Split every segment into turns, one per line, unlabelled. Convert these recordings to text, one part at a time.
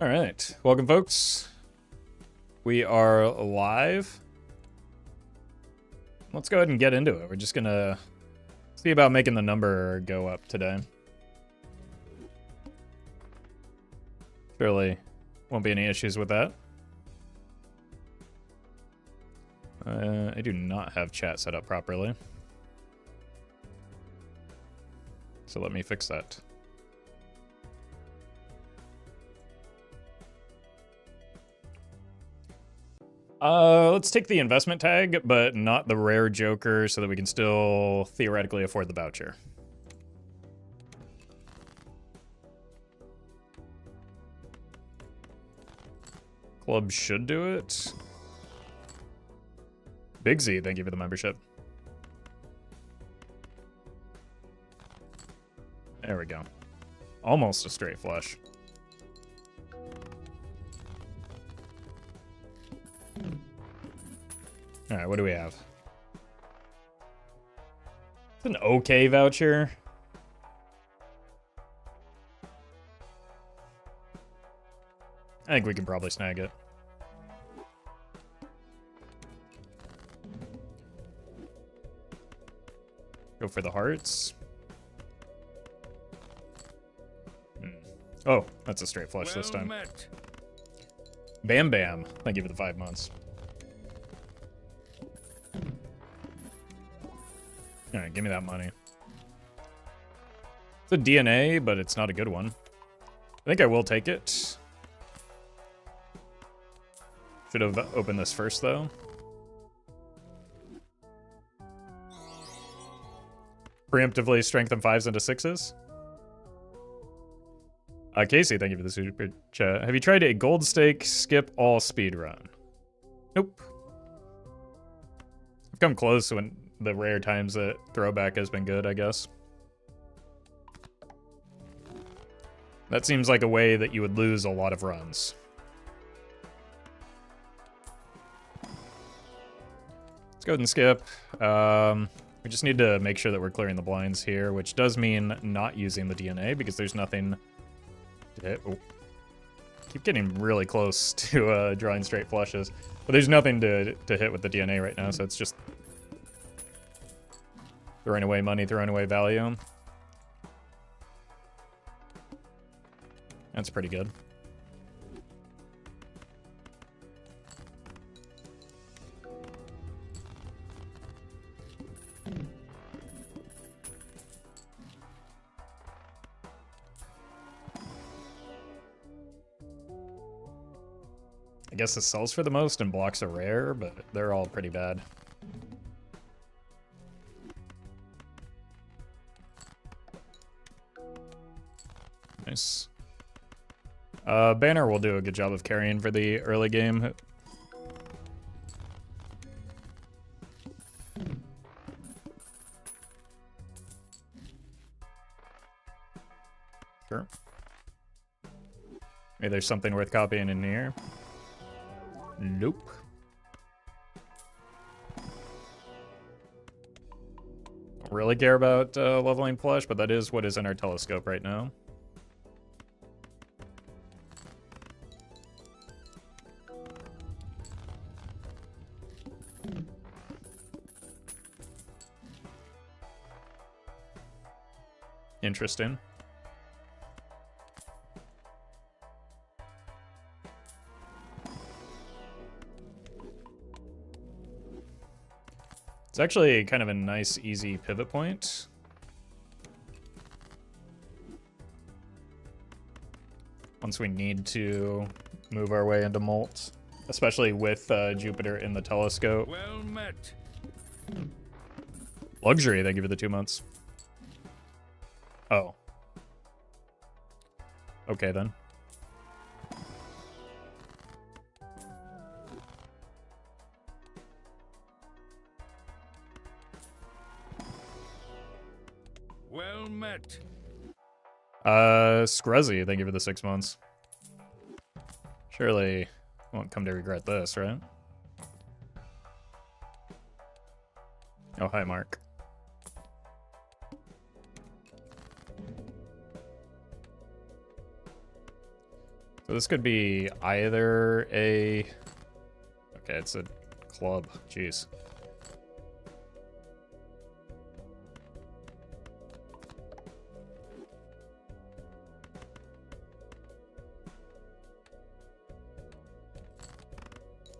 All right, welcome folks. We are live. Let's go ahead and get into it. We're just gonna see about making the number go up today. Surely won't be any issues with that. I do not have chat set up properly, so let me fix that. Let's take the investment tag, but not the rare Joker, so that we can still theoretically afford the voucher. Club should do it. Big Z, thank you for the membership. There we go. Almost a straight flush. All right, what do we have? It's an okay voucher. I think we can probably snag it. Go for the hearts. Oh, that's a straight flush this time. Bam Bam, thank you for the 5 months. All right, give me that money. It's a DNA, but it's not a good one. I think I will take it. Should have opened this first, though. Preemptively strengthen 5s into 6s. Casey, thank you for the super chat. Have you tried a gold stake skip all speed run? Nope. I've come close when the rare times that throwback has been good, I guess. That seems like a way that you would lose a lot of runs. Let's go ahead and skip. We just need to make sure that we're clearing the blinds here, which does mean not using the DNA because there's nothing to hit. Oh. Keep getting really close to drawing straight flushes, but there's nothing to hit with the DNA right now, so it's just throwing away money, throwing away value. That's pretty good. I guess this sells for the most and blocks a rare, but they're all pretty bad. Nice. Banner will do a good job of carrying for the early game. Sure. Maybe there's something worth copying in here. Nope. Don't really care about leveling plush, but that is what is in our telescope right now. Interesting. It's actually kind of a nice, easy pivot point. Once we need to move our way into Molt, especially with Jupiter in the telescope.
Well met.
Luxury, thank you for the 2 months. Oh. Okay, then.
Well met.
Scruzzy, thank you for the 6 months. Surely won't come to regret this, right? Oh, hi, Mark. So this could be either a... Okay, it's a club. Jeez.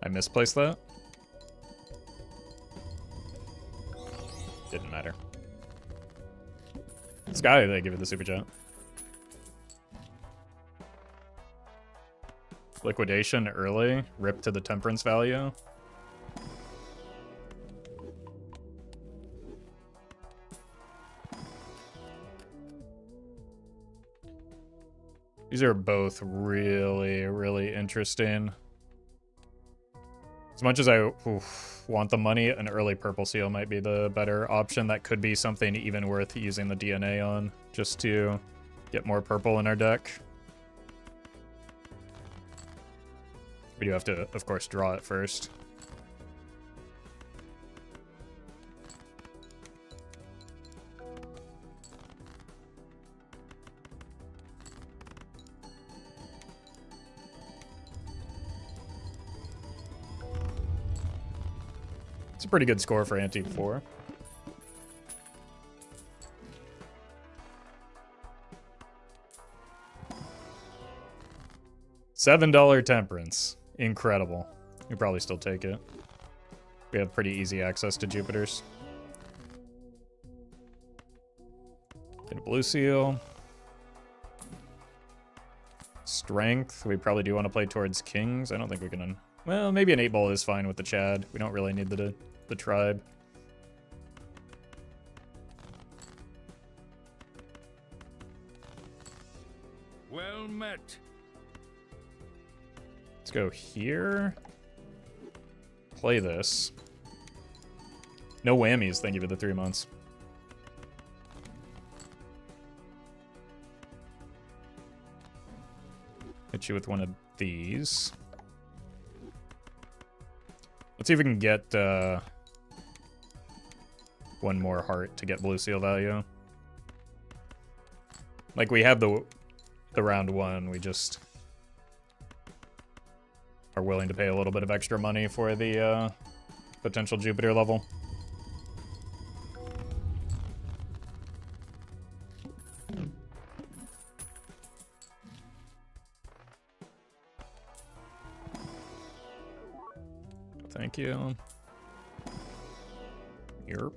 I misplaced that? Didn't matter. Sky, they give it the super chat. Liquidation early, rip to the temperance value. These are both really, really interesting. As much as I want the money, an early purple seal might be the better option. That could be something even worth using the DNA on, just to get more purple in our deck. We do have to, of course, draw it first. It's a pretty good score for Ante 4. $7 temperance. Incredible. We probably still take it. We have pretty easy access to Jupiters. Get a blue seal. Strength. We probably do want to play towards kings. I don't think we can... Well, maybe an 8-ball is fine with the Chad. We don't really need the tribe.
Well met.
Let's go here. Play this. No whammies, thank you for the 3 months. Hit you with one of these. Let's see if we can get one more heart to get blue seal value. Like, we have the round one, we just are willing to pay a little bit of extra money for the potential Jupiter level. Thank you. Yerp.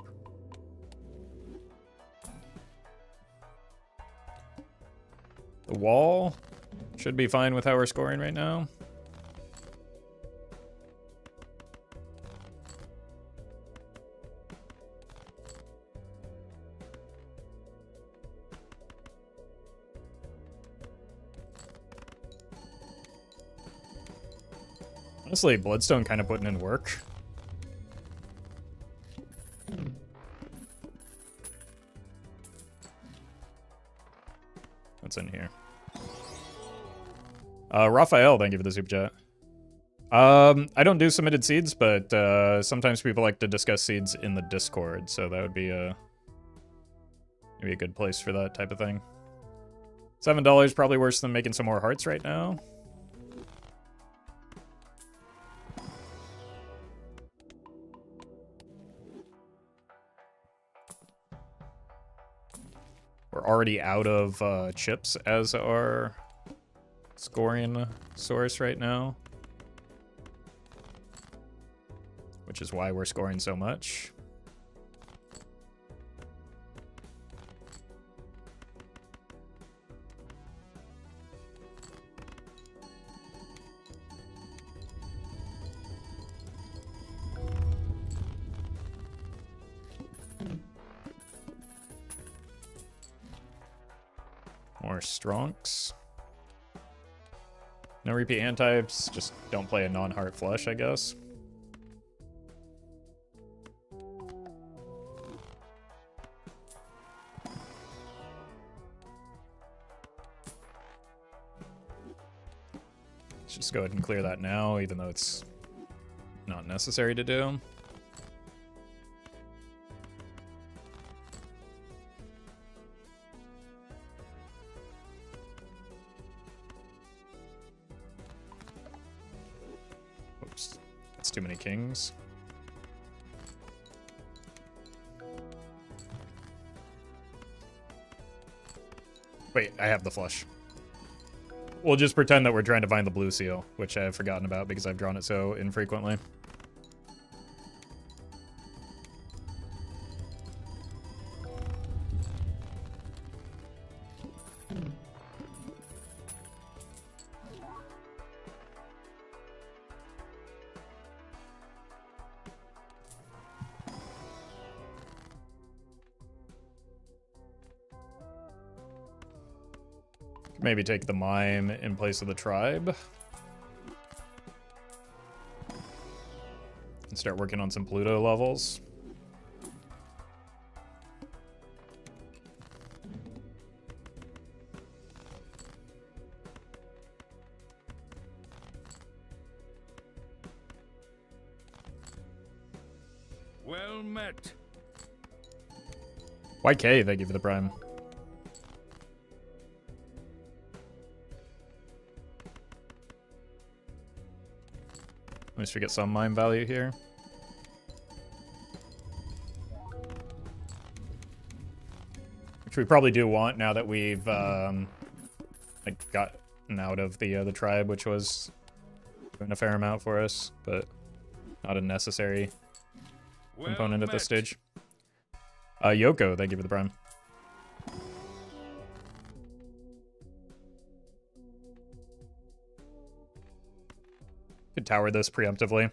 The wall should be fine with how we're scoring right now. Honestly, Bloodstone kind of putting in work. What's in here? Raphael, thank you for the super chat. I don't do submitted seeds, but sometimes people like to discuss seeds in the Discord, so that would be maybe a good place for that type of thing. $7 probably worse than making some more hearts right now. We're already out of chips as our scoring source right now, which is why we're scoring so much. More Stronks. No repeat hand types, just don't play a non-heart flush, I guess. Let's just go ahead and clear that now, even though it's not necessary to do. too many kings. Wait, I have the flush. We'll just pretend that we're trying to find the blue seal, which I've forgotten about because I've drawn it so infrequently. Maybe take the mime in place of the tribe. And start working on some Pluto levels.
Well met.
YK, thank you for the prime. At least we get some mine value here. Which we probably do want now that we've like gotten out of the tribe, which was doing a fair amount for us, but not a necessary component at this stage. Yoko, thank you for the prime. Could tower this preemptively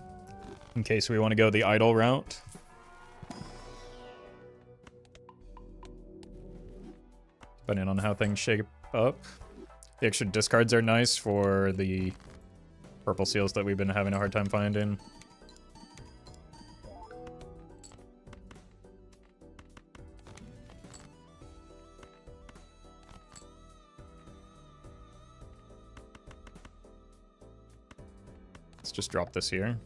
in case we want to go the idle route. Depending on how things shape up. The extra discards are nice for the purple seals that we've been having a hard time finding. Let's just drop this here.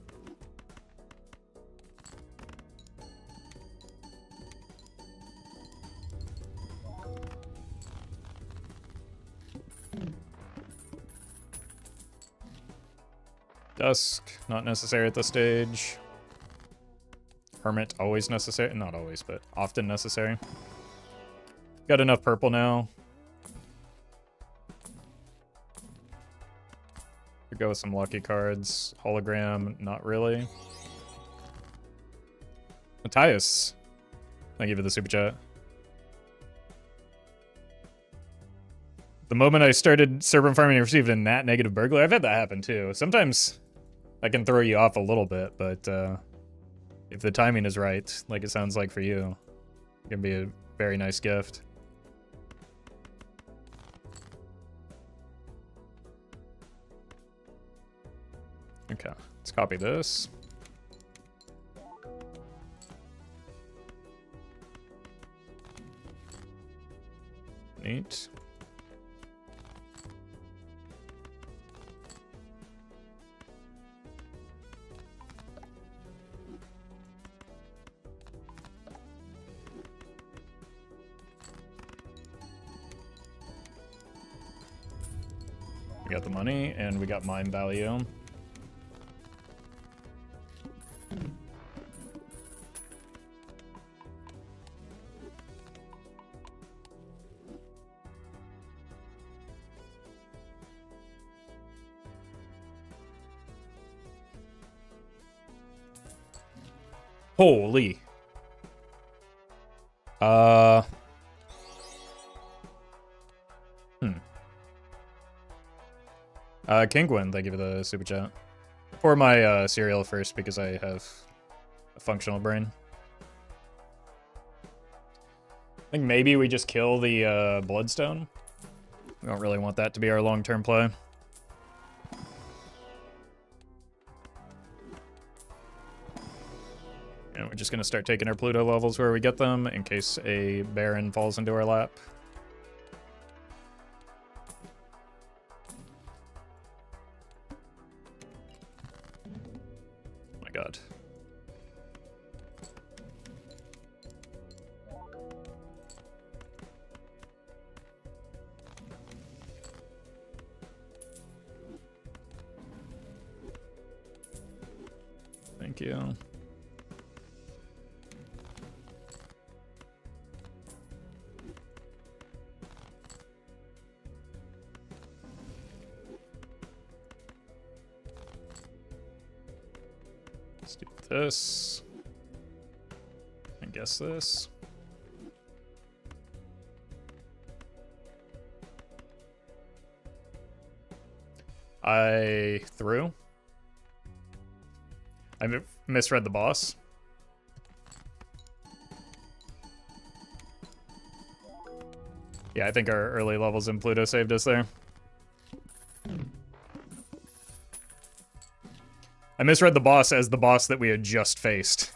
Dusk, not necessary at this stage. Hermit, always necessary. Not always, but often necessary. Got enough purple now. Could go with some lucky cards. Hologram, not really. Matthias, thank you for the super chat. The moment I started Serpent farming, I received a nat negative burglar. I've had that happen too. Sometimes I can throw you off a little bit, but if the timing is right, like it sounds like for you, it can be a very nice gift. Okay, let's copy this. Neat. We got the money, and we got mine value. Holy. Kingwin, thank you for the super chat. Pour my cereal first because I have a functional brain. I think maybe we just kill the Bloodstone. We don't really want that to be our long-term play. And we're just going to start taking our Pluto levels where we get them in case a Baron falls into our lap. Oh my god. Thank you. Let's do this. I guess this. I threw. I misread the boss. Yeah, I think our early levels in Pluto saved us there. I misread the boss as the boss that we had just faced.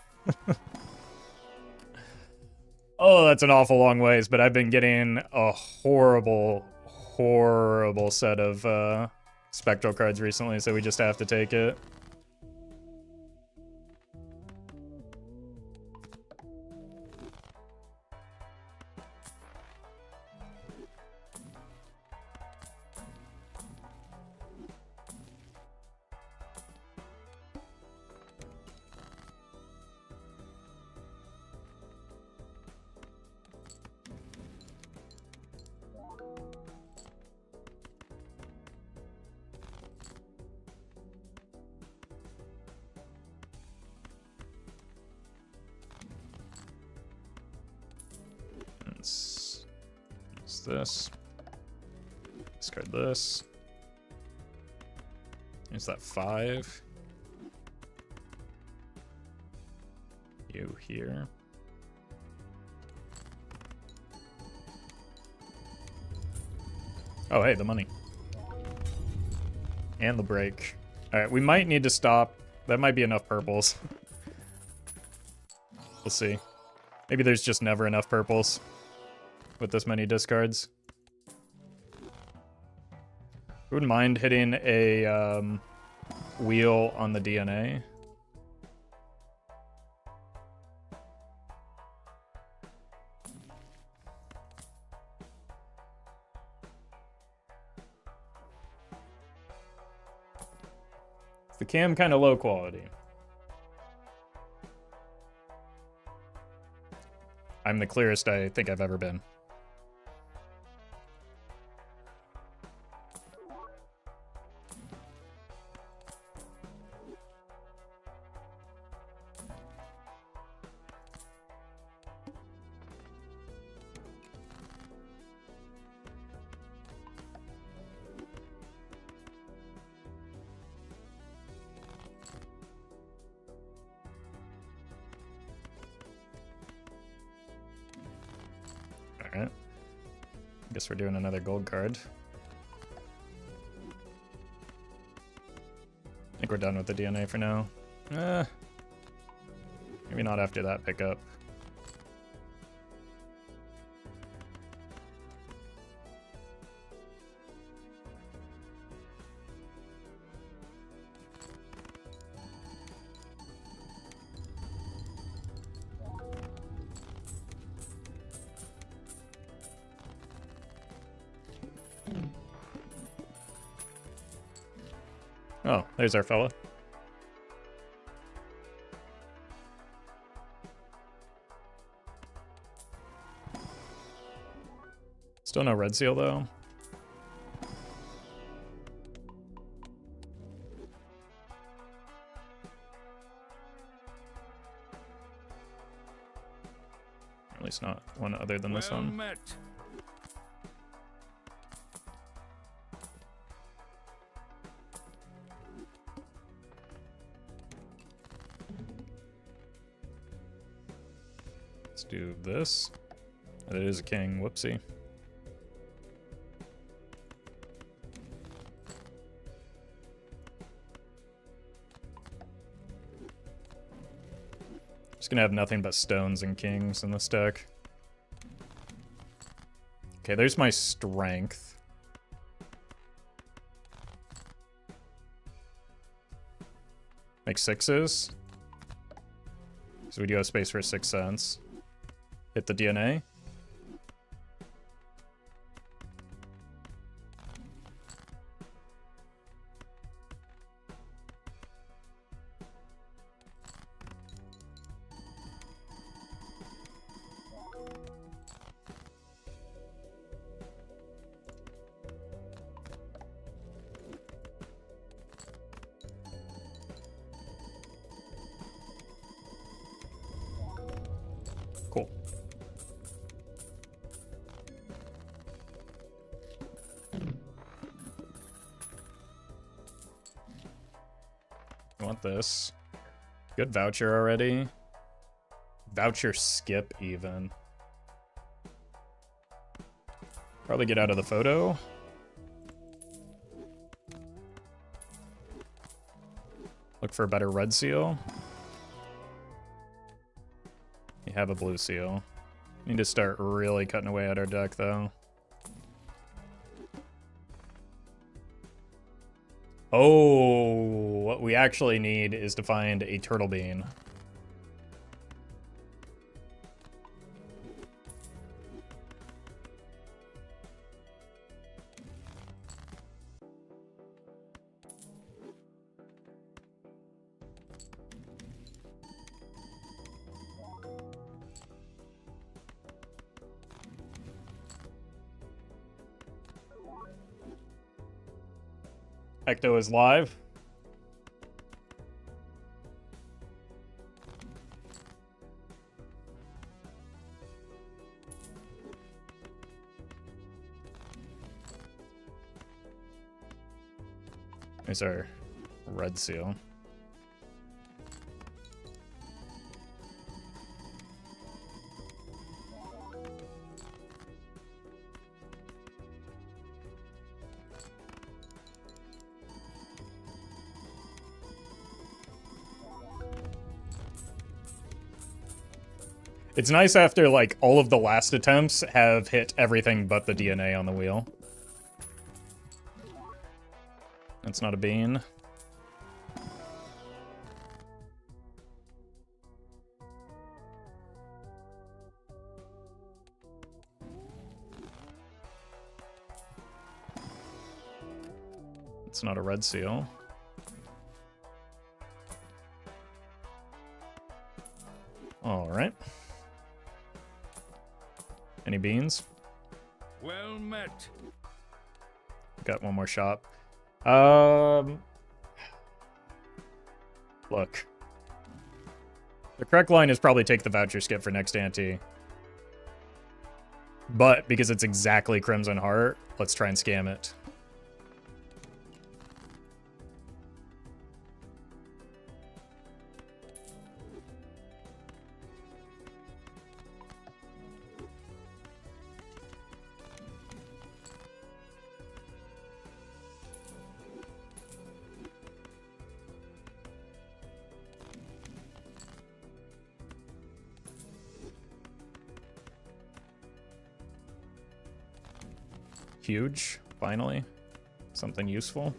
Oh, that's an awful long ways, but I've been getting a horrible, horrible set of spectral cards recently, so we just have to take it. Let's use this. Discard this. Use that 5. You here. Oh, hey, the money. And the break. Alright, we might need to stop. That might be enough purples. We'll see. Maybe there's just never enough purples with this many discards. Wouldn't mind hitting a wheel on the DNA. Is the cam kind of low quality? I'm the clearest I think I've ever been. Alright. Guess we're doing another gold card. I think we're done with the DNA for now. Maybe not after that pickup. Oh, there's our fella. Still no red seal, though. At least not one other than this one.
Met.
Let's do this. It is a king. Whoopsie. Just gonna have nothing but stones and kings in this deck. Okay, there's my strength. Make 6s. So we do have space for a 6th sense. Hit the DNA. I want this. Good voucher already. Voucher skip, even. Probably get out of the photo. Look for a better red seal. You have a blue seal. Need to start really cutting away at our deck, though. Oh, what we actually need is to find a turtle bean. Ecto is live. There's our red seal. It's nice after, like, all of the last attempts have hit everything but the DNA on the wheel. That's not a bean. It's not a red seal. All right. Any beans?
Well met.
Got one more shot. Look. The correct line is probably take the voucher skip for next ante. But because it's exactly Crimson Heart, let's try and scam it. Huge, finally. Something useful.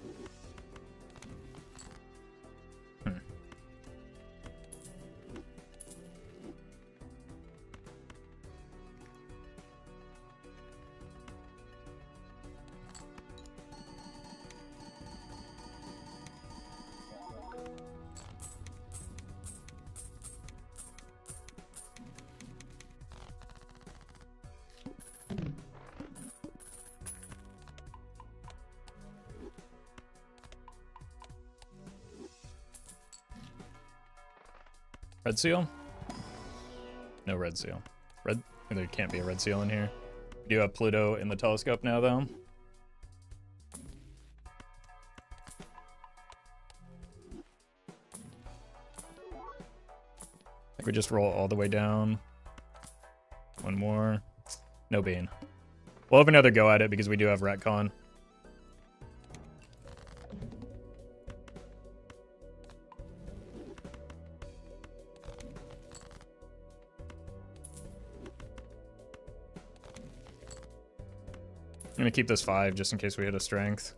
Red seal? No red seal. Red? There can't be a red seal in here. We do have Pluto in the telescope now, though. I think we just roll all the way down. One more. No bean. We'll have another go at it because we do have retcon. I'm gonna keep this 5 just in case we hit a strength.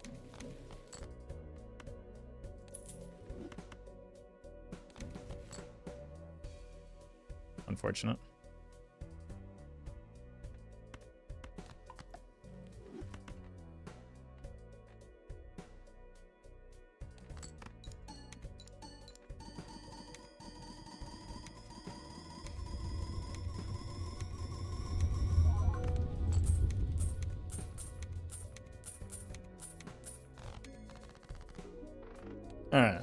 Unfortunate. Alright.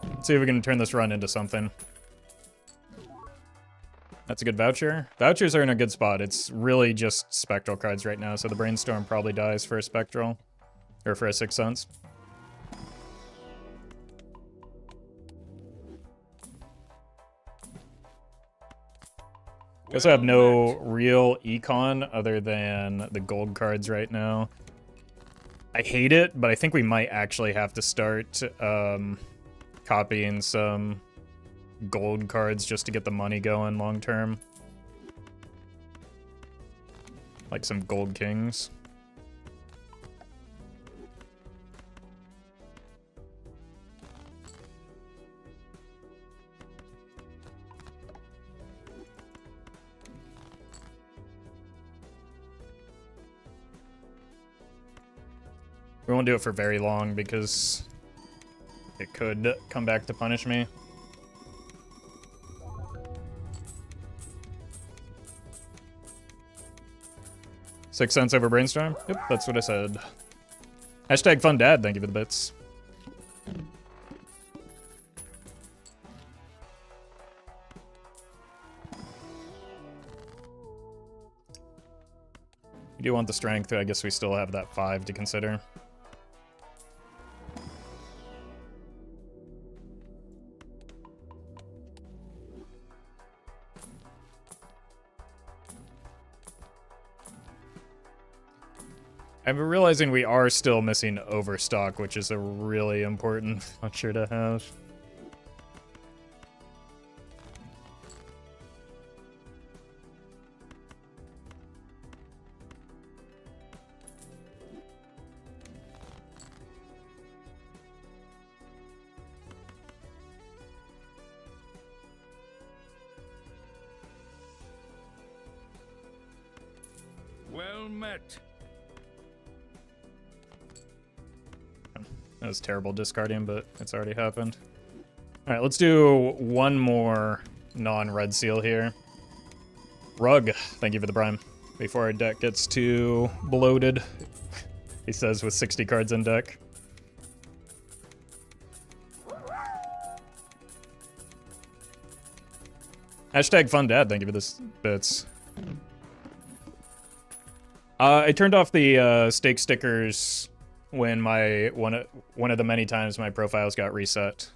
Let's see if we can turn this run into something. That's a good voucher. Vouchers are in a good spot. It's really just spectral cards right now, so the brainstorm probably dies for a spectral. Or for a Sixth Sense. also have no real econ other than the gold cards right now. I hate it, but I think we might actually have to start copying some gold cards just to get the money going long term. Like some gold kings. We won't do it for very long because it could come back to punish me. $0.06 over brainstorm? Yep, that's what I said. Hashtag fun dad, thank you for the bits. You do want the strength, I guess we still have that 5 to consider. I'm realizing we are still missing overstock, which is a really important feature to have.
Well met.
That was terrible discarding, but it's already happened. Alright, let's do one more non-red seal here. Rug, thank you for the prime. Before our deck gets too bloated, he says with 60 cards in deck. Hashtag fun dad, thank you for this bits. I turned off the stake stickers when my one of the many times my profiles got reset,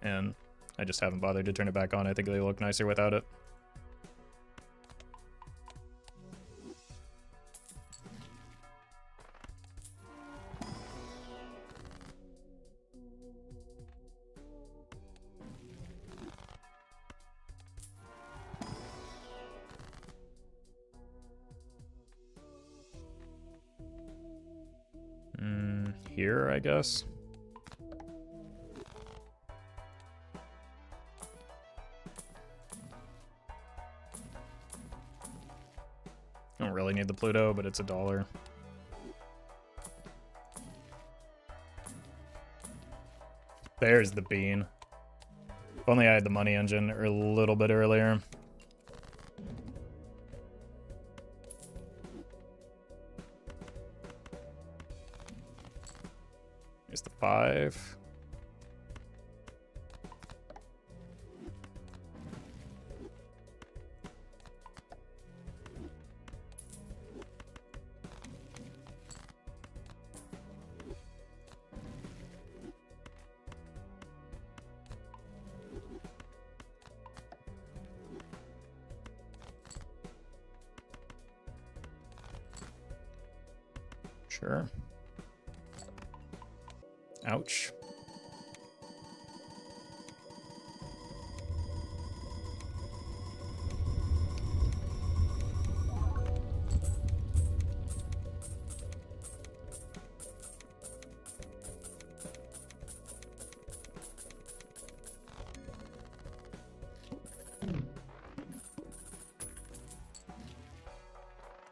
and I just haven't bothered to turn it back on. I think they look nicer without it. Here, I guess. Don't really need the Pluto, but it's $1. There's the bean. If only I had the money engine a little bit earlier. Here's the 5. Sure. Ouch.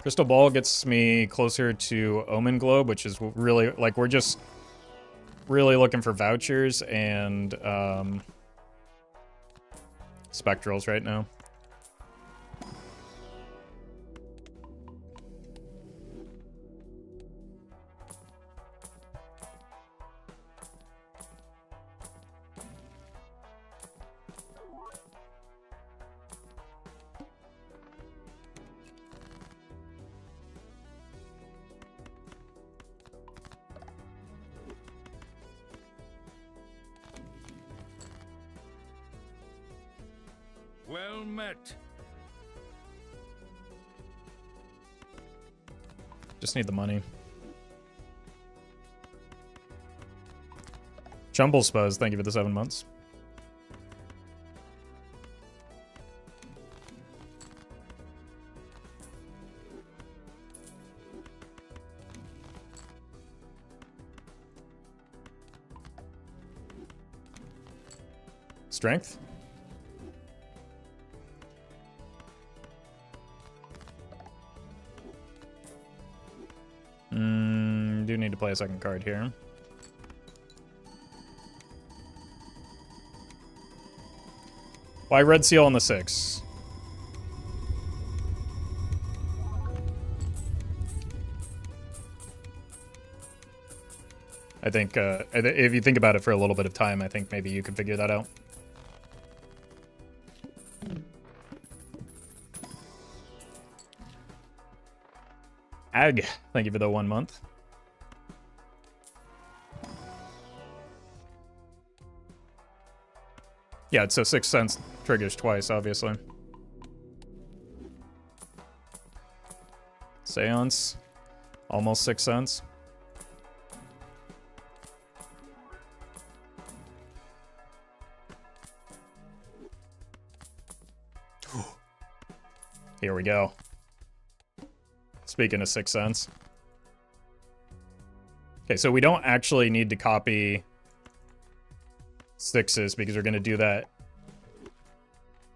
Crystal Ball gets me closer to Omen Globe, which is really, like, we're just really looking for vouchers and spectrals right now.
Well met.
Just need the money. Chumble Spuzz, thank you for the 7 months. Strength. Do need to play a second card here. Why Red Seal on the 6? I think if you think about it for a little bit of time, I think maybe you can figure that out. Ag, thank you for the 1 month. Yeah, so 6 cents triggers twice, obviously. Seance, almost 6 cents. Here we go. Speaking of 6 cents. Okay, so we don't actually need to copy 6s because we're going to do that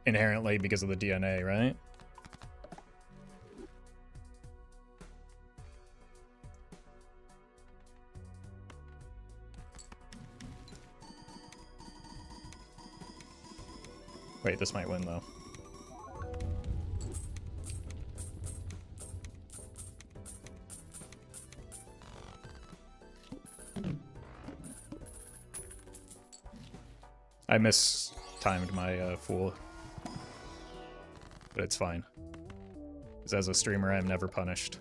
inherently because of the DNA, right? Wait, this might win though. I mistimed my fool. But it's fine. Because as a streamer, I am never punished.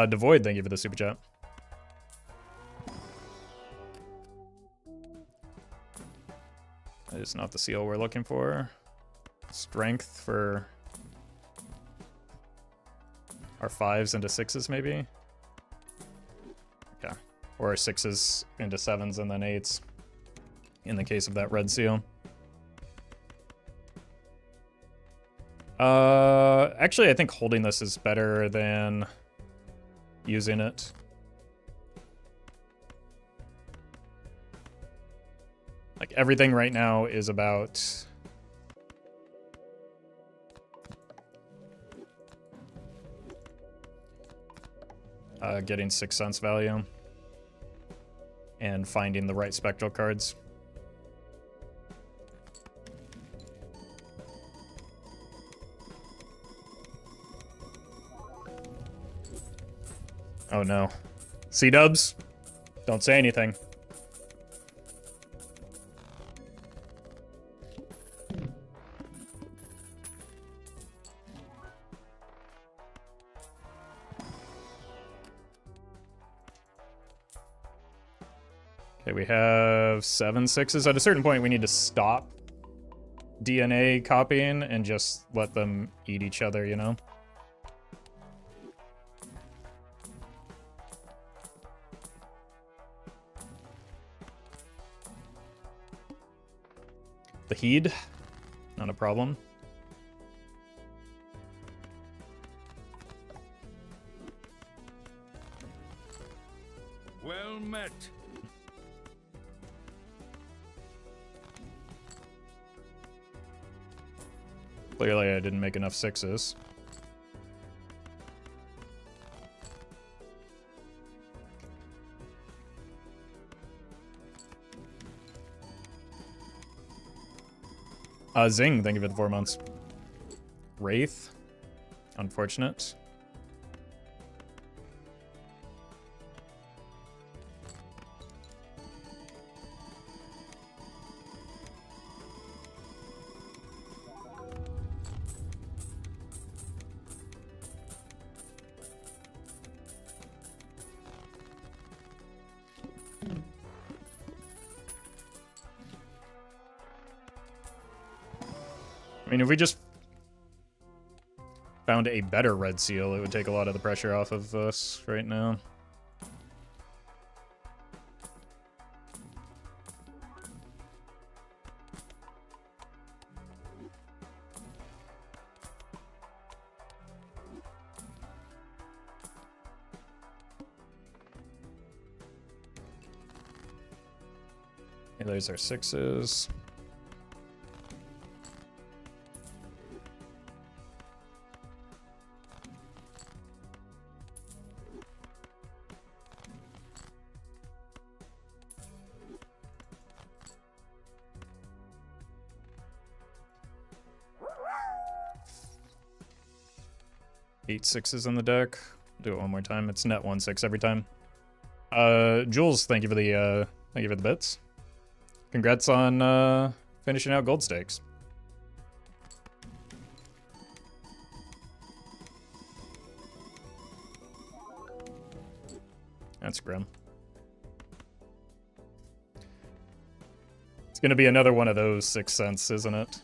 Devoid, thank you for the super chat. That is not the seal we're looking for. Strength for our 5s into 6s, maybe? Okay. Or 6s into 7s and then 8s. In the case of that red seal. Actually, I think holding this is better than using it. Like, everything right now is about getting 6 cents value and finding the right spectral cards. Oh no. C-dubs? Don't say anything. Okay, we have 7 6s. At a certain point, we need to stop DNA copying and just let them eat each other, you know? The Heed, not a problem.
Well met.
Clearly, I didn't make enough 6s. Zing, thank you for the 4 months. Wraith, unfortunate. I mean, if we just found a better red seal, it would take a lot of the pressure off of us right now. Okay, there's our 6s. Eight 6s in the deck. Do it one more time. It's net 1/6 every time. Jules, thank you for the bits. Congrats on finishing out gold stakes. That's grim. It's gonna be another one of those 6 cents, isn't it?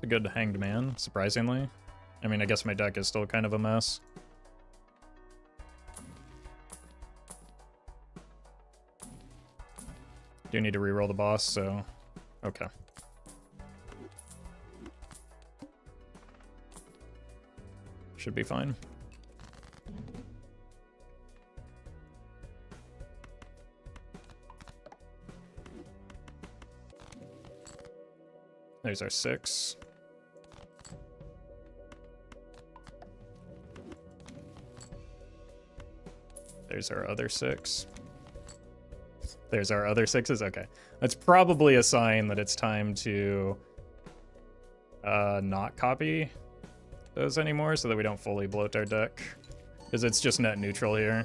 A good hanged man, surprisingly. I mean, I guess my deck is still kind of a mess. Do need to reroll the boss, so okay. Should be fine. There's our 6. There's our other 6. There's our other 6s. Okay. That's probably a sign that it's time to not copy those anymore so that we don't fully bloat our deck. Because it's just net neutral here.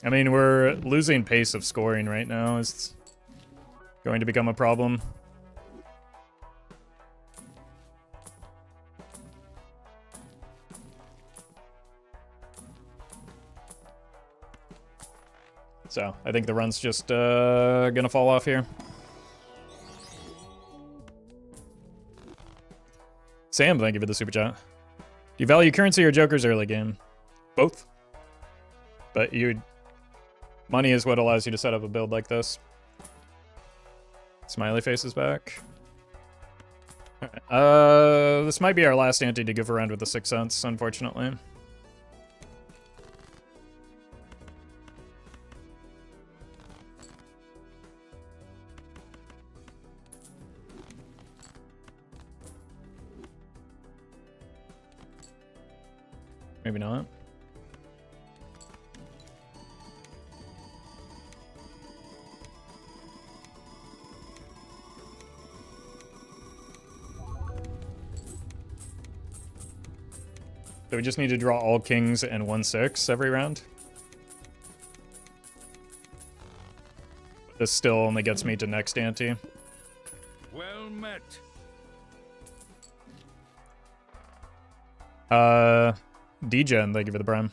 I mean, we're losing pace of scoring right now. It's going to become a problem. So, I think the run's just gonna fall off here. Sam, thank you for the super chat. Do you value currency or jokers early game? Both. But money is what allows you to set up a build like this. Smiley face is back. Alright. This might be our last ante to goof around with the 6 cents, unfortunately. Maybe not. So we just need to draw all kings and 1/6 every round. This still only gets me to next ante.
Well met.
D-Gen, thank you for the prime.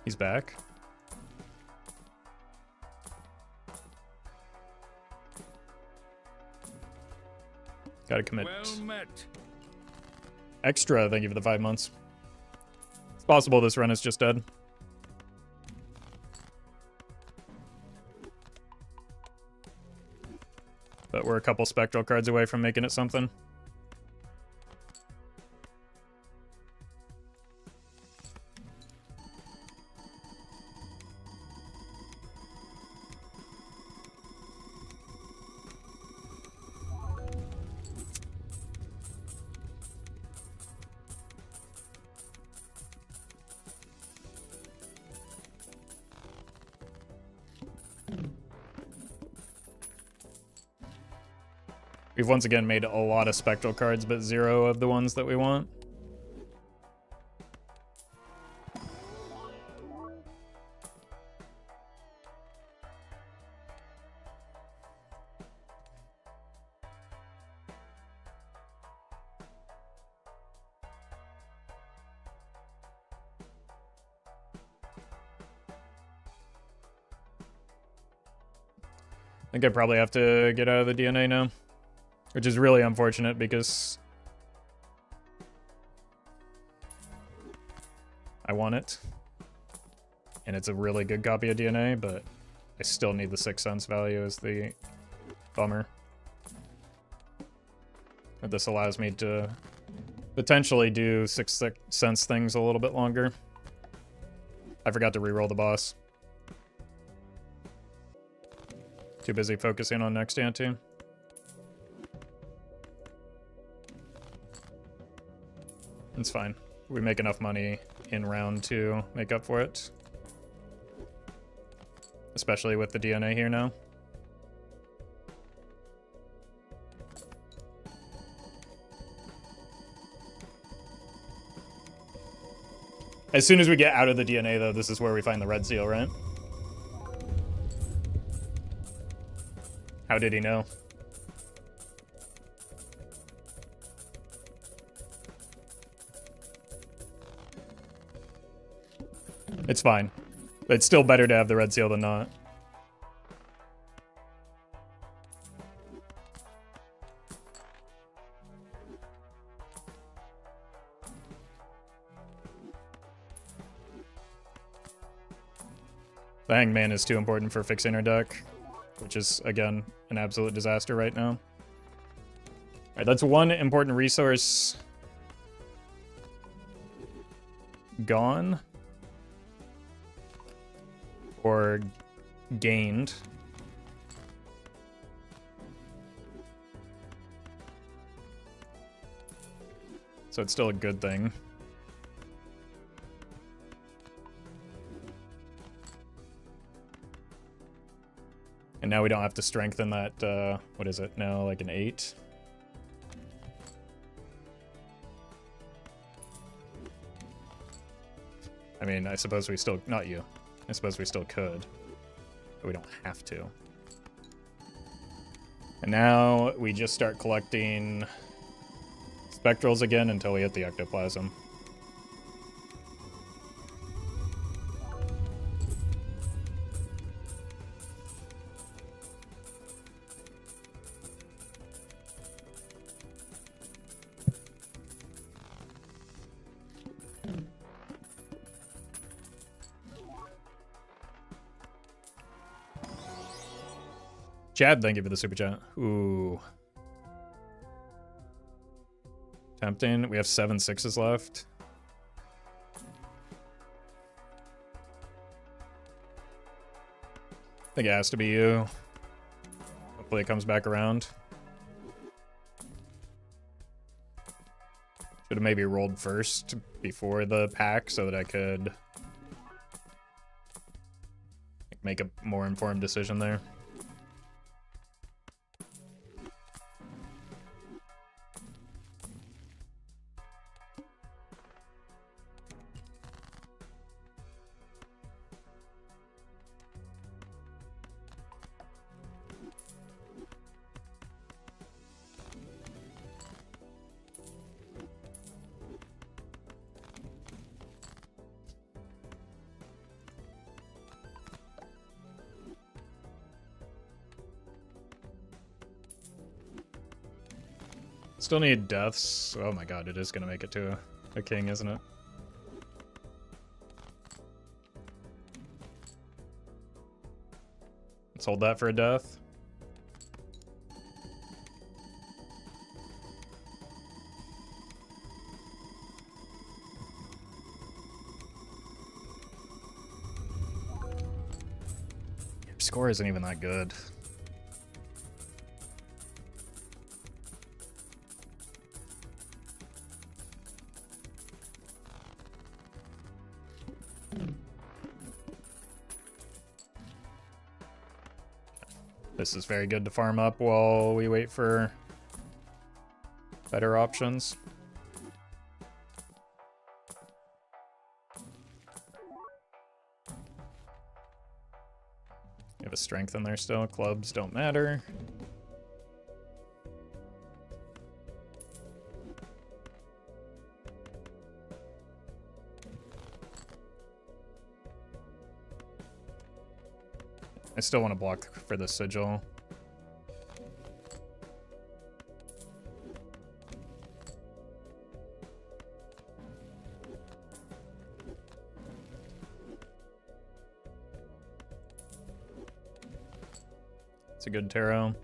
He's back. Gotta commit.
Well met.
Extra, thank you for the 5 months. It's possible this run is just dead. But we're a couple spectral cards away from making it something. We've once again made a lot of spectral cards, but 0 of the ones that we want. I think I probably have to get out of the DNA now, which is really unfortunate because I want it. And it's a really good copy of DNA, but I still need the 6 cents value as the bummer. But this allows me to potentially do 6 cents things a little bit longer. I forgot to reroll the boss. Too busy focusing on next ante. It's fine. We make enough money in round 2 make up for it. Especially with the DNA here now. As soon as we get out of the DNA, though, this is where we find the red seal, right? How did he know? It's fine. But it's still better to have the red seal than not. The Hangman is too important for fixing our deck, which is, again, an absolute disaster right now. Alright, that's one important resource gone. Or gained. So it's still a good thing. And now we don't have to strengthen that, what is it now, like an 8? I mean, I suppose we still, not you. I suppose we still could, but we don't have to. And now we just start collecting spectrals again until we hit the ectoplasm. Chad, thank you for the super chat. Ooh. Tempting. We have 7 6s left. I think it has to be you. Hopefully it comes back around. Should have maybe rolled first before the pack so that I could make a more informed decision there. Still need deaths. Oh my god, it is gonna make it to a king, isn't it? Let's hold that for a death. Your score isn't even that good. This is very good to farm up while we wait for better options. You have a strength in there still. Clubs don't matter. I still want to block for the sigil. It's a good tarot.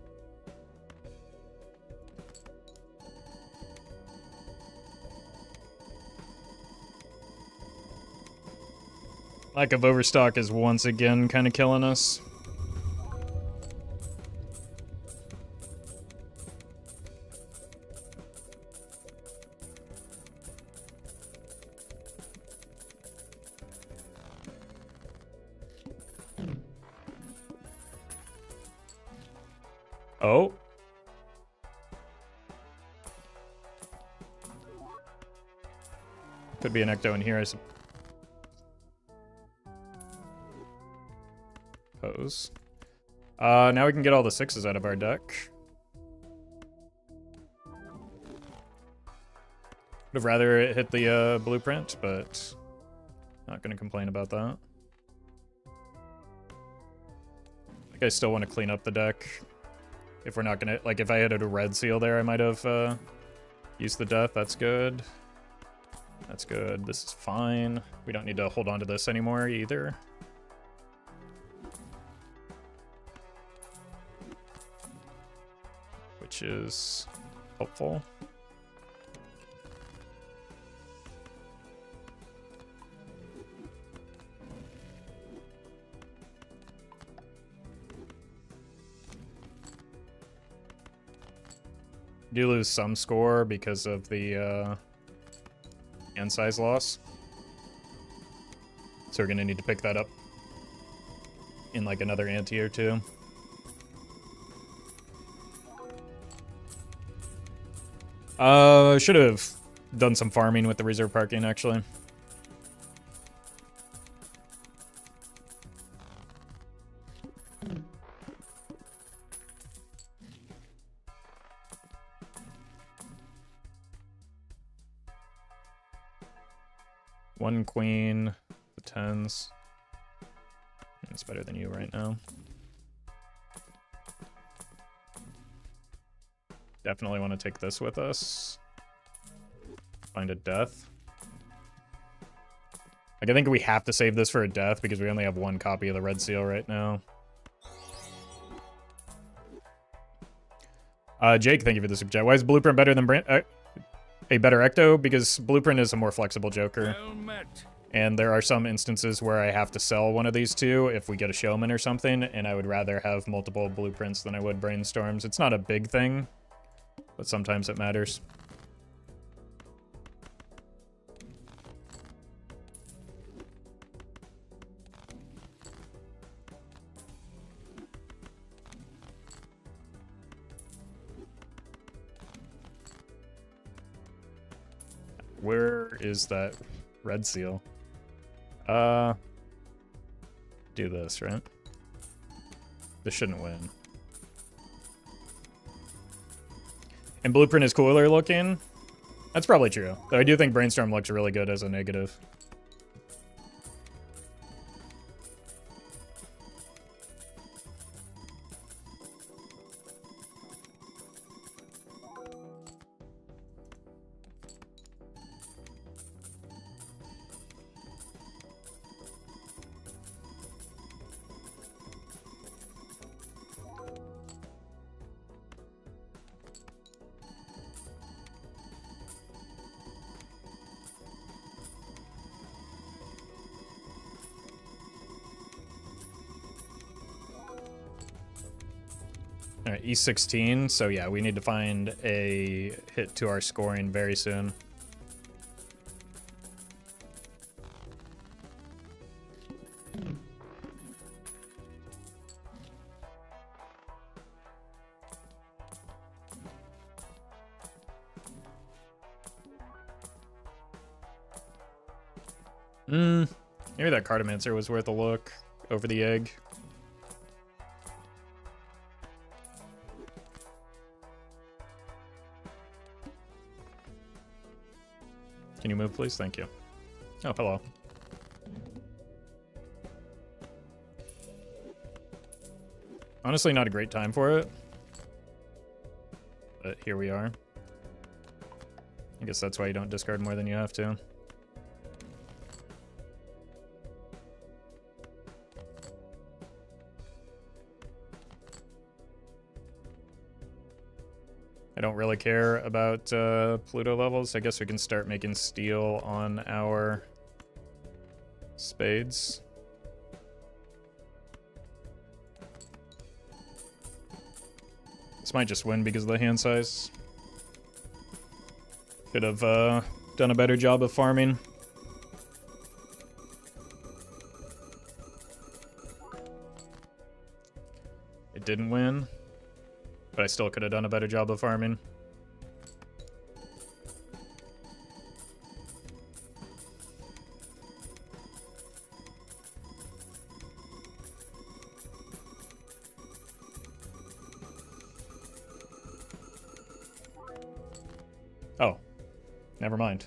Lack of overstock is once again kind of killing us. Oh. Could be an ecto in here, I suppose. Now we can get all the 6s out of our deck. Would have rather it hit the blueprint, but not gonna complain about that. I think I still want to clean up the deck. If we're not gonna, like, if I had a red seal there, I might have used the death. That's good. That's good. This is fine. We don't need to hold on to this anymore either. Which is helpful. Do lose some score because of the hand size loss. So we're gonna need to pick that up in like another ante or two. Should have done some farming with the reserve parking actually. One queen, the 10s. It's better than you right now. Definitely want to take this with us. Find a death. Like, I think we have to save this for a death because we only have one copy of the red seal right now. Jake, thank you for the super chat. Why is Blueprint better than a better ecto? Because Blueprint is a more flexible Joker.
Well met.
And there are some instances where I have to sell one of these two if we get a showman or something, and I would rather have multiple blueprints than I would brainstorms. It's not a big thing, but sometimes it matters. Where is that red seal? Do this, right? This shouldn't win. And Blueprint is cooler looking? That's probably true. Though I do think Brainstorm looks really good as a negative. Alright, E16, so yeah, we need to find a hit to our scoring very soon. Maybe that Cartomancer was worth a look over the egg. Can you move, please? Thank you. Oh, hello. Honestly, not a great time for it. But here we are. I guess that's why you don't discard more than you have to. I don't really care about Pluto levels. I guess we can start making steel on our spades. This might just win because of the hand size. Could have done a better job of farming. It didn't win. But I still could have done a better job of farming. Oh, never mind.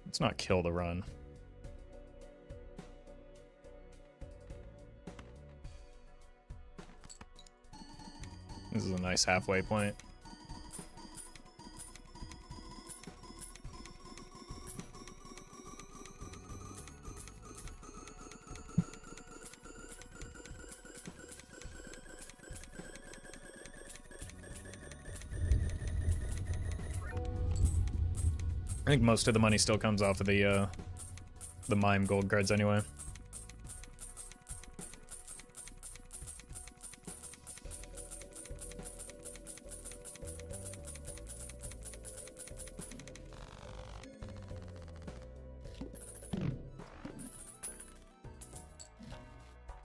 Let's not kill the run. This is a nice halfway point. I think most of the money still comes off of the mime gold cards anyway.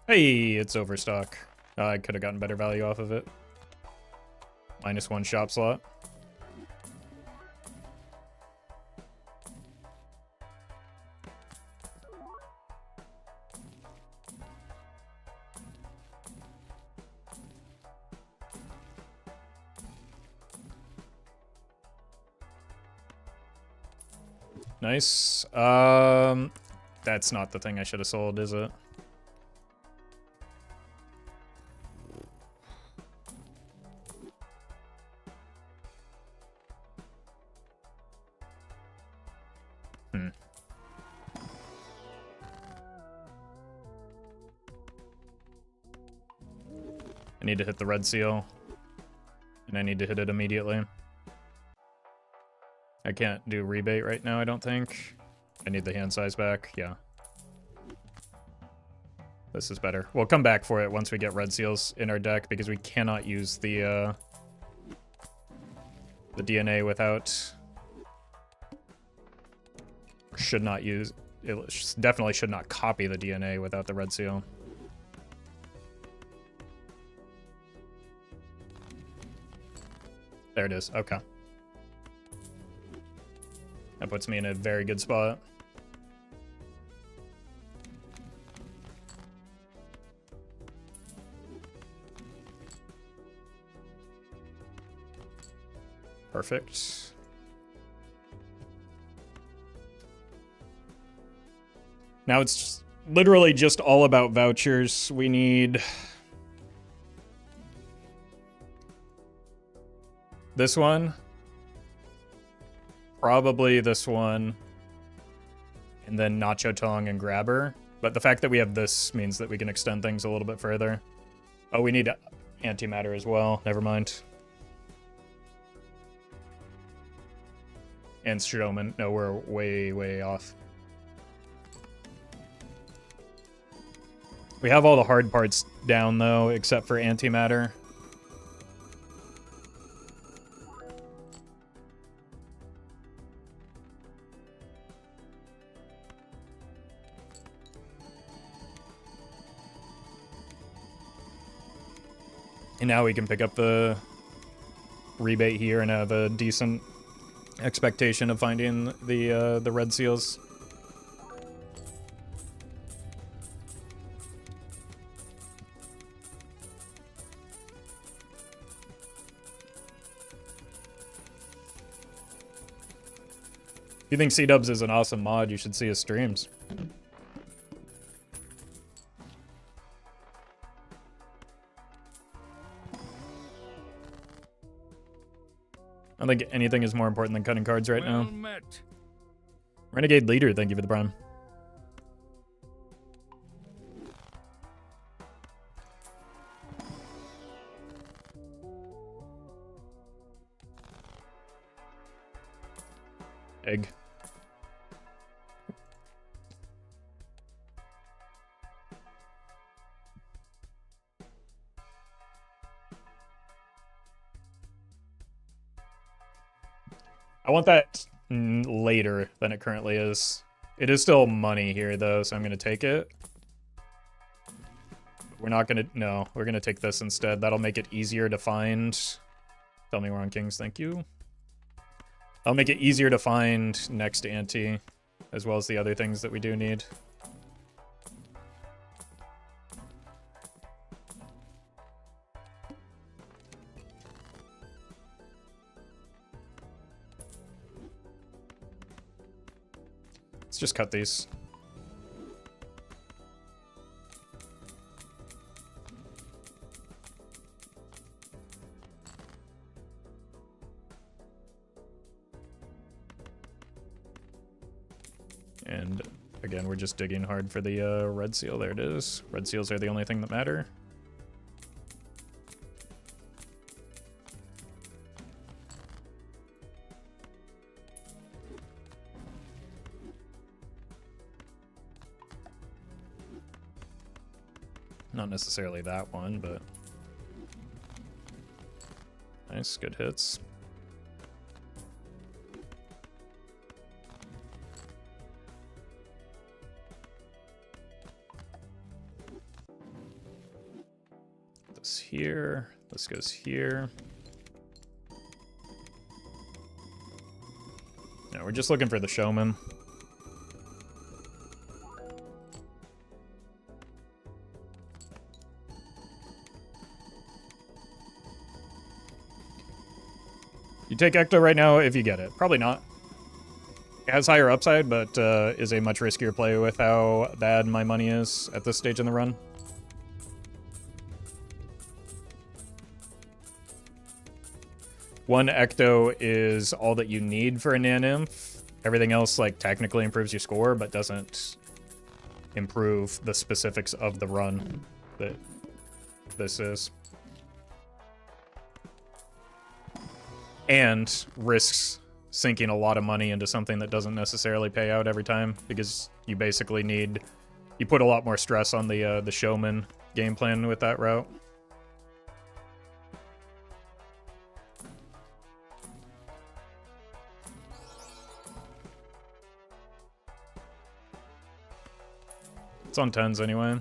Hey, it's overstock. I could have gotten better value off of it. -1 shop slot. Nice. That's not the thing I should have sold, is it? I need to hit the red seal. And I need to hit it immediately. I can't do rebate right now, I don't think. I need the hand size back, yeah. This is better. We'll come back for it once we get red seals in our deck, because we cannot use the DNA without... Should not use... It definitely should not copy the DNA without the red seal. There it is, okay. That puts me in a very good spot. Perfect. Now it's literally just all about vouchers. We need this one. Probably this one. And then Nacho Tong and Grabber. But the fact that we have this means that we can extend things a little bit further. Oh, we need antimatter as well. Never mind. And Strowman. No, we're way, way off. We have all the hard parts down, though, except for antimatter. And now we can pick up the rebate here and have a decent expectation of finding the red seals. If you think C-Dubs is an awesome mod, you should see his streams. I don't think anything is more important than cutting cards right now.
Met.
Renegade Leader, thank you for the prime. Egg. I want that later than it currently is. It is still money here, though, so I'm going to take it. We're not going to... No, we're going to take this instead. That'll make it easier to find. Tell me we're on Kings, thank you. That'll make it easier to find next ante, as well as the other things that we do need. Let's just cut these. And again, we're just digging hard for the red seal. There it is. Red seals are the only thing that matter. Not necessarily that one, but nice, good hits. This here, this goes here. No, we're just looking for the showman. You take Ecto right now if you get it. Probably not. It has higher upside, but is a much riskier play with how bad my money is at this stage in the run. One Ecto is all that you need for a Nanymph. Everything else, like, technically improves your score, but doesn't improve the specifics of the run that this is. And risks sinking a lot of money into something that doesn't necessarily pay out every time, because you basically need... You put a lot more stress on the showman game plan with that route. It's on 10s anyway.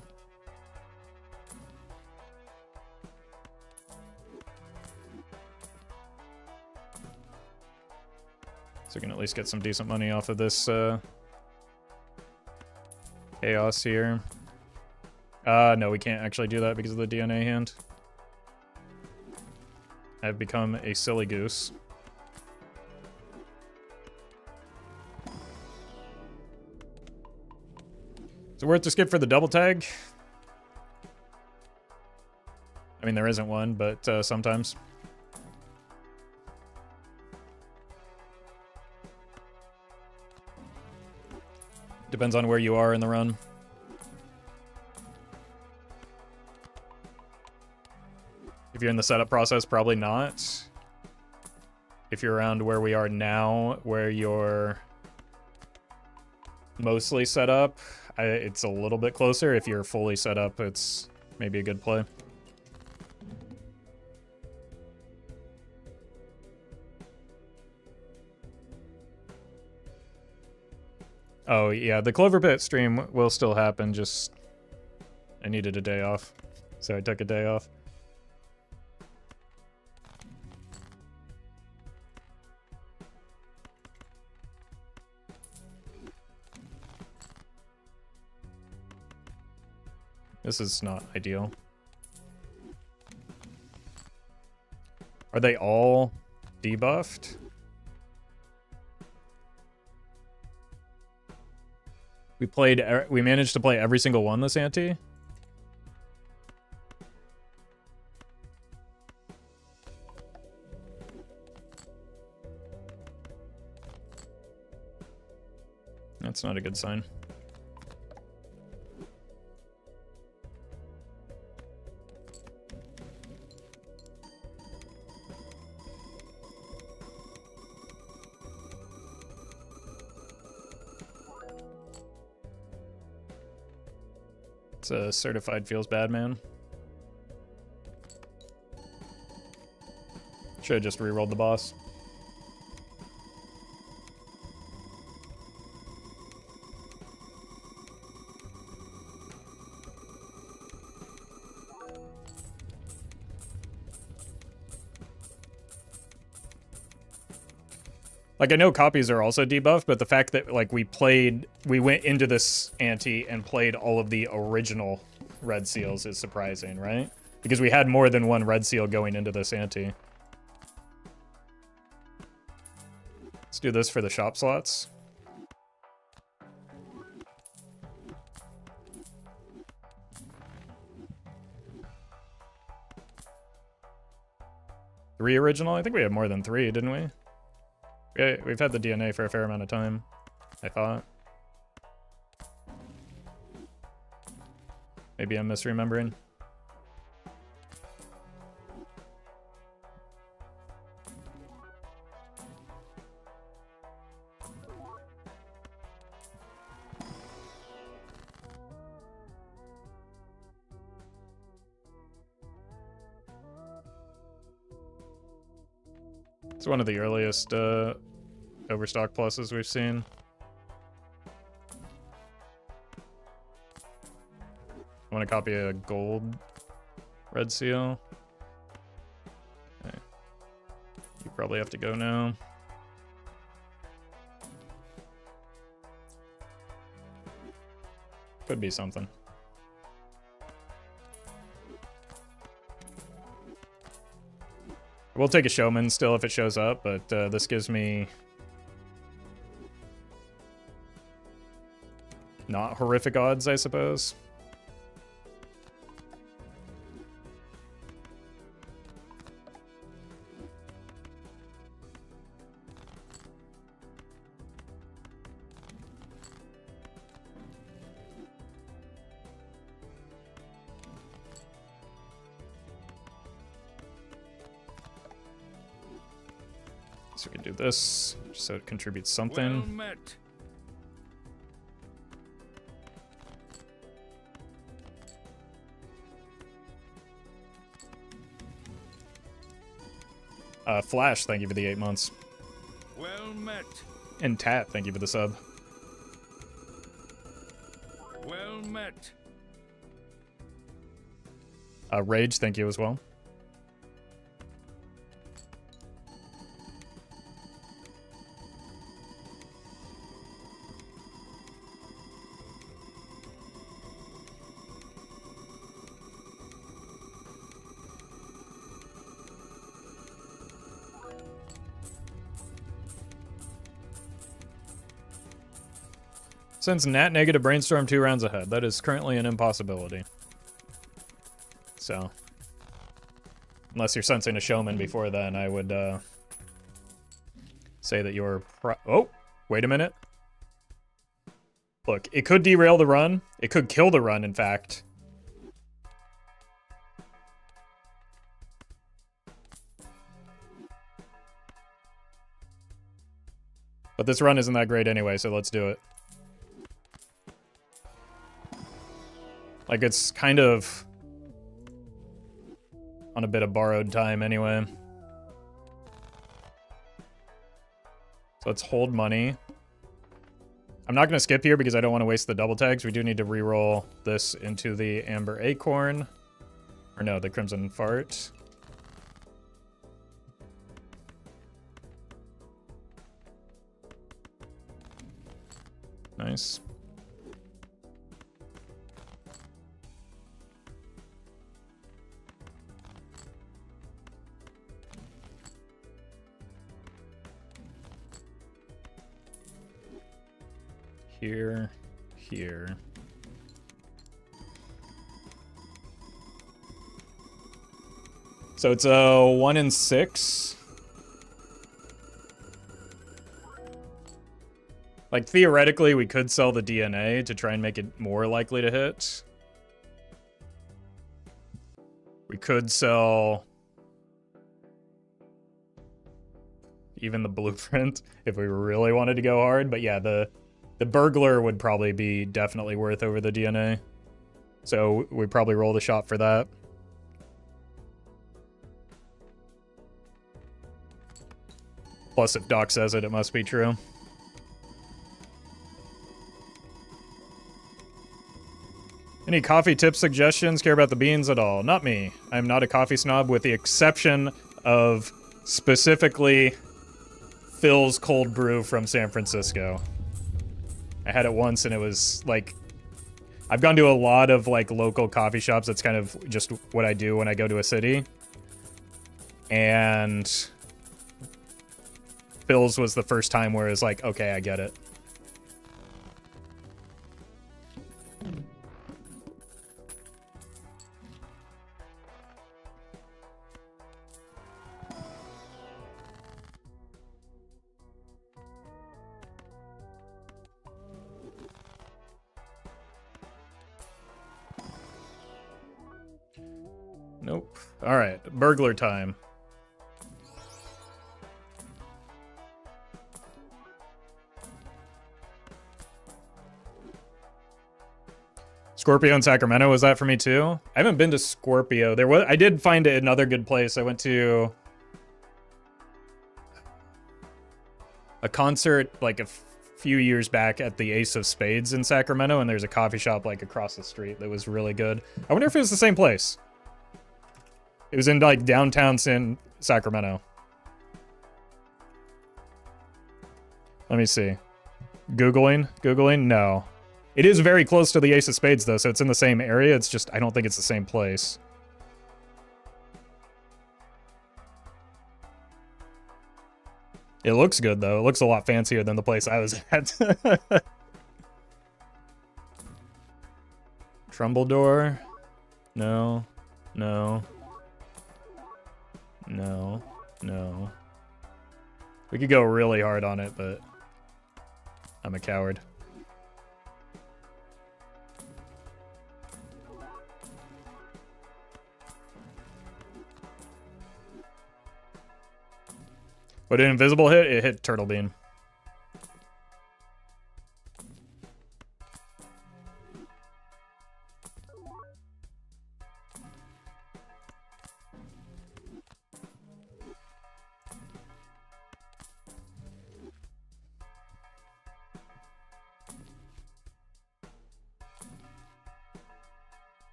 So we can at least get some decent money off of this chaos here. No, we can't actually do that because of the DNA hand. I've become a silly goose. Is it worth to skip for the double tag? I mean, there isn't one, but sometimes. Depends on where you are in the run. If you're in the setup process, probably not. If you're around where we are now, where you're mostly set up, it's a little bit closer. If you're fully set up, it's maybe a good play. Oh, yeah, the Clover Pit stream will still happen, just... I needed a day off, so I took a day off. This is not ideal. Are they all debuffed? We managed to play every single one this ante. That's not a good sign. It's a certified feels bad, man. Should have just rerolled the boss. Like, I know copies are also debuffed, but the fact that, like, we went into this ante and played all of the original red seals is surprising, right? Because we had more than one red seal going into this ante. Let's do this for the shop slots. Three original? I think we had more than three, didn't we? We've had the DNA for a fair amount of time, I thought. Maybe I'm misremembering. It's one of the earliest overstock pluses we've seen. I want to copy a gold red seal. Okay. You probably have to go now. Could be something. We'll take a showman still if it shows up, but this gives me not horrific odds, I suppose. So we can do this, just so it contributes something.
Well met.
Flash, thank you for the 8 months.
Well met.
And Tat, thank you for the sub.
Well met.
Rage, thank you as well. Since Nat negative Brainstorm 2 rounds ahead, that is currently an impossibility. So, unless you're sensing a showman before then, I would say that you're oh, wait a minute. Look, it could derail the run. It could kill the run, in fact. But this run isn't that great anyway, so let's do it. Like, it's kind of on a bit of borrowed time anyway. So let's hold money. I'm not going to skip here because I don't want to waste the double tags. We do need to reroll this into the Amber Acorn. Or no, the Crimson Fart. Nice. Here, here. So it's a 1 in 6. Like, theoretically, we could sell the DNA to try and make it more likely to hit. We could sell even the blueprint if we really wanted to go hard. But yeah, the burglar would probably be definitely worth over the DNA. So we probably roll the shot for that. Plus, if Doc says it, it must be true. Any coffee tip suggestions? Care about the beans at all? Not me. I'm not a coffee snob, with the exception of specifically Phil's cold brew from San Francisco. I had it once and it was like, I've gone to a lot of like local coffee shops. That's kind of just what I do when I go to a city. And Phil's was the first time where it's like, okay, I get it. Nope. All right, burglar time. Scorpio in Sacramento, was that for me too? I haven't been to Scorpio. I did find it another good place. I went to a concert like a few years back at the Ace of Spades in Sacramento, and there's a coffee shop like across the street that was really good. I wonder if it was the same place. It was in like downtown Sacramento. Let me see. Googling? No. It is very close to the Ace of Spades though, so it's in the same area. It's just, I don't think it's the same place. It looks good though. It looks a lot fancier than the place I was at. Trumbledore? No. No. No. No. We could go really hard on it, but I'm a coward. What an invisible hit? It hit Turtle Bean.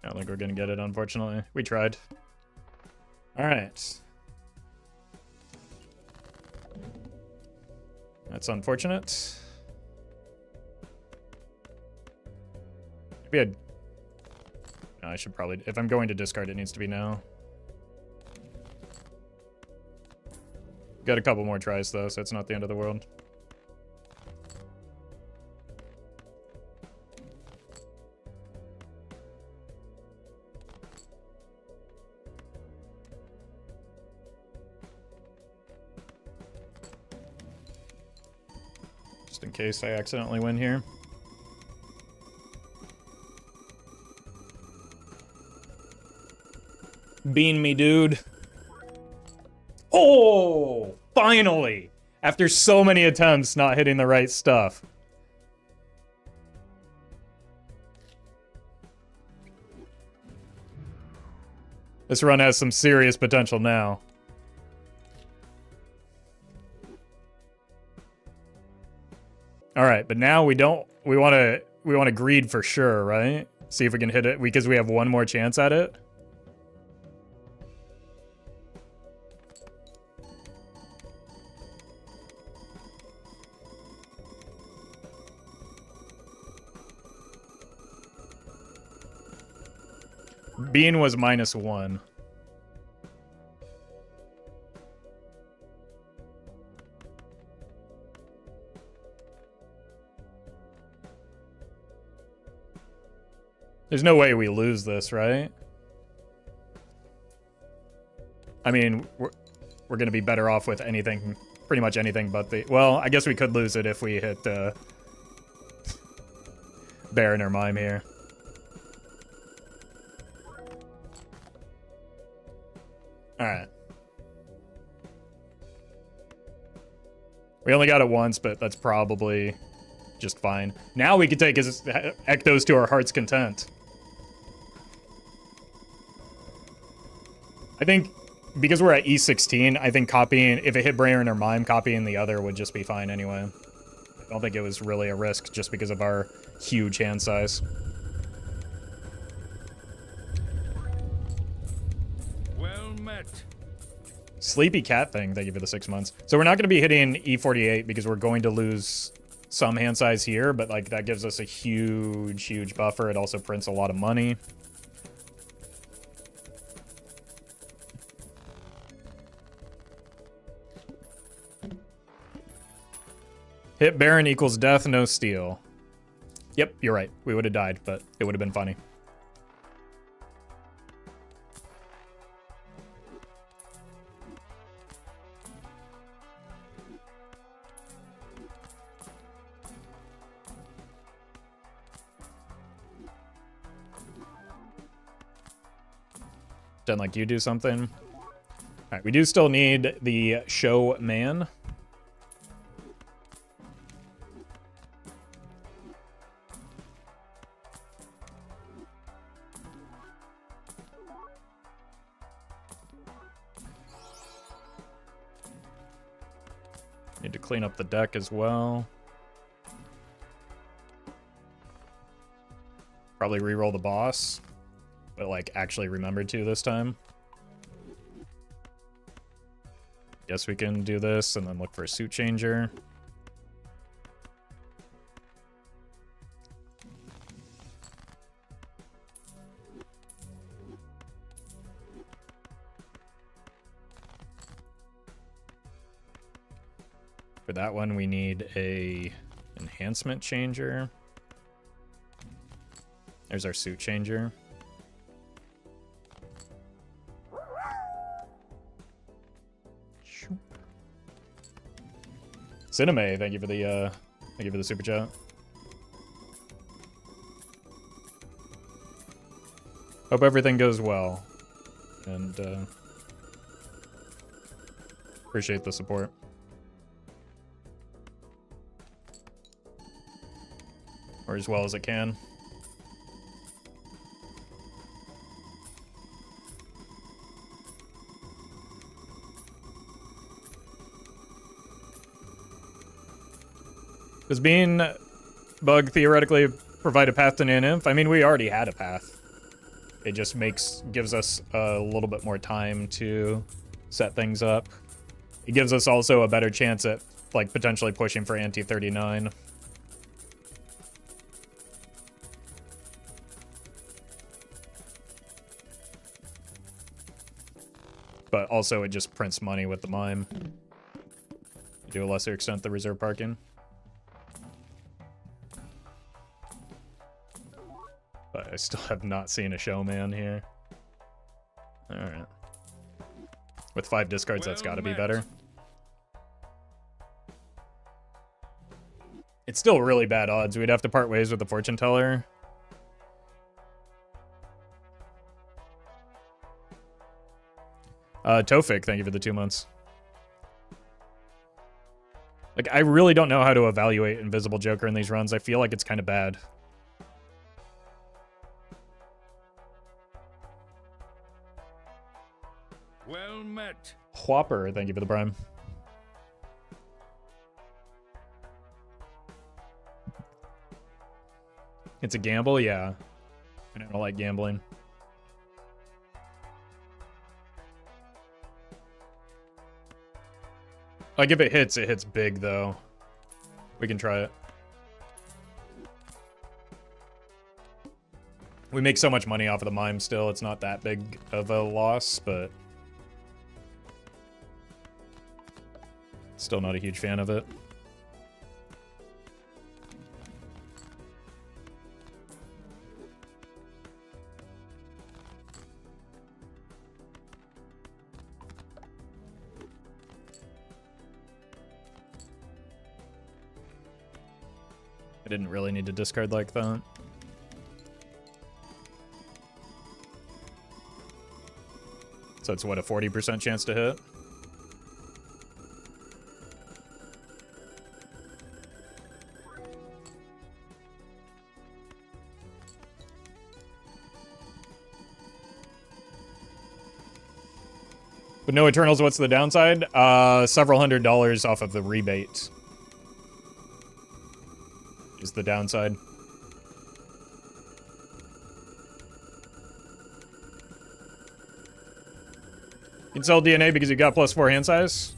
I don't think we're gonna get it, unfortunately. We tried. All right. That's unfortunate. Maybe I should probably... If I'm going to discard, it needs to be now. Got a couple more tries, though, so it's not the end of the world. Just in case I accidentally win here. Bean me, dude. Oh, finally! After so many attempts not hitting the right stuff. This run has some serious potential now. All right, but now we want to greed for sure, right? See if we can hit it because we have one more chance at it. Bean was -1. There's no way we lose this, right? I mean, we're going to be better off with anything, pretty much anything but the... Well, I guess we could lose it if we hit Baron or Mime here. Alright. We only got it once, but that's probably just fine. Now we can take his Ectos to our heart's content. I think, because we're at E16, I think copying, if it hit Baron or Mime, copying the other would just be fine anyway. I don't think it was really a risk just because of our huge hand size.
Well met.
Sleepy cat thing, thank you for the 6 months. So we're not going to be hitting E48 because we're going to lose some hand size here, but like that gives us a huge buffer. It also prints a lot of money. Hit Baron equals death, no steal. Yep, you're right. We would have died, but it would have been funny. Done like you do something. All right, we do still need the show man. Need to clean up the deck as well. Probably reroll the boss, but like actually remembered to this time. Guess we can do this and then look for a suit changer. For that one, we need a enhancement changer. There's our suit changer. Cineme, thank you for the super chat. Hope everything goes well, and appreciate the support. Or as well as it can. Does being bug theoretically provide a path to Nymph? I mean, we already had a path. It just gives us a little bit more time to set things up. It gives us also a better chance at like potentially pushing for anti-39. But also it just prints money with the mime. To a lesser extent, the reserve parking. But I still have not seen a showman here. Alright. With 5 discards, that's gotta be better. It's still really bad odds. We'd have to part ways with the fortune teller. Tofik, thank you for the 2 months. Like, I really don't know how to evaluate Invisible Joker in these runs. I feel like it's kind of bad.
Well met.
Whopper, thank you for the prime. It's a gamble, yeah. I don't like gambling. Like, if it hits big, though. We can try it. We make so much money off of the mime still, it's not that big of a loss, but... Still not a huge fan of it. didn't really need to discard like that. So it's what, a 40% chance to hit? But no Eternals, what's the downside? Several $100s off of the rebate is the downside. You can sell DNA because you got +4 hand size.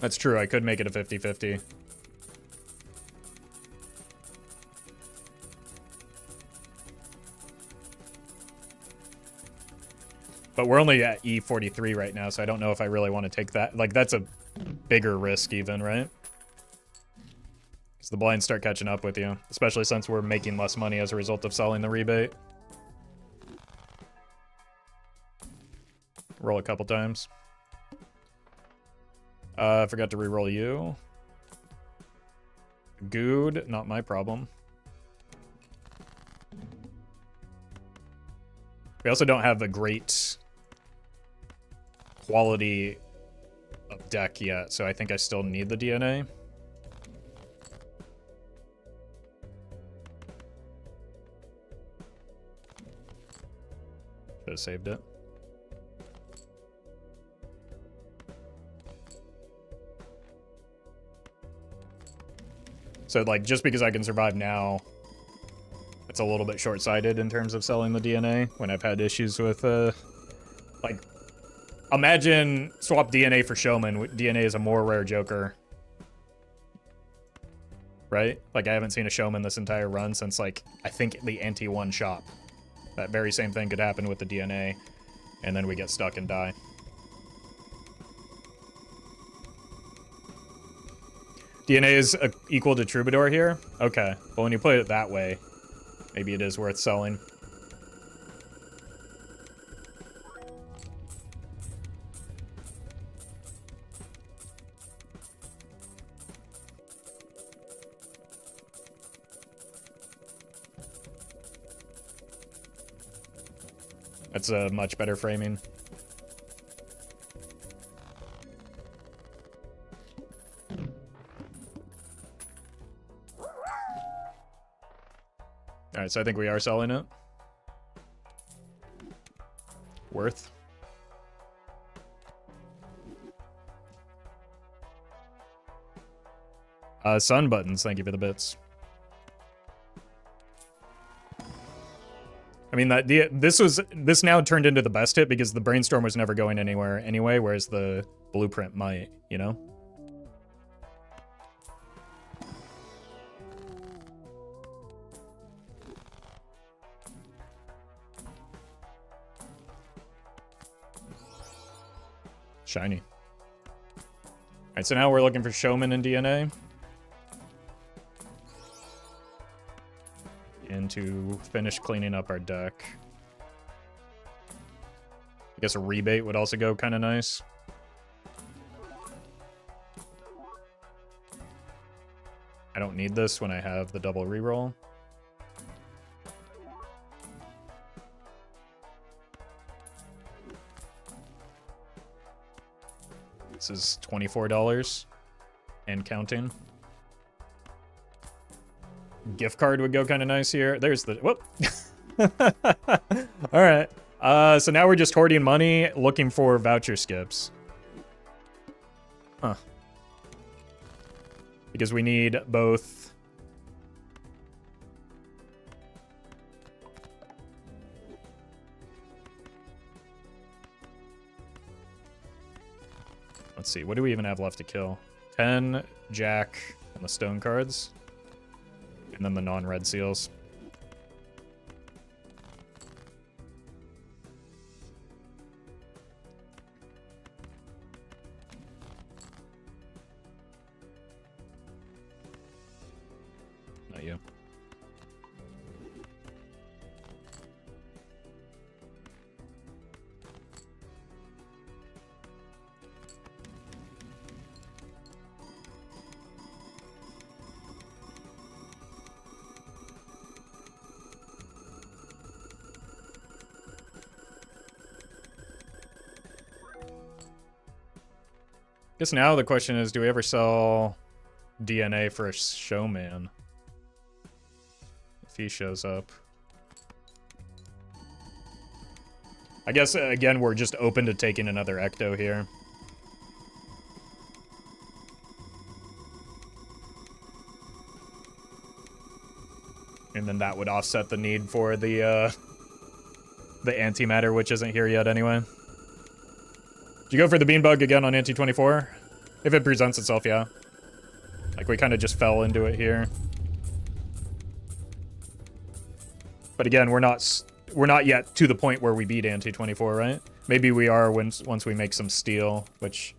That's true, I could make it a 50-50. But we're only at E43 right now, so I don't know if I really want to take that. Like, that's a bigger risk even, right? Because the blinds start catching up with you, especially since we're making less money as a result of selling the rebate. Roll a couple times. I forgot to re-roll you. Good, not my problem. We also don't have a great quality of deck yet, so I think I still need the DNA. Should have saved it. So, like, just because I can survive now, it's a little bit short-sighted in terms of selling the DNA when I've had issues with, like, imagine swap DNA for Showman. DNA is a more rare Joker. Right? Like, I haven't seen a Showman this entire run since, like, I think the anti-1 shop. That very same thing could happen with the DNA, and then we get stuck and die. DNA is equal to Troubadour here? Okay. Well, when you play it that way, maybe it is worth selling. That's a much better framing. Alright, so I think we are selling it. Worth. Sun buttons, thank you for the bits. I mean, this now turned into the best hit because the brainstorm was never going anywhere anyway, whereas the blueprint might, you know? Shiny. Alright, so now we're looking for Showman and DNA. And to finish cleaning up our deck. I guess a rebate would also go kind of nice. I don't need this when I have the double reroll. This is $24 and counting. Gift card would go kind of nice here. There's the whoop. All right. So now we're just hoarding money, looking for voucher skips. Huh. Because we need both. Let's see. What do we even have left to kill? 10, Jack, and the stone cards. And then the non-red seals. Not you. Guess now the question is, do we ever sell DNA for a showman? If he shows up. I guess, again, we're just open to taking another Ecto here. And then that would offset the need for the antimatter, which isn't here yet anyway. Do you go for the beanbug again on anti-24? If it presents itself, yeah. Like, we kind of just fell into it here. But again, we're not yet to the point where we beat anti-24, right? Maybe we are once we make some steel, which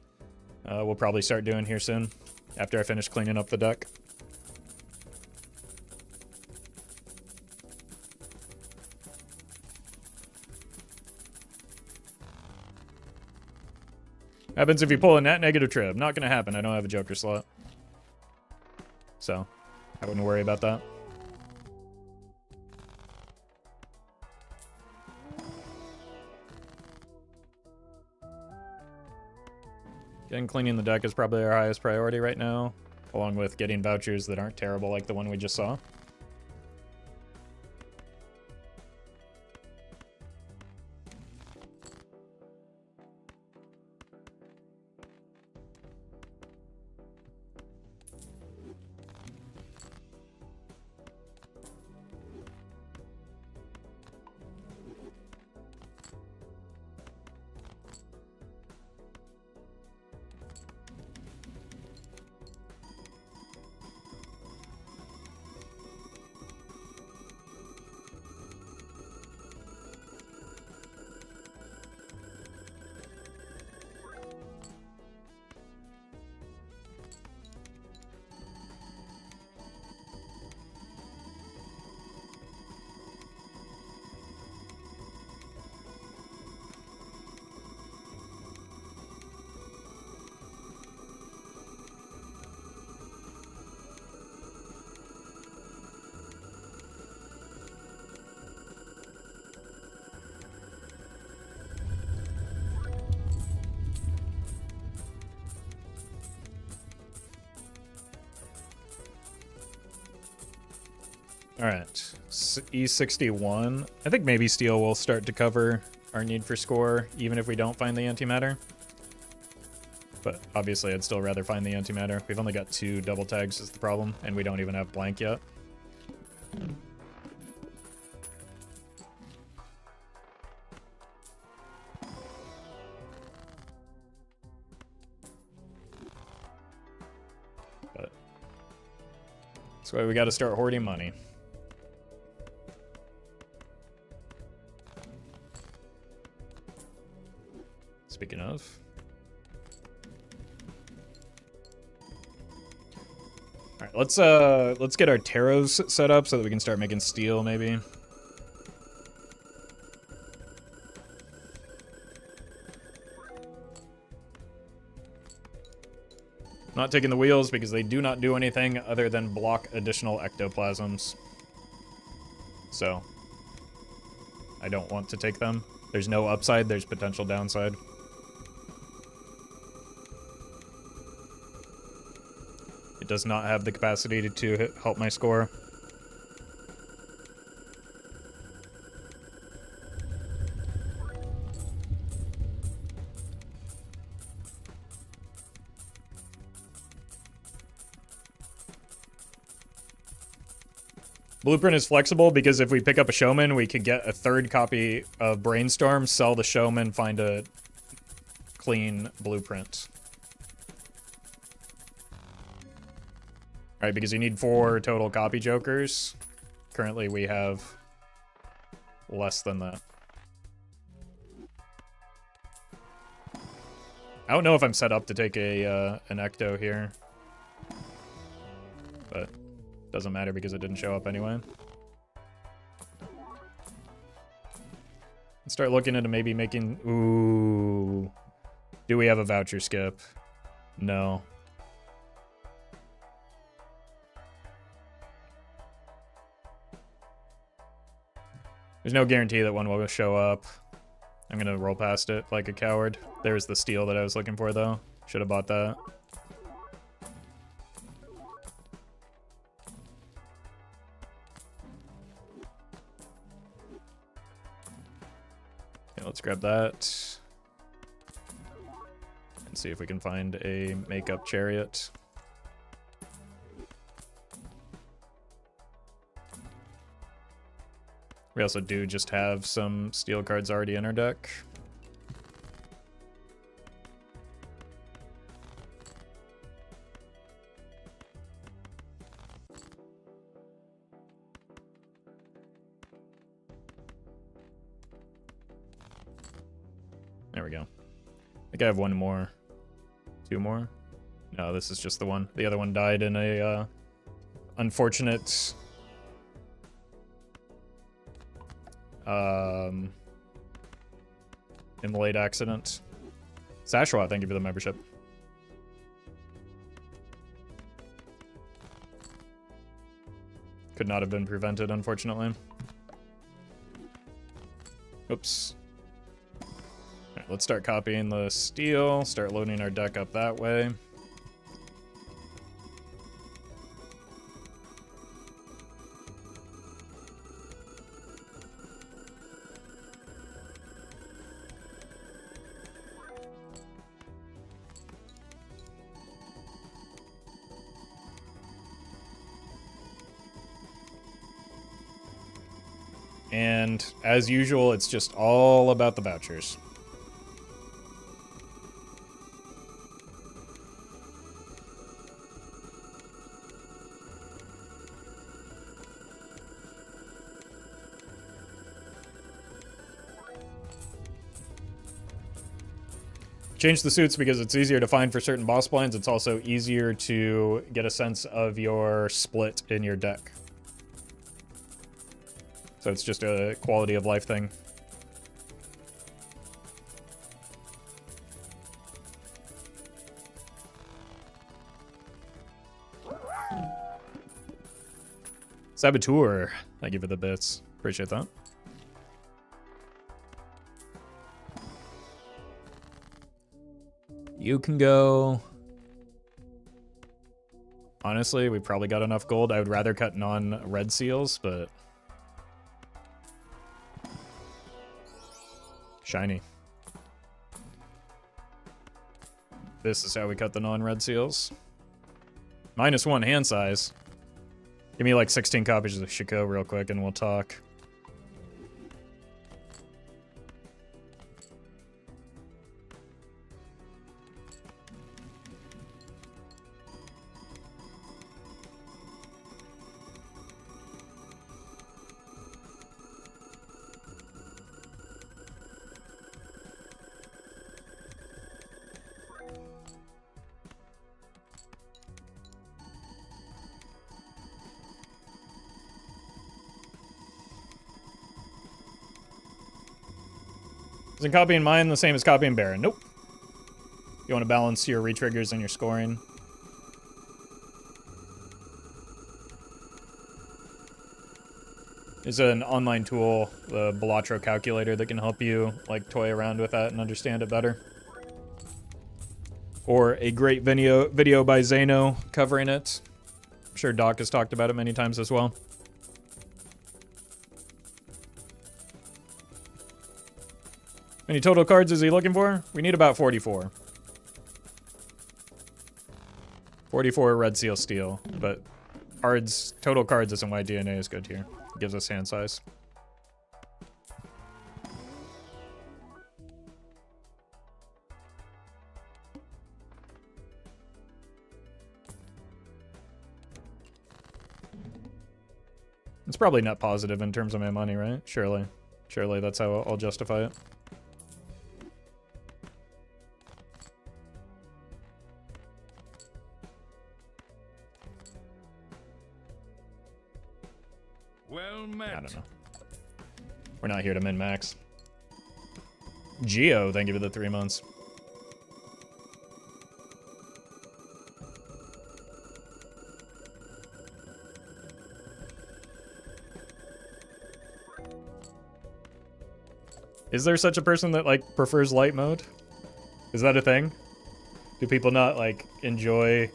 we'll probably start doing here soon, after I finish cleaning up the deck. Happens if you pull a net negative trip. Not gonna happen. I don't have a Joker slot. So, I wouldn't worry about that. Getting cleaning the deck is probably our highest priority right now, along with getting vouchers that aren't terrible like the one we just saw. Alright, E61. I think maybe steel will start to cover our need for score, even if we don't find the antimatter. But obviously I'd still rather find the antimatter. We've only got 2 double tags is the problem, and we don't even have blank yet. But that's why we gotta start hoarding money. Speaking of. Alright, let's get our taros set up so that we can start making steel, maybe. Not taking the wheels because they do not do anything other than block additional ectoplasms. So, I don't want to take them. There's no upside, there's potential downside. It does not have the capacity to help my score. Blueprint is flexible because if we pick up a showman, we could get a 3rd copy of Brainstorm, sell the showman, find a clean blueprint. Alright, because you need 4 total copy jokers. Currently we have less than that. I don't know if I'm set up to take an ecto here. But doesn't matter because it didn't show up anyway. Let's start looking into maybe making... Ooh. Do we have a voucher skip? No. There's no guarantee that one will show up. I'm gonna roll past it like a coward. There's the steel that I was looking for, though. Should have bought that. Okay, let's grab that. And see if we can find a makeup chariot. We also do just have some steel cards already in our deck. There we go. I think I have one more. Two more? No, this is just the one. The other one died in a unfortunate in the late accident. Sashwa, thank you for the membership. Could not have been prevented, unfortunately. Oops. Alright, let's start copying the steel, start loading our deck up that way. And as usual, it's just all about the vouchers. Change the suits because it's easier to find for certain boss blinds. It's also easier to get a sense of your split in your deck. So it's just a quality of life thing. Saboteur, thank you for the bits. Appreciate that. You can go. Honestly, we probably got enough gold. I would rather cut non-red seals, but... Shiny. This is how we cut the non-red seals. -1 hand size. Give me like 16 copies of Shiko real quick and we'll talk. Isn't copying mine the same as copying Baron? Nope. You want to balance your retriggers and your scoring. There's an online tool, the Balatro calculator, that can help you like toy around with that and understand it better. Or a great video by Zeno covering it. I'm sure Doc has talked about it many times as well. How many total cards is he looking for? We need about 44. 44 red seal steel, but cards, total cards isn't why DNA is good here. It gives us hand size. It's probably net positive in terms of my money, right? Surely. Surely that's how I'll justify it.
Well met.
I don't know. We're not here to min-max. Geo, thank you for the 3 months. Is there such a person that, like, prefers light mode? Is that a thing? Do people not, like, enjoy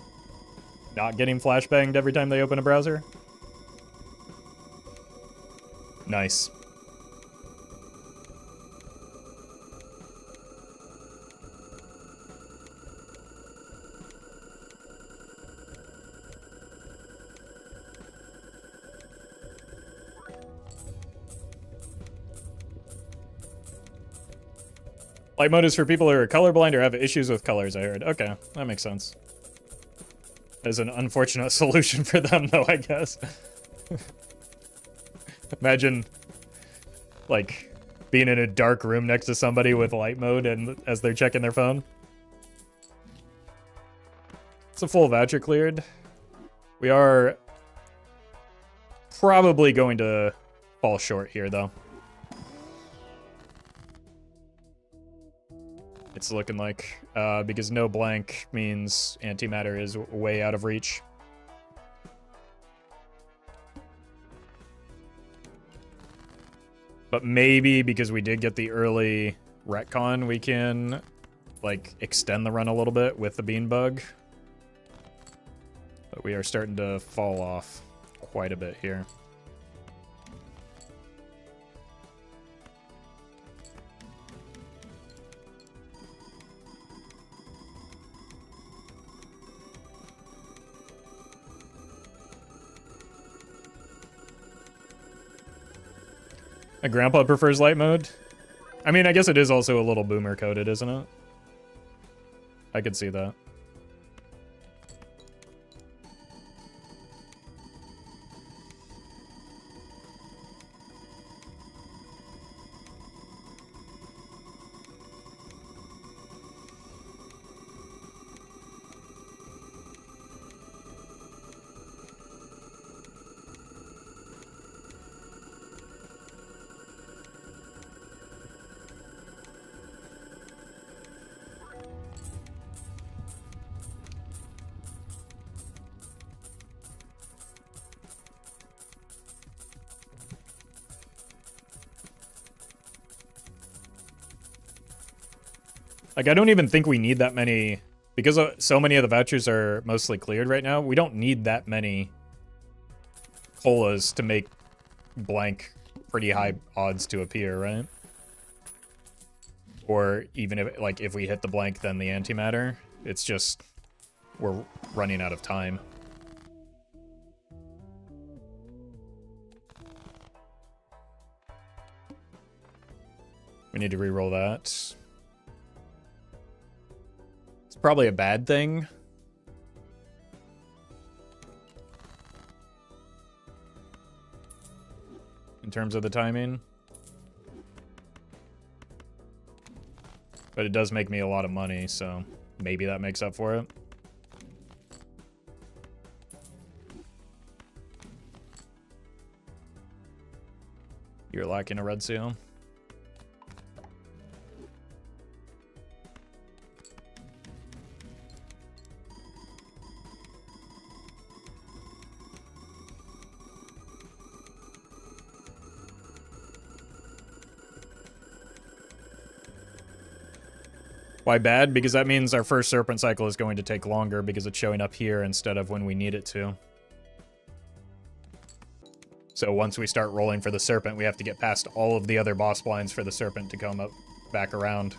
not getting flashbanged every time they open a browser? Nice. Light mode is for people who are colorblind or have issues with colors, I heard. Okay, that makes sense. As an unfortunate solution for them, though, I guess. Imagine, like, being in a dark room next to somebody with light mode and as they're checking their phone. It's a full voucher cleared. We are probably going to fall short here, though. It's looking like, because no blank means antimatter is way out of reach. But maybe because we did get the early retcon, we can, like, extend the run a little bit with the bean bug. But we are starting to fall off quite a bit here. My grandpa prefers light mode. I mean, I guess it is also a little boomer coded, isn't it? I could see that. Like, I don't even think we need that many, because so many of the vouchers are mostly cleared right now, we don't need that many colas to make blank pretty high odds to appear, right? Or even if, like, if we hit the blank, then the antimatter. It's just, we're running out of time. We need to re-roll that. Probably a bad thing. In terms of the timing. But it does make me a lot of money, so maybe that makes up for it. You're lacking a red seal. Why bad? Because that means our first Serpent cycle is going to take longer because it's showing up here instead of when we need it to. So once we start rolling for the Serpent, we have to get past all of the other boss blinds for the Serpent to come up back around.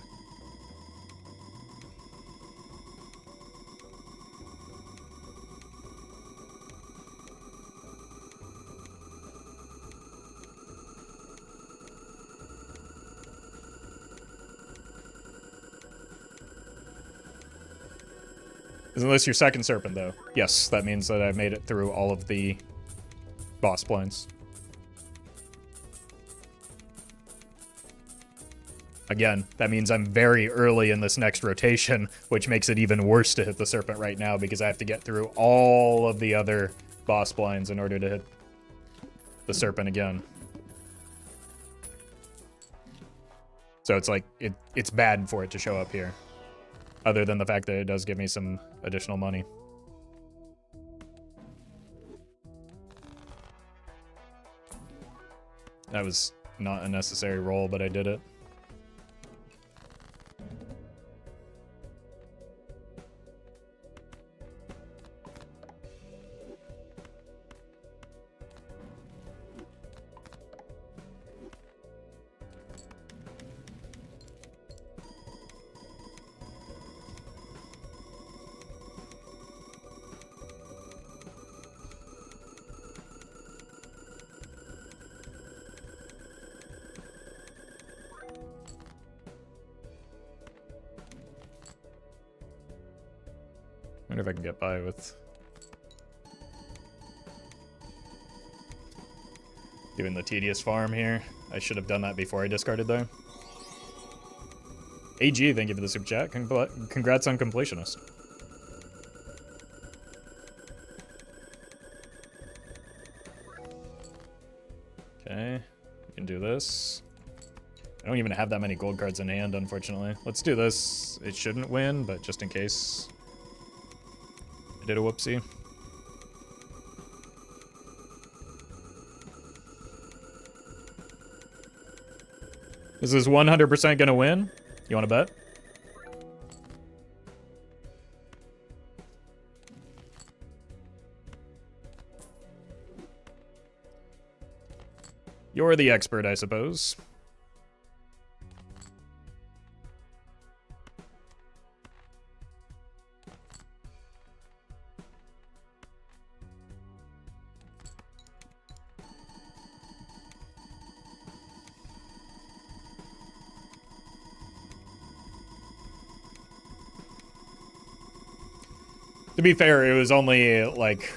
Isn't this your second Serpent, though? Yes, that means that I've made it through all of the boss blinds. Again, that means I'm very early in this next rotation, which makes it even worse to hit the Serpent right now because I have to get through all of the other boss blinds in order to hit the Serpent again. So it's like, it's bad for it to show up here. Other than the fact that it does give me some additional money. That was not a necessary roll, but I did it. Wonder if I can get by with doing the tedious farm here. I should have done that before I discarded there. AG, thank you for the super chat. Congrats on completionist. Okay, we can do this. I don't even have that many gold cards in hand, unfortunately. Let's do this. It shouldn't win, but just in case I did a whoopsie. Is this 100% gonna win? You wanna bet? You're the expert, I suppose. To be fair, it was only, like,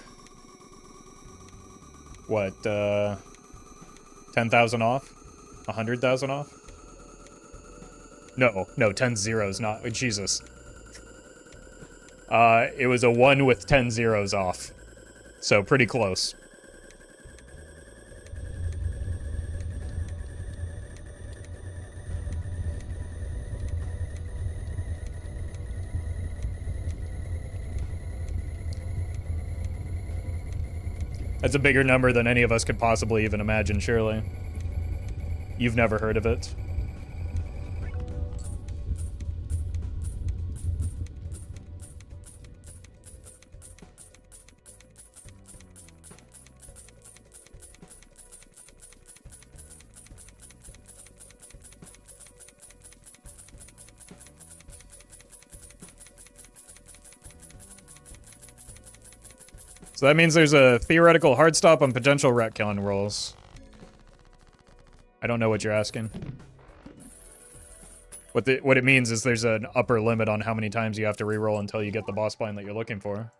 what, 10,000 off? 100,000 off? No, 10 zeros, not, Jesus. It was a 1 with 10 zeros off. So, pretty close. That's a bigger number than any of us could possibly even imagine, surely. You've never heard of it. So that means there's a theoretical hard stop on potential rat killing rolls. I don't know what you're asking. What it means is there's an upper limit on how many times you have to reroll until you get the boss blind that you're looking for.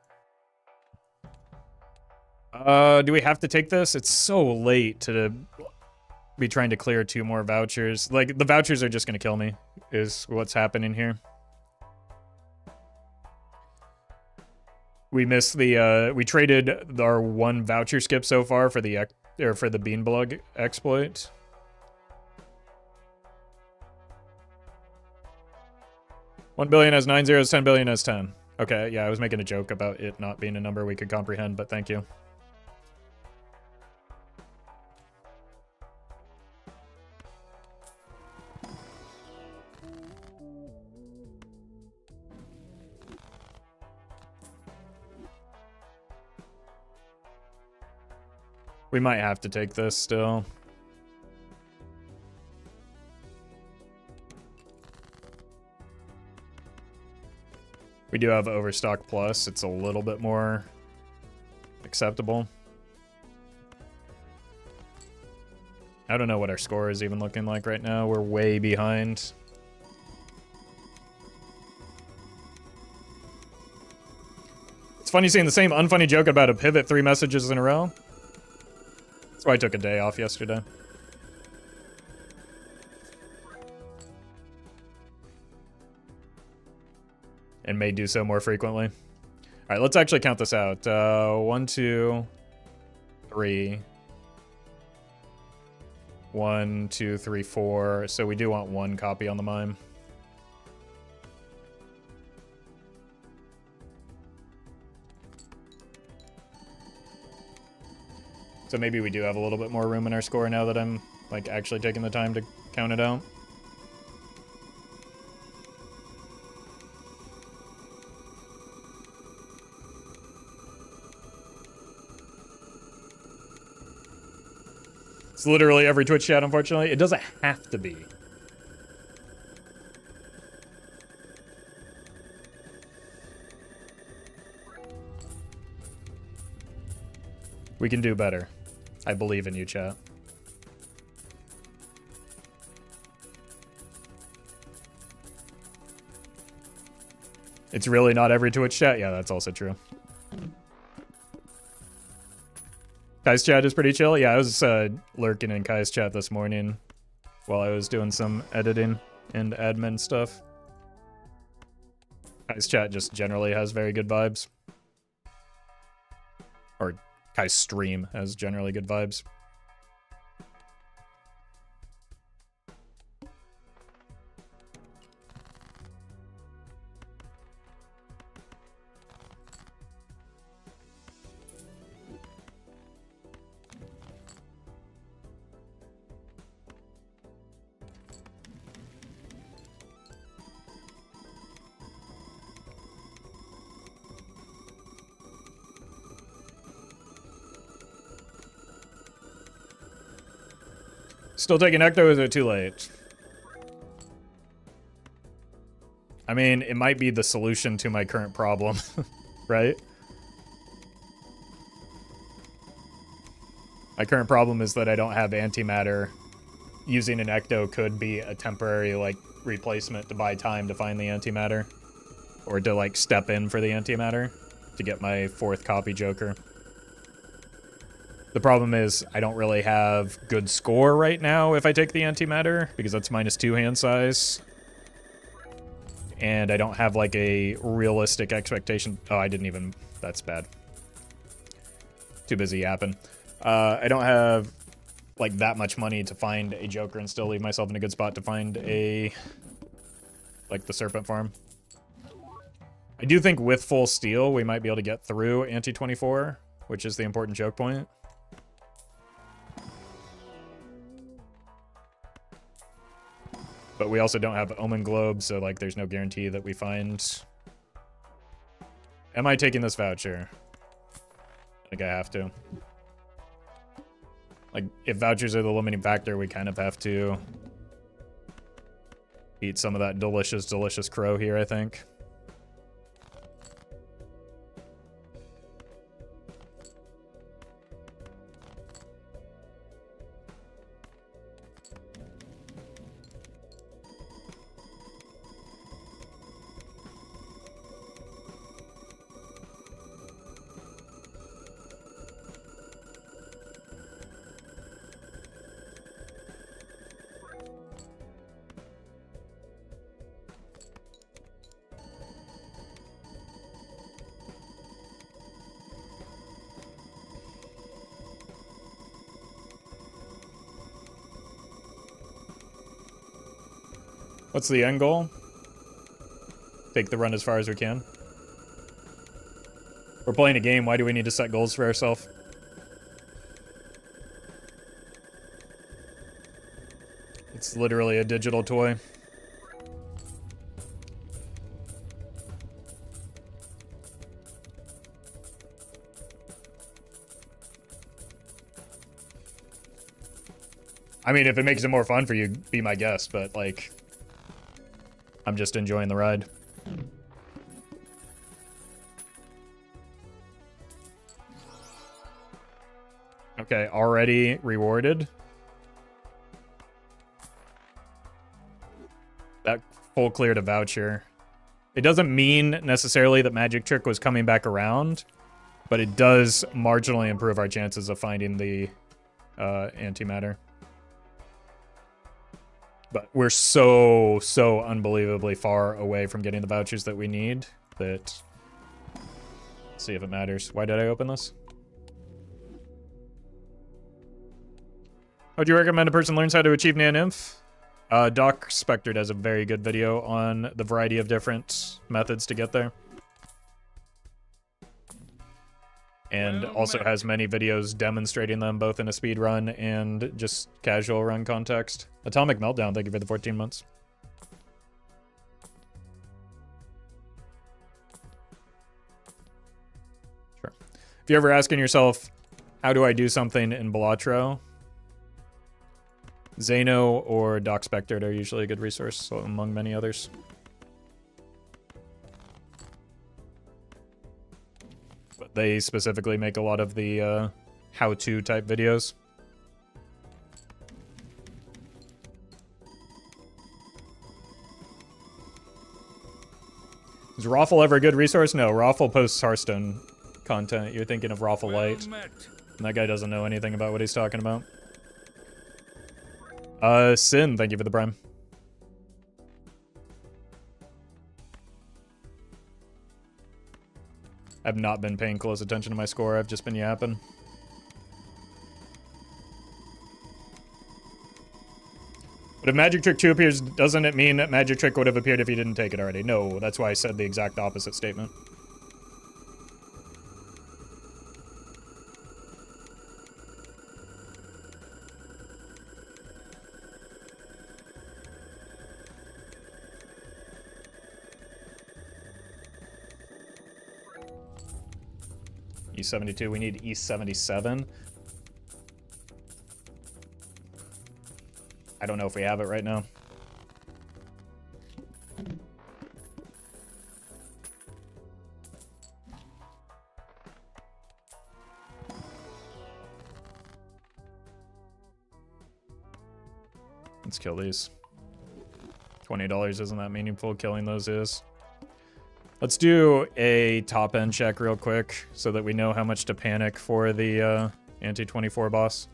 Do we have to take this? It's so late to be trying to clear 2 more vouchers. Like, the vouchers are just gonna kill me, is what's happening here. We missed the, we traded our 1 voucher skip so far for the, Beanblug exploit. $1 billion has 9 zeros, 10 billion has 10. Okay, yeah, I was making a joke about it not being a number we could comprehend, but thank you. We might have to take this still. We do have Overstock Plus. It's a little bit more acceptable. I don't know what our score is even looking like right now. We're way behind. It's funny seeing the same unfunny joke about a pivot 3 messages in a row. That's why I took a day off yesterday. And may do so more frequently. All right, let's actually count this out. 1, 2, 3. 1, 2, 3, 4. So we do want 1 copy on the mime. So maybe we do have a little bit more room in our score now that I'm, like, actually taking the time to count it out. It's literally every Twitch chat, unfortunately. It doesn't have to be. We can do better. I believe in you, chat. It's really not every Twitch chat. Yeah, that's also true. Kai's chat is pretty chill. Yeah, I was lurking in Kai's chat this morning while I was doing some editing and admin stuff. Kai's chat just generally has very good vibes. Or Kai's stream has generally good vibes. Still taking Ecto, or is it too late? I mean, it might be the solution to my current problem, right? My current problem is that I don't have antimatter. Using an Ecto could be a temporary, like, replacement to buy time to find the antimatter. Or to, like, step in for the antimatter to get my 4th copy Joker. The problem is I don't really have good score right now if I take the antimatter, because that's -2 hand size. And I don't have, like, a realistic expectation. Oh, I didn't even... That's bad. Too busy yapping. I don't have, like, that much money to find a Joker and still leave myself in a good spot to find a... like, the Serpent Farm. I do think with full steel, we might be able to get through anti-24, which is the important choke point. But we also don't have Omen Globe, so, like, there's no guarantee that we find... Am I taking this voucher? I think I have to. Like, if vouchers are the limiting factor, we kind of have to eat some of that delicious, delicious crow here, I think. What's the end goal? Take the run as far as we can. We're playing a game, why do we need to set goals for ourselves? It's literally a digital toy. I mean, if it makes it more fun for you, be my guest, but, like... I'm just enjoying the ride. Okay, already rewarded. That full cleared a voucher. It doesn't mean necessarily that Magic Trick was coming back around, but it does marginally improve our chances of finding the antimatter. But we're so unbelievably far away from getting the vouchers that we need that... Let's see if it matters. Why did I open this? Would you recommend a person learns how to achieve Nan-Inf? Doc Spectre does a very good video on the variety of different methods to get there. And also has many videos demonstrating them both in a speed run and just casual run context. Atomic Meltdown, thank you for the 14 months. Sure. If you're ever asking yourself, how do I do something in Balatro? Zano or Doc Spectre are usually a good resource, so among many others. But they specifically make a lot of the how-to type videos. Is Roffle ever a good resource? No, Roffle posts Hearthstone content. You're thinking of Roffle Light.
met.
And that guy doesn't know anything about what he's talking about. Sin, thank you for the prime. I've not been paying close attention to my score. I've just been yapping. But if Magic Trick 2 appears, doesn't it mean that Magic Trick would have appeared if he didn't take it already? No, that's why I said the exact opposite statement. E72, we need E77. I don't know if we have it right now. Let's kill these. $20 isn't that meaningful. Killing those is. Let's do a top end check real quick so that we know how much to panic for the anti-24 boss.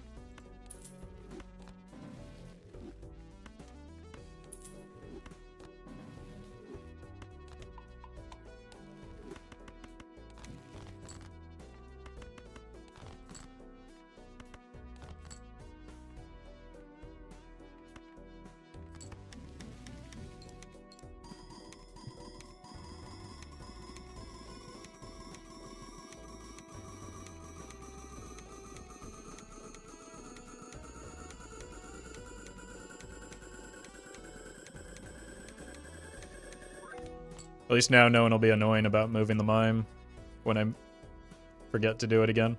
At least now no one will be annoying about moving the mime when I forget to do it again.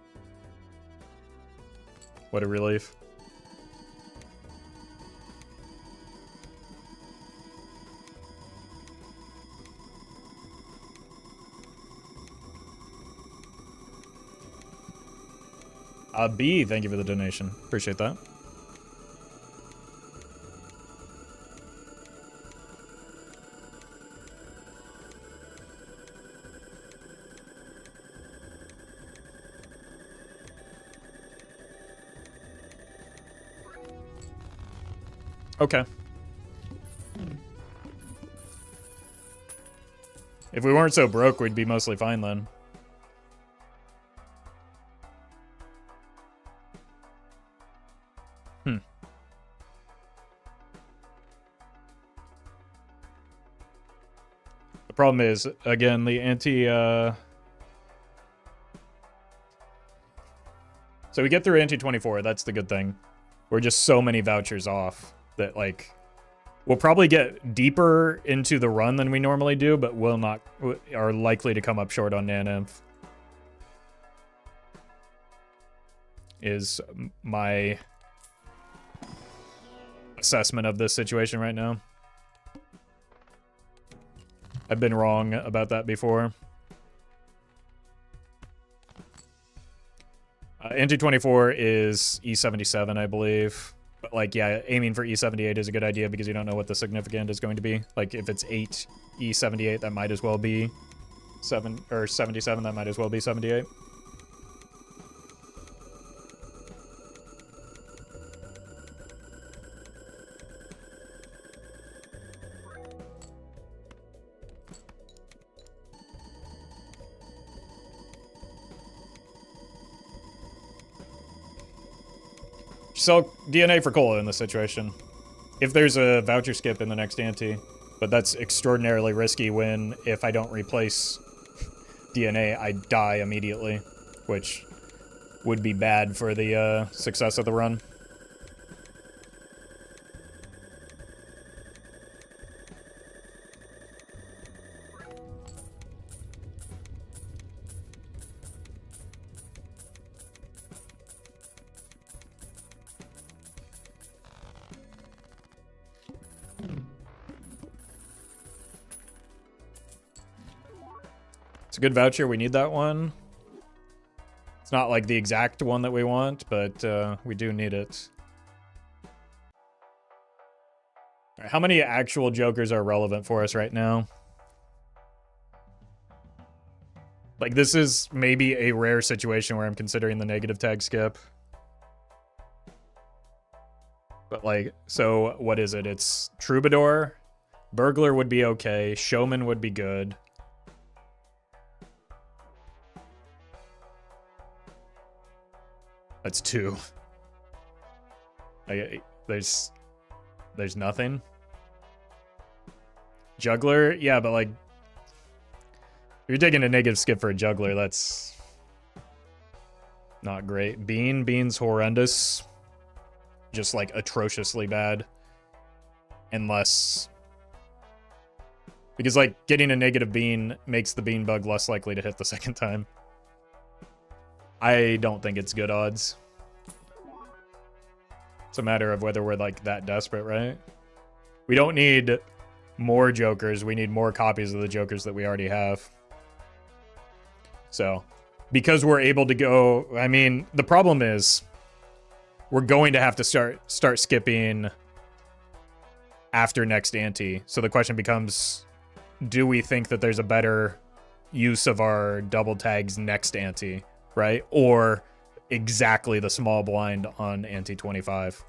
What a relief. B, thank you for the donation. Appreciate that. Okay. If we weren't so broke, we'd be mostly fine then. The problem is, again, the anti... So we get through anti-24, that's the good thing. We're just so many vouchers off that, like, we'll probably get deeper into the run than we normally do, but will not, are likely to come up short on Naninth. Is my assessment of this situation right now. I've been wrong about that before. Anti-24 is E77, I believe. But, like, yeah, aiming for E78 is a good idea because you don't know what the significant is going to be. Like, if it's 8 E78, that might as well be 7, or 77, that might as well be 78. Sell DNA for cola in this situation. If there's a voucher skip in the next ante. But that's extraordinarily risky when, if I don't replace DNA, I die immediately. Which would be bad for the success of the run. It's a good voucher. We need that one. It's not like the exact one that we want, but we do need it. All right, how many actual jokers are relevant for us right now? Like, this is maybe a rare situation where I'm considering the negative tag skip. But, like, so what is it? It's Troubadour. Burglar would be okay. Showman would be good. That's 2. There's nothing. Juggler? Yeah, but, like, if you're taking a negative skip for a juggler, that's not great. Bean's horrendous. Just, like, atrociously bad. Unless... Because, like, getting a negative bean makes the bean bug less likely to hit the second time. I don't think it's good odds. It's a matter of whether we're, like, that desperate, right? We don't need more jokers. We need more copies of the jokers that we already have. So, because we're able to go... I mean, the problem is we're going to have to start skipping after next ante. So the question becomes, do we think that there's a better use of our double tags next ante, right? Or exactly the small blind on ante 25?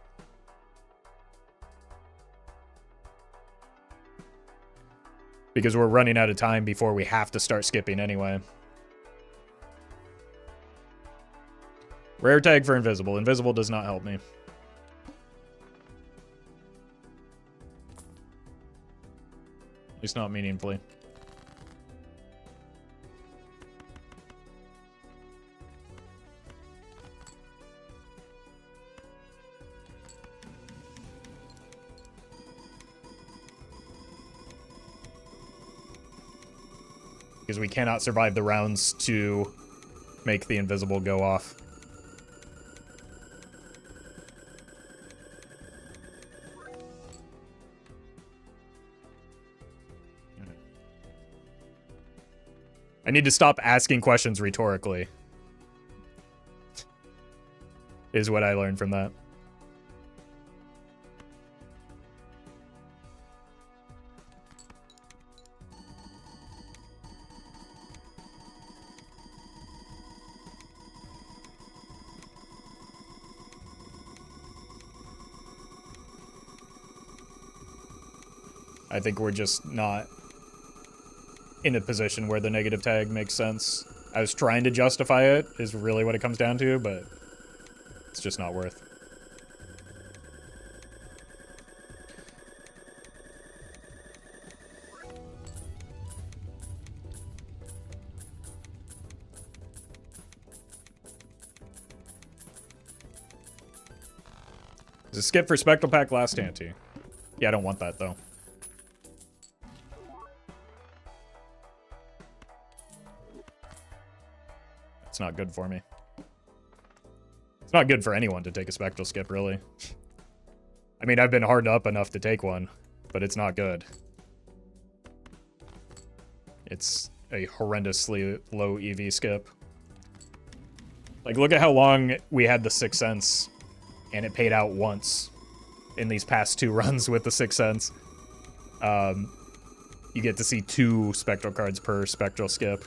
Because we're running out of time before we have to start skipping anyway. Rare tag for invisible. Invisible does not help me. At least not meaningfully. Because we cannot survive the rounds to make the invisible go off. I need to stop asking questions rhetorically. Is what I learned from that. I think we're just not in a position where the negative tag makes sense. I was trying to justify it, is really what it comes down to, but it's just not worth. Is a skip for Spectral Pack last ante? Yeah, I don't want that though. It's not good for me. It's not good for anyone to take a spectral skip, really. I mean, I've been hard up enough to take one, but it's not good. It's a horrendously low EV skip. Like, look at how long we had the 6 cents, and it paid out once in these past 2 runs with the 6 cents. You get to see 2 spectral cards per spectral skip.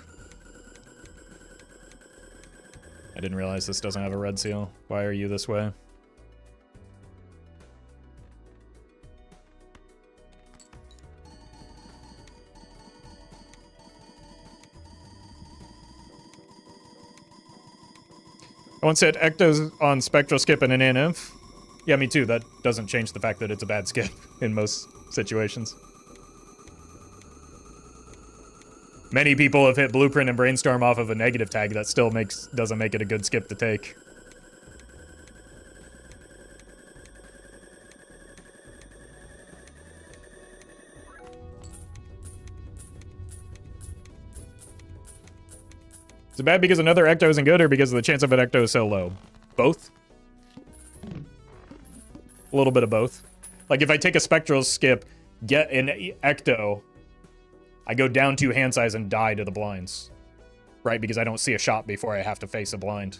I didn't realize this doesn't have a red seal. Why are you this way? I once hit Ectos on spectral skip and an inf. Yeah, me too. That doesn't change the fact that it's a bad skip in most situations. Many people have hit Blueprint and Brainstorm off of a negative tag. That still doesn't make it a good skip to take. Is it bad because another Ecto isn't good or because the chance of an Ecto is so low? Both? A little bit of both. Like, if I take a Spectral skip, get an Ecto, I go down 2 hand size and die to the blinds. Right? Because I don't see a shot before I have to face a blind.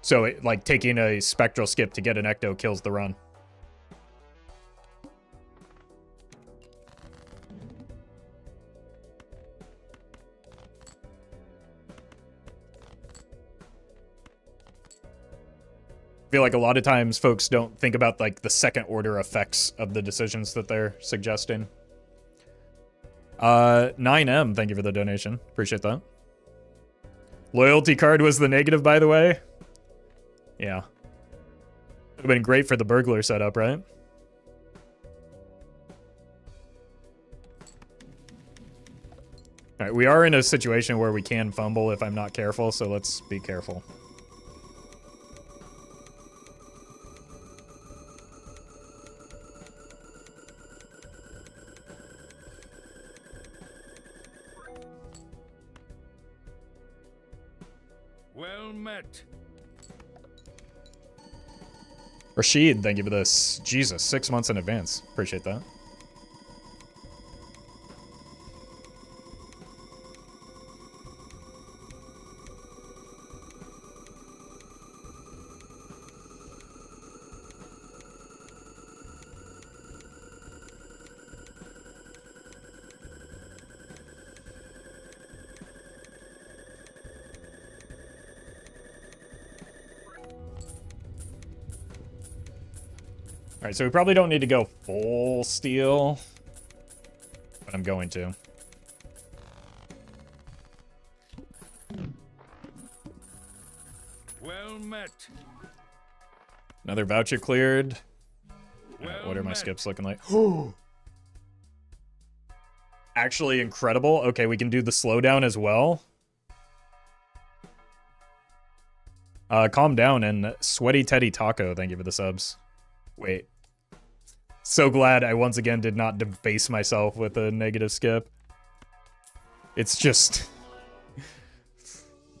So, like, taking a Spectral skip to get an Ecto kills the run. I feel like a lot of times folks don't think about like the second order effects of the decisions that they're suggesting. 9M, thank you for the donation. Appreciate that. Loyalty card was the negative, by the way. Yeah. Would have been great for the burglar setup, right? Alright, we are in a situation where we can fumble if I'm not careful, so let's be careful.
Well met.
Rashid, thank you for this. Jesus, 6 months in advance. Appreciate that. Alright, so we probably don't need to go full steal, but I'm going to.
Well met.
Another voucher cleared.
Well
What are my
met.
skips looking like? Actually incredible. Okay, we can do the slowdown as well. Calm down and Sweaty Teddy Taco, thank you for the subs. Wait. So glad I once again did not debase myself with a negative skip. It's just...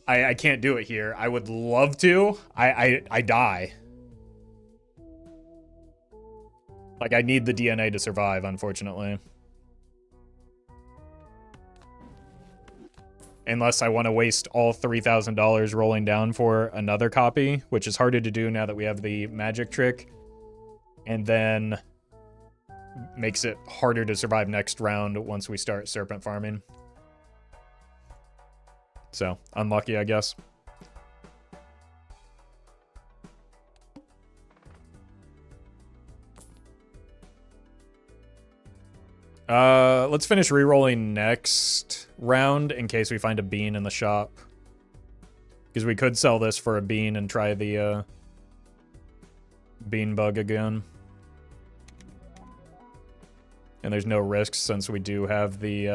I can't do it here. I would love to. I die. Like, I need the DNA to survive, unfortunately. Unless I want to waste all $3,000 rolling down for another copy, which is harder to do now that we have the magic trick. And then makes it harder to survive next round once we start serpent farming. So, unlucky, I guess. Let's finish re-rolling next round in case we find a bean in the shop. Because we could sell this for a bean and try the bean bug again. And there's no risks since we do have the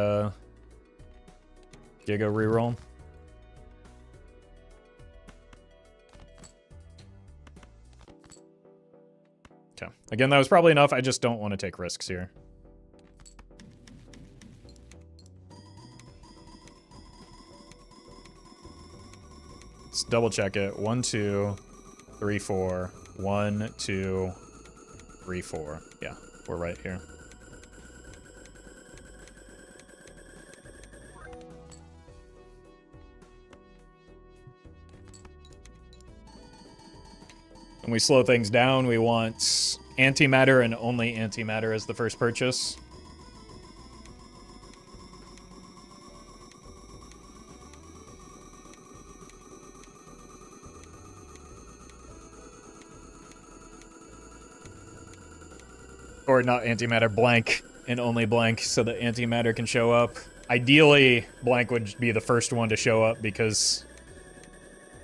Giga reroll. Okay. Again, that was probably enough. I just don't want to take risks here. Let's double check it. 1, 2, 3, 4. 1, 2, 3, 4. Yeah, we're right here. When we slow things down, we want antimatter and only antimatter as the first purchase. Or not antimatter, blank, and only blank, so that antimatter can show up. Ideally, blank would be the first one to show up because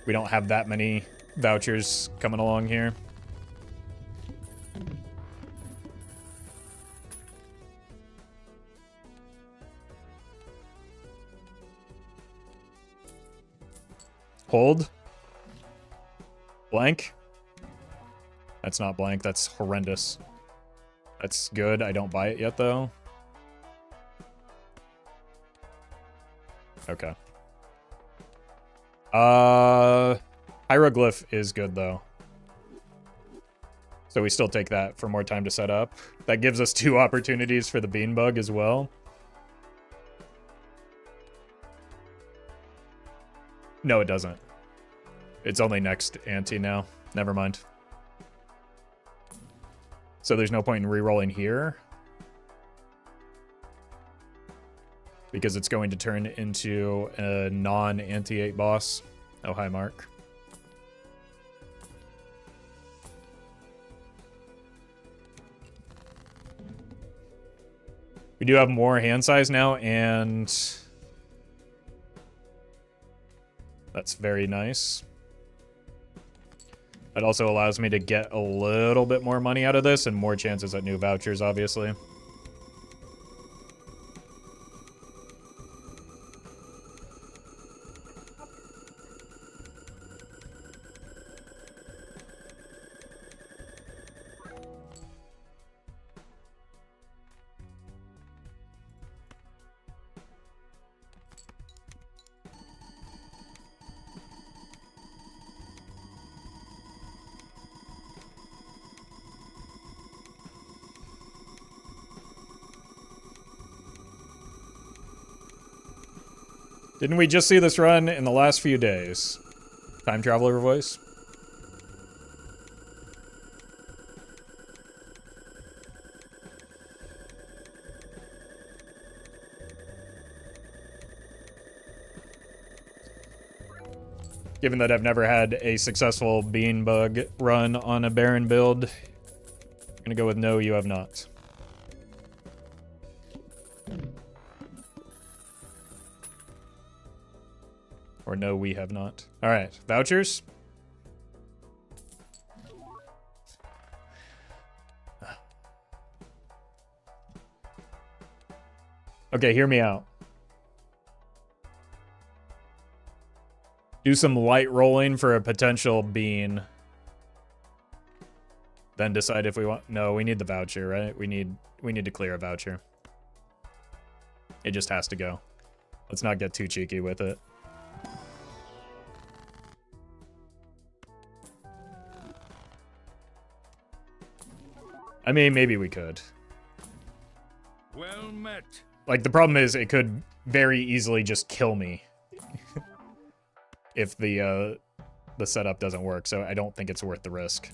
we don't have that many vouchers coming along here. Hold. Blank. That's not blank, that's horrendous. That's good. I don't buy it yet, though. Okay. Hieroglyph is good, though. So we still take that for more time to set up. That gives us 2 opportunities for the bean bug as well. No, it doesn't. It's only next ante now. Never mind. So there's no point in re-rolling here. Because it's going to turn into a non-anti-8 boss. Oh, hi, Mark. We do have more hand size now, and that's very nice. That also allows me to get a little bit more money out of this and more chances at new vouchers, obviously. Didn't we just see this run in the last few days? Time traveler voice? Given that I've never had a successful bean bug run on a Baron build, I'm gonna go with no, you have not. Or no, we have not. All right, vouchers. Okay, hear me out. Do some light rolling for a potential bean. Then decide if we want. No, we need the voucher, right? We need to clear a voucher. It just has to go. Let's not get too cheeky with it. I mean, maybe we could.
Well met.
Like, the problem is it could very easily just kill me if the setup doesn't work, so I don't think it's worth the risk.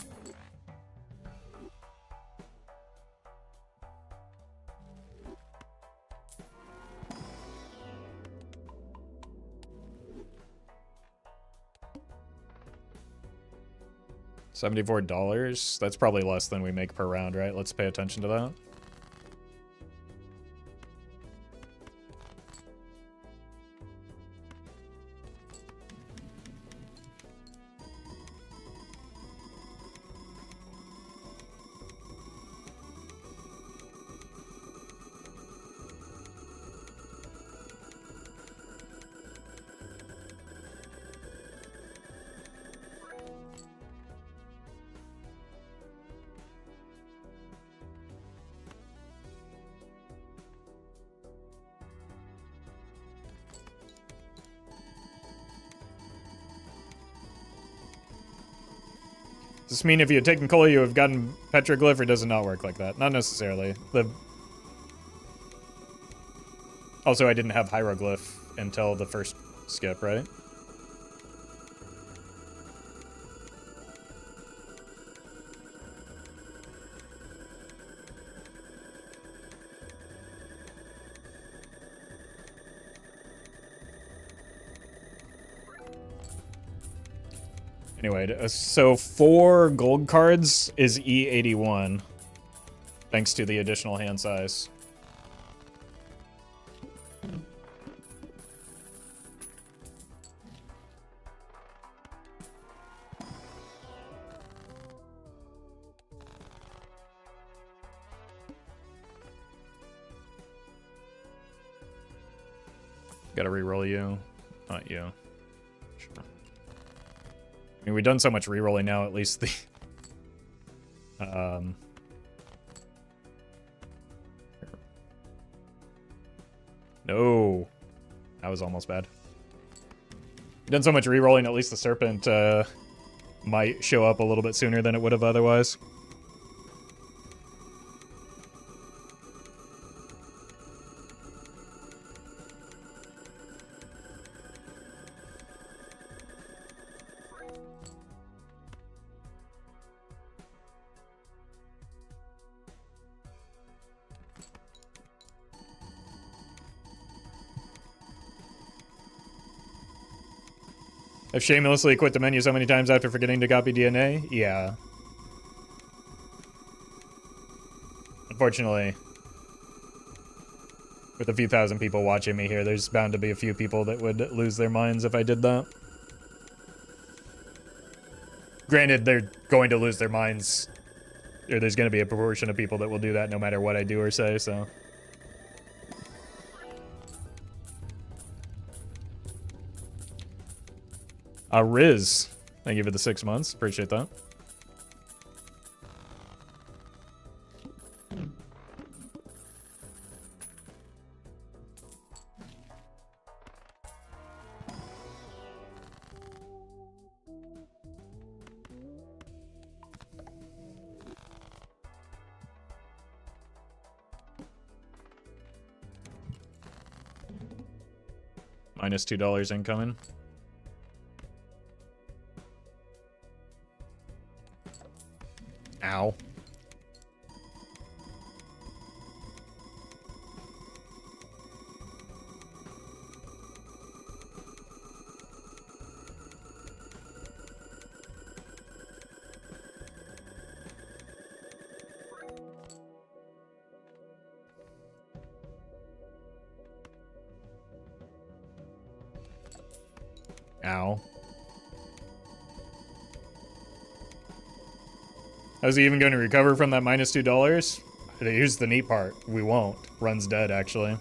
$74? That's probably less than we make per round, right? Let's pay attention to that. Does this mean if you had taken cola, you have gotten petroglyph, or does it not work like that? Not necessarily. Also, I didn't have hieroglyph until the first skip, right? Anyway, so 4 gold cards is E81, thanks to the additional hand size. Gotta reroll you, not you. Sure. I mean, we've done so much rerolling now, at least the... No. That was almost bad. We've done so much rerolling, at least the serpent might show up a little bit sooner than it would have otherwise. I've shamelessly quit the menu so many times after forgetting to copy DNA? Yeah. Unfortunately. With a few thousand people watching me here, there's bound to be a few people that would lose their minds if I did that. Granted, they're going to lose their minds, or there's going to be a proportion of people that will do that no matter what I do or say, so. Riz, thank you for the 6 months. Appreciate that. Minus $2 incoming. Ow. Ow. How's he even going to recover from that minus $2? Here's the neat part. We won't. Run's dead, actually.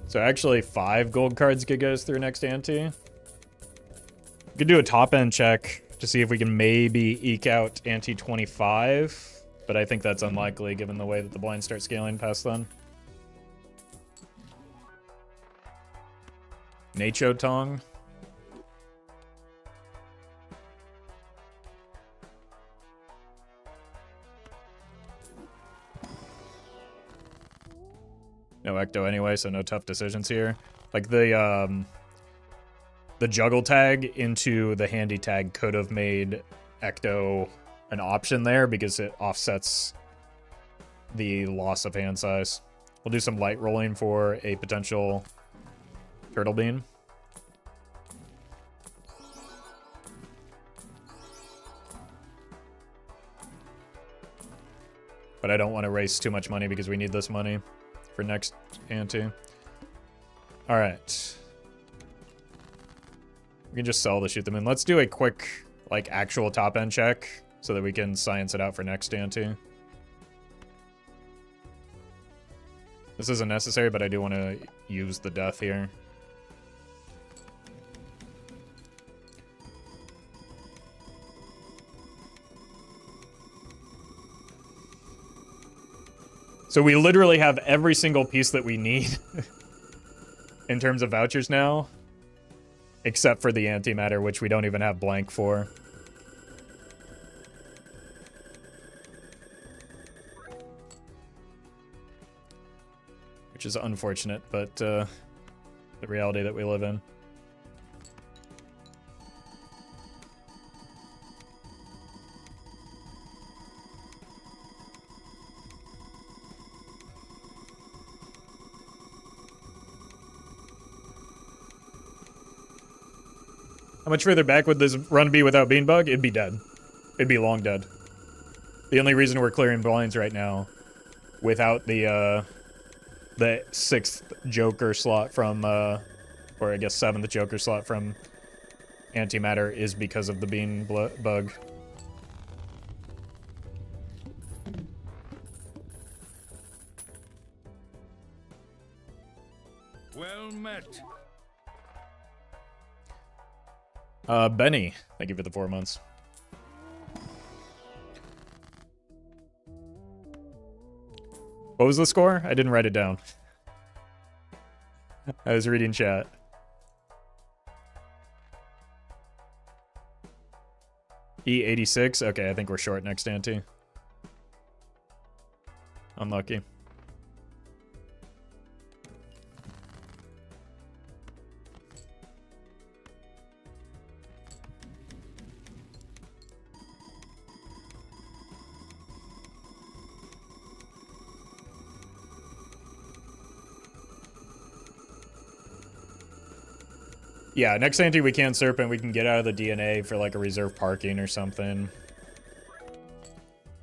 So actually 5 gold cards could get us through next ante. We could do a top end check to see if we can maybe eke out ante 25, but I think that's unlikely given the way that the blinds start scaling past then. Nacho Tong. No ecto anyway, so no tough decisions here. Like the juggle tag into the handy tag could have made ecto an option there because it offsets the loss of hand size. We'll do some light rolling for a potential turtle bean. But I don't want to waste too much money because we need this money for next ante. All right. We can just sell to shoot them in. Let's do a quick, like, actual top end check so that we can science it out for next ante. This isn't necessary, but I do want to use the death here. So we literally have every single piece that we need in terms of vouchers now, except for the antimatter, which we don't even have blank for. Which is unfortunate, but the reality that we live in. How much further back would this run be without Beanbug? It'd be dead. It'd be long dead. The only reason we're clearing blinds right now without the 6th Joker slot from, or I guess 7th Joker slot from Antimatter is because of the Bean bug.
Well met.
Benny, thank you for the 4 months. What was the score? I didn't write it down. I was reading chat. E86? Okay, I think we're short next ante. Unlucky. Yeah, next ante we can Serpent. We can get out of the DNA for like a reserve parking or something.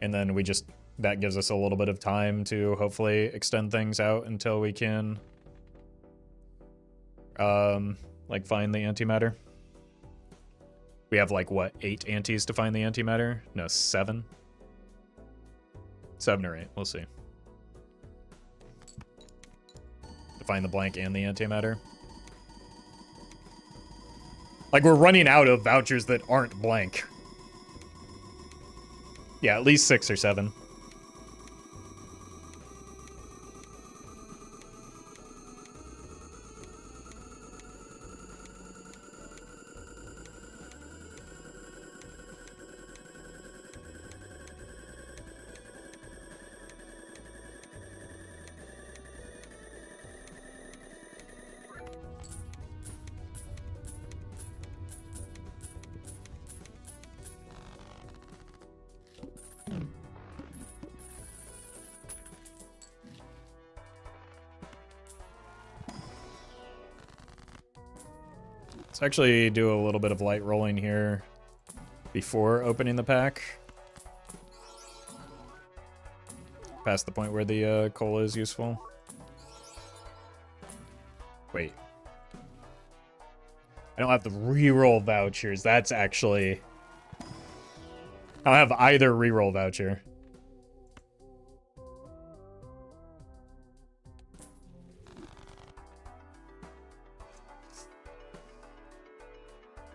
And then we just... That gives us a little bit of time to hopefully extend things out until we can... like find the antimatter. We have like, what, 8 antis to find the antimatter? No, 7? 7 or 8, we'll see. To find the blank and the antimatter. Like, we're running out of vouchers that aren't blank. Yeah, at least 6 or 7. Let's actually do a little bit of light rolling here before opening the pack. Past the point where the cola is useful. Wait. I don't have the reroll vouchers. That's actually... I don't have either reroll voucher.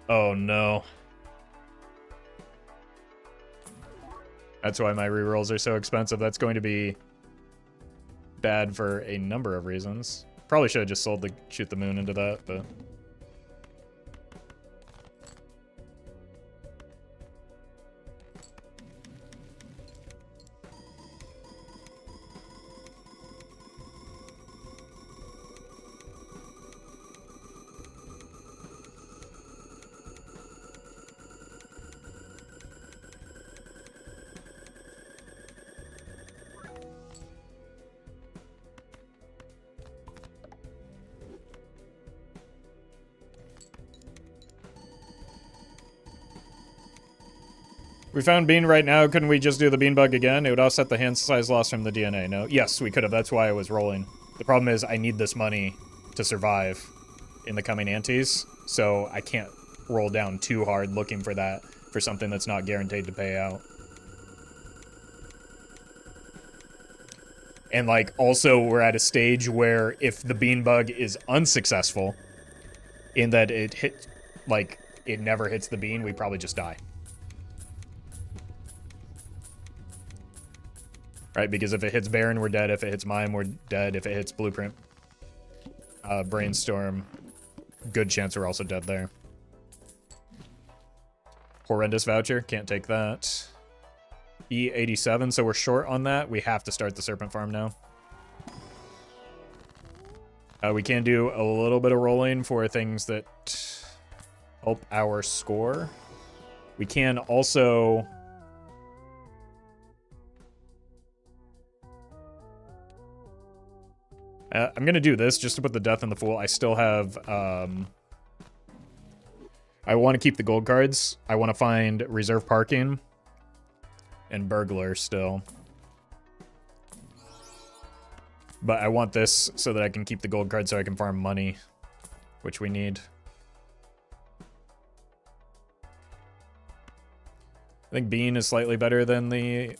Oh no. That's why my rerolls are so expensive. That's going to be bad for a number of reasons. Probably should have just sold the Shoot the Moon into that, but... We found Bean right now. Couldn't we just do the Bean Bug again? It would offset the hand size loss from the DNA, no? Yes, we could have. That's why I was rolling. The problem is I need this money to survive in the coming antes, so I can't roll down too hard looking for that, for something that's not guaranteed to pay out. And, like, also we're at a stage where if the Bean Bug is unsuccessful, in that it hit, like, it never hits the bean, we probably just die. Right, because if it hits Baron, we're dead. If it hits Mime, we're dead. If it hits Blueprint, Brainstorm, good chance we're also dead there. Horrendous Voucher, can't take that. E87, so we're short on that. We have to start the Serpent Farm now. We can do a little bit of rolling for things that help our score. We can also... I'm going to do this just to put the Death in the Fool. I still have... I want to keep the gold cards. I want to find Reserve Parking and Burglar still. But I want this so that I can keep the gold card so I can farm money, which we need. I think Bean is slightly better than the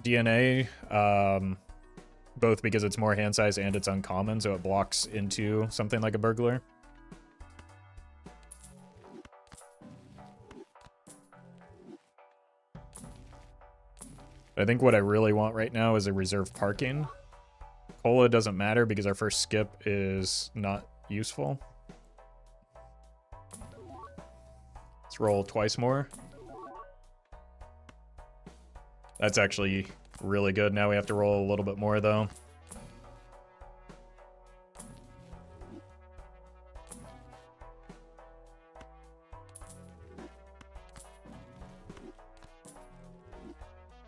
DNA. Both because it's more hand size and it's uncommon, so it blocks into something like a Burglar. I think what I really want right now is a Reserve Parking. Cola doesn't matter because our first skip is not useful. Let's roll twice more. That's actually really good. Now we have to roll a little bit more, though.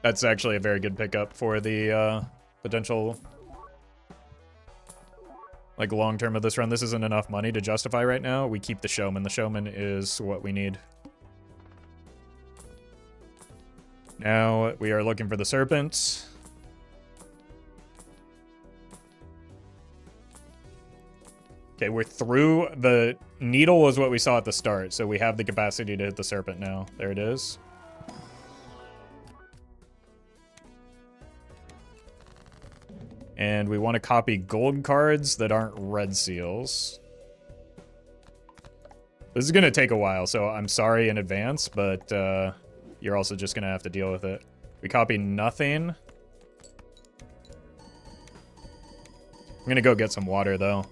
That's actually a very good pickup for the potential like long term of this run. This isn't enough money to justify right now. We keep the showman. The showman is what we need. Now we are looking for the serpent. Okay, we're through. The needle was what we saw at the start, so we have the capacity to hit the serpent now. There it is. And we want to copy gold cards that aren't red seals. This is going to take a while, so I'm sorry in advance, but you're also just going to have to deal with it. We copy nothing. I'm going to go get some water, though.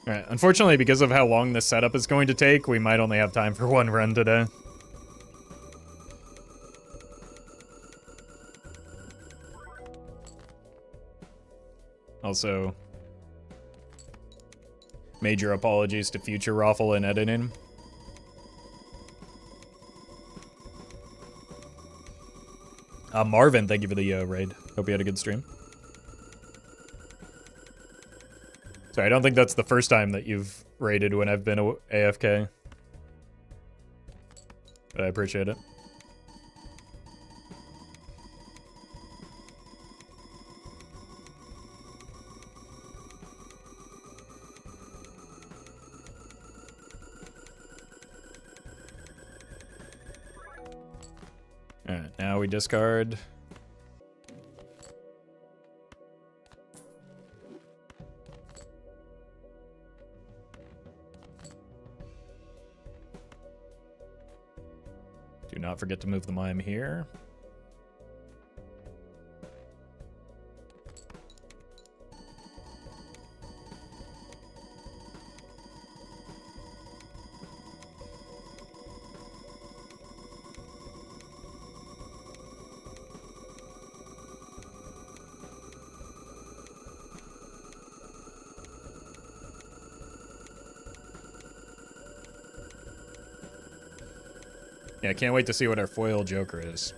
Alright, unfortunately, because of how long this setup is going to take, we might only have time for one run today. Also, major apologies to future Roffle and editing. Marvin, thank you for the raid. Hope you had a good stream. Sorry, I don't think that's the first time that you've raided when I've been AFK. But I appreciate it. Alright, now we discard. Do not forget to move the mime here. Yeah, I can't wait to see what our foil Joker is.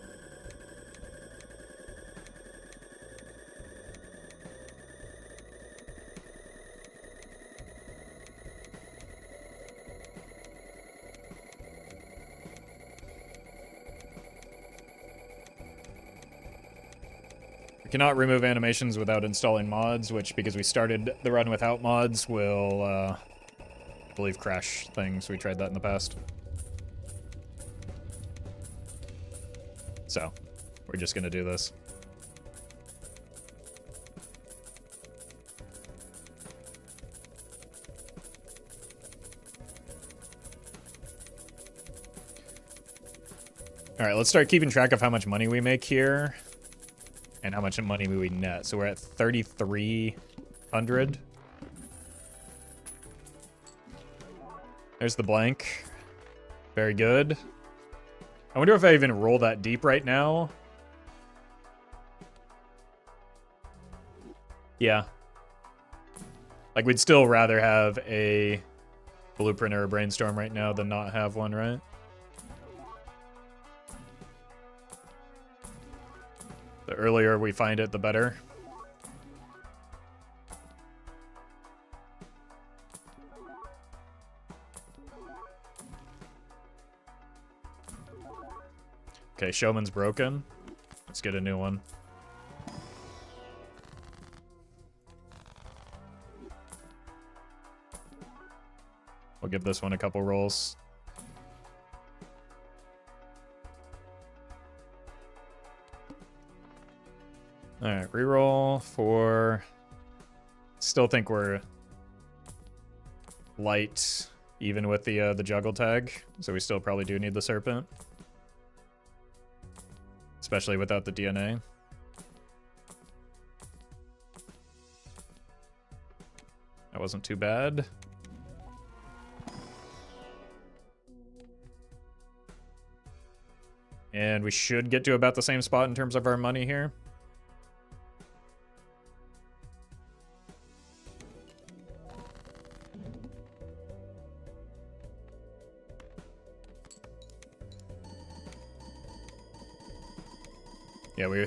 We cannot remove animations without installing mods, which, because we started the run without mods, will, I believe, crash things. We tried that in the past. So, we're just gonna do this. Alright, let's start keeping track of how much money we make here. and how much money we net. So we're at 3,300. There's the blank. Very good. I wonder if I even roll that deep right now. Yeah. Like, we'd still rather have a blueprint or a brainstorm right now than not have one, right? The earlier we find it, the better. Okay, Showman's broken. Let's get a new one. We'll give this one a couple rolls. Alright, reroll for... Still think we're light, even with the juggle tag. So we still probably do need the serpent. Especially without the DNA. That wasn't too bad. And we should get to about the same spot in terms of our money here. Yeah, we're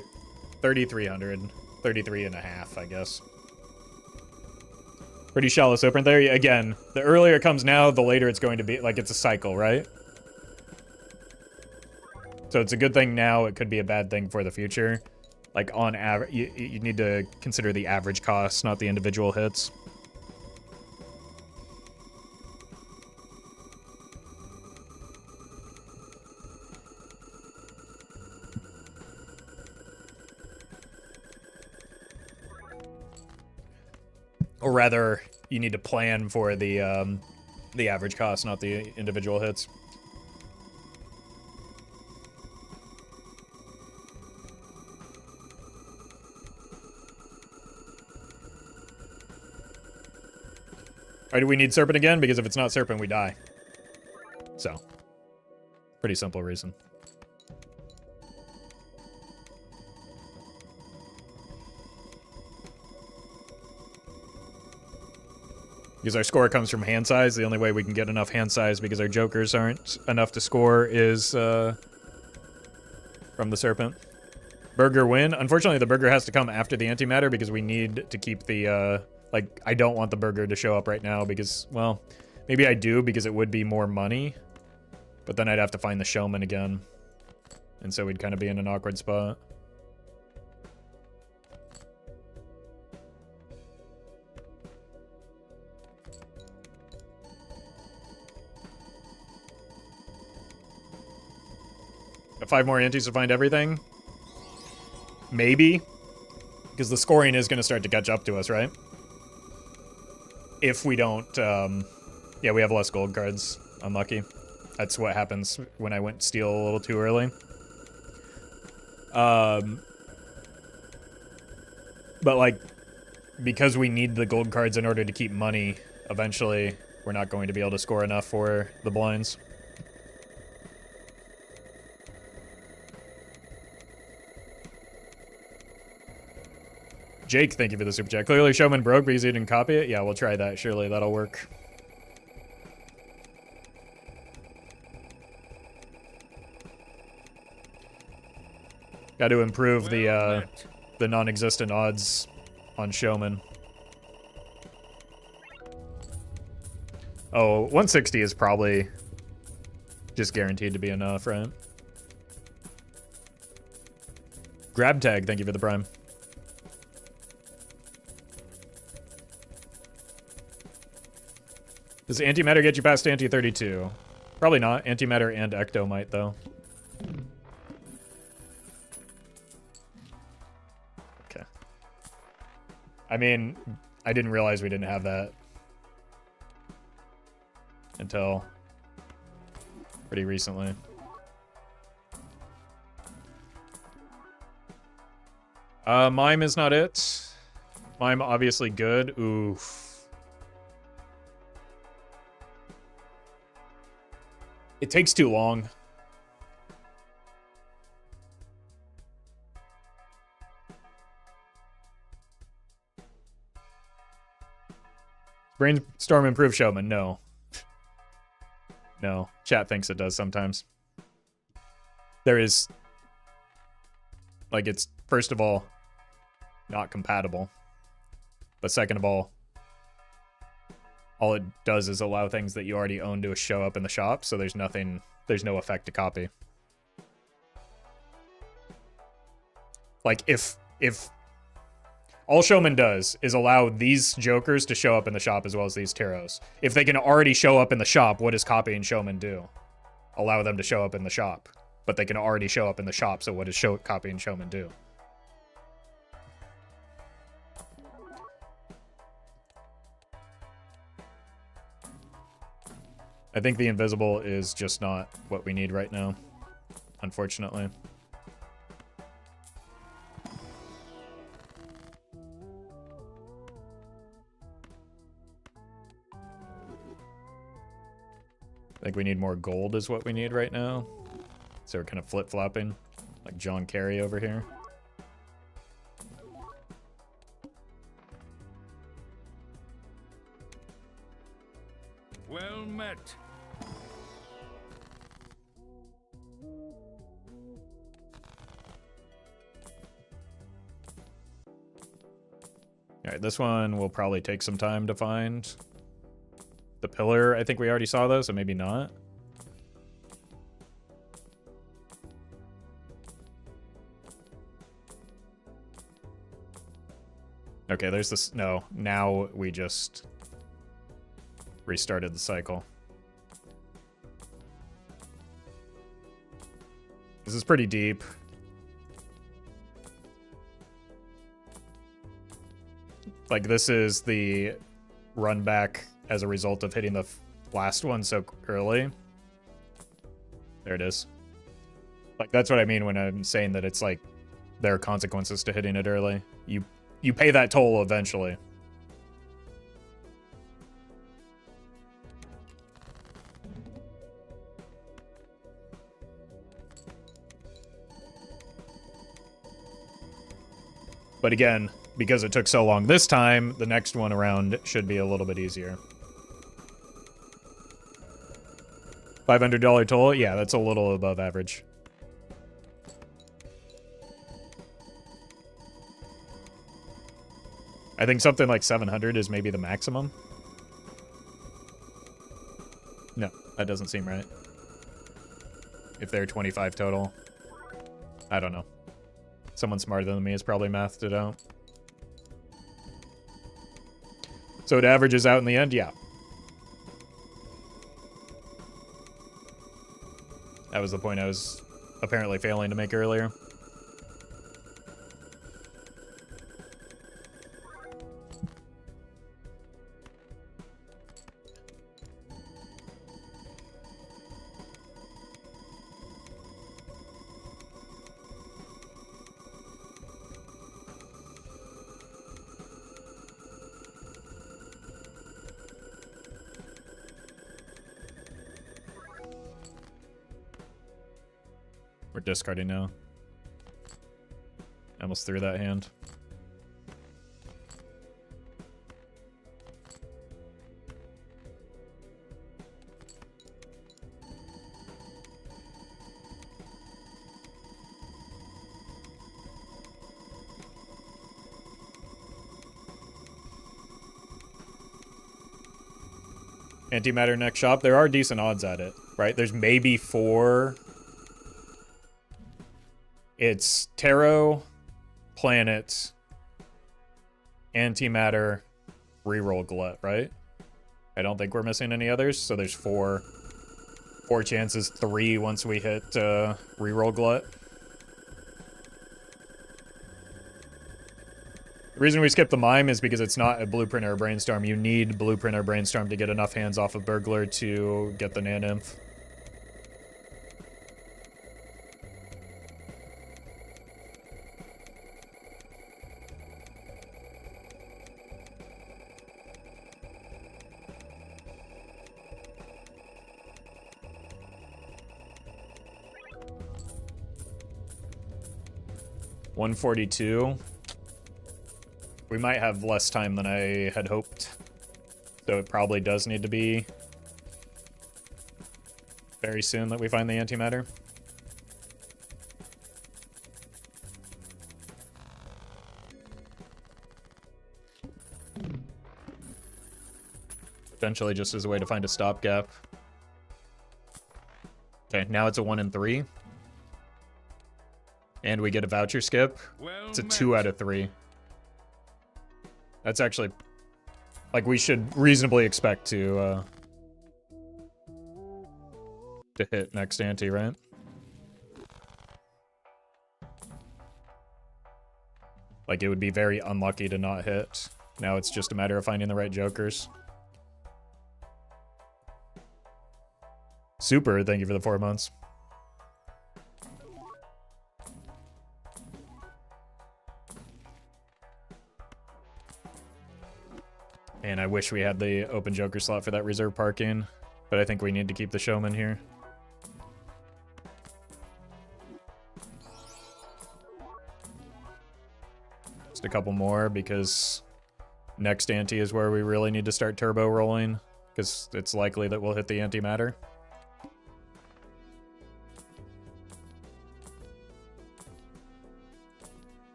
3,300, 33 and a half, I guess. Pretty shallow serpent there. Again, the earlier it comes now, the later it's going to be. Like, it's a cycle, right? So it's a good thing now. It could be a bad thing for the future. Like, on average, you need to consider the average cost, not the individual hits. Or rather, you need to plan for the average cost, not the individual hits. Or do we need Serpent again? Because if it's not Serpent, we die. So, pretty simple reason. Because our score comes from hand size. The only way we can get enough hand size because our jokers aren't enough to score is from the Serpent. Burger win. Unfortunately, the burger has to come after the antimatter because we need to keep the... like, I don't want the burger to show up right now because, well, maybe I do because it would be more money. But then I'd have to find the showman again. And so we'd kind of be in an awkward spot. Got 5 more antis to find everything? Maybe. Because the scoring is going to start to catch up to us, right? If we don't... yeah, we have less gold cards. Unlucky. That's what happens when I went steal a little too early. But, like, because we need the gold cards in order to keep money, eventually we're not going to be able to score enough for the blinds. Jake, thank you for the super chat. Clearly Showman broke because he didn't copy it. Yeah, we'll try that. Surely that'll work. Got to improve the non-existent odds on Showman. Oh, 160 is probably just guaranteed to be enough, right? Grab tag, thank you for the prime. Does antimatter get you past anti 32? Probably not. Antimatter and ecto might, though. Okay. I mean, I didn't realize we didn't have that until pretty recently. Mime is not it. Mime obviously good. Oof. It takes too long. Brainstorm improve Showman. No. No. Chat thinks it does sometimes. There is... Like, it's, first of all, not compatible. But second of all it does is allow things that you already own to show up in the shop, so there's no effect to copy. Like, if all Showman does is allow these jokers to show up in the shop as well as these Taros. If they can already show up in the shop, what does copying Showman do? Allow them to show up in the shop. But they can already show up in the shop, so what does copying Showman do? I think the invisible is just not what we need right now, unfortunately. I think we need more gold is what we need right now. So we're kind of flip-flopping, like John Kerry over here.
Well met.
All right, this one will probably take some time to find. The pillar, I think we already saw those, so maybe not. Okay, there's this. No, now we just restarted the cycle. This is pretty deep. Like, this is the run back as a result of hitting the last one so early. There it is. Like, that's what I mean when I'm saying that it's like there are consequences to hitting it early. You pay that toll eventually. But again, because it took so long this time, the next one around should be a little bit easier. $500 toll? Yeah, that's a little above average. I think something like 700 is maybe the maximum. No, that doesn't seem right. If they're 25 total. I don't know. Someone smarter than me has probably mathed it out. So it averages out in the end? Yeah. That was the point I was apparently failing to make earlier. We're discarding now. Almost threw that hand. Antimatter next shop. There are decent odds at it, right? There's maybe 4. It's Tarot, Planet, Antimatter, Reroll Glut, right? I don't think we're missing any others, so there's 4 chances, 3 once we hit Reroll Glut. The reason we skipped the Mime is because it's not a Blueprint or a Brainstorm. You need Blueprint or Brainstorm to get enough hands off of Burglar to get the Nan-Nymph. 142. We might have less time than I had hoped. So it probably does need to be very soon that we find the antimatter. Potentially just as a way to find a stopgap. Okay, now it's a 1 in 3. And we get a voucher skip.
Well
It's a
met.
2 out of 3. That's actually... Like, we should reasonably expect to hit next ante, right? Like, it would be very unlucky to not hit. Now it's just a matter of finding the right jokers. Super, thank you for the 4 months. And I wish we had the open joker slot for that reserve parking, but I think we need to keep the showman here. Just a couple more, because next ante is where we really need to start turbo rolling, because it's likely that we'll hit the antimatter.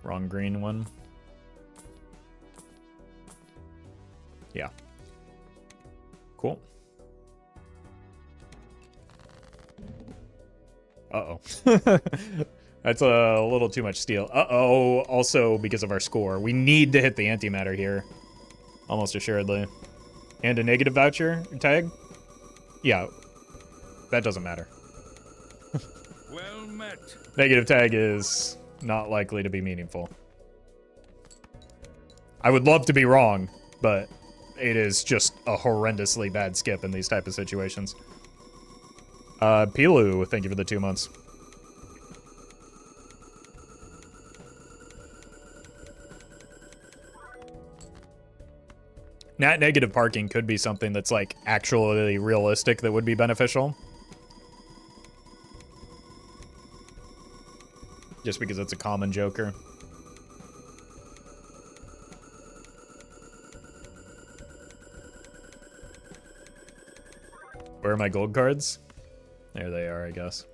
Wrong green one. Yeah. Cool. Uh-oh. That's a little too much steel. Uh-oh. Also, because of our score. We need to hit the antimatter here. Almost assuredly. And a negative voucher tag? Yeah. That doesn't matter.
Well met.
Negative tag is not likely to be meaningful. I would love to be wrong, but it is just a horrendously bad skip in these type of situations. Pilu, thank you for the 2 months. Nat negative parking could be something that's like actually realistic that would be beneficial. Just because it's a common joker. Where are my gold cards? There they are, I guess.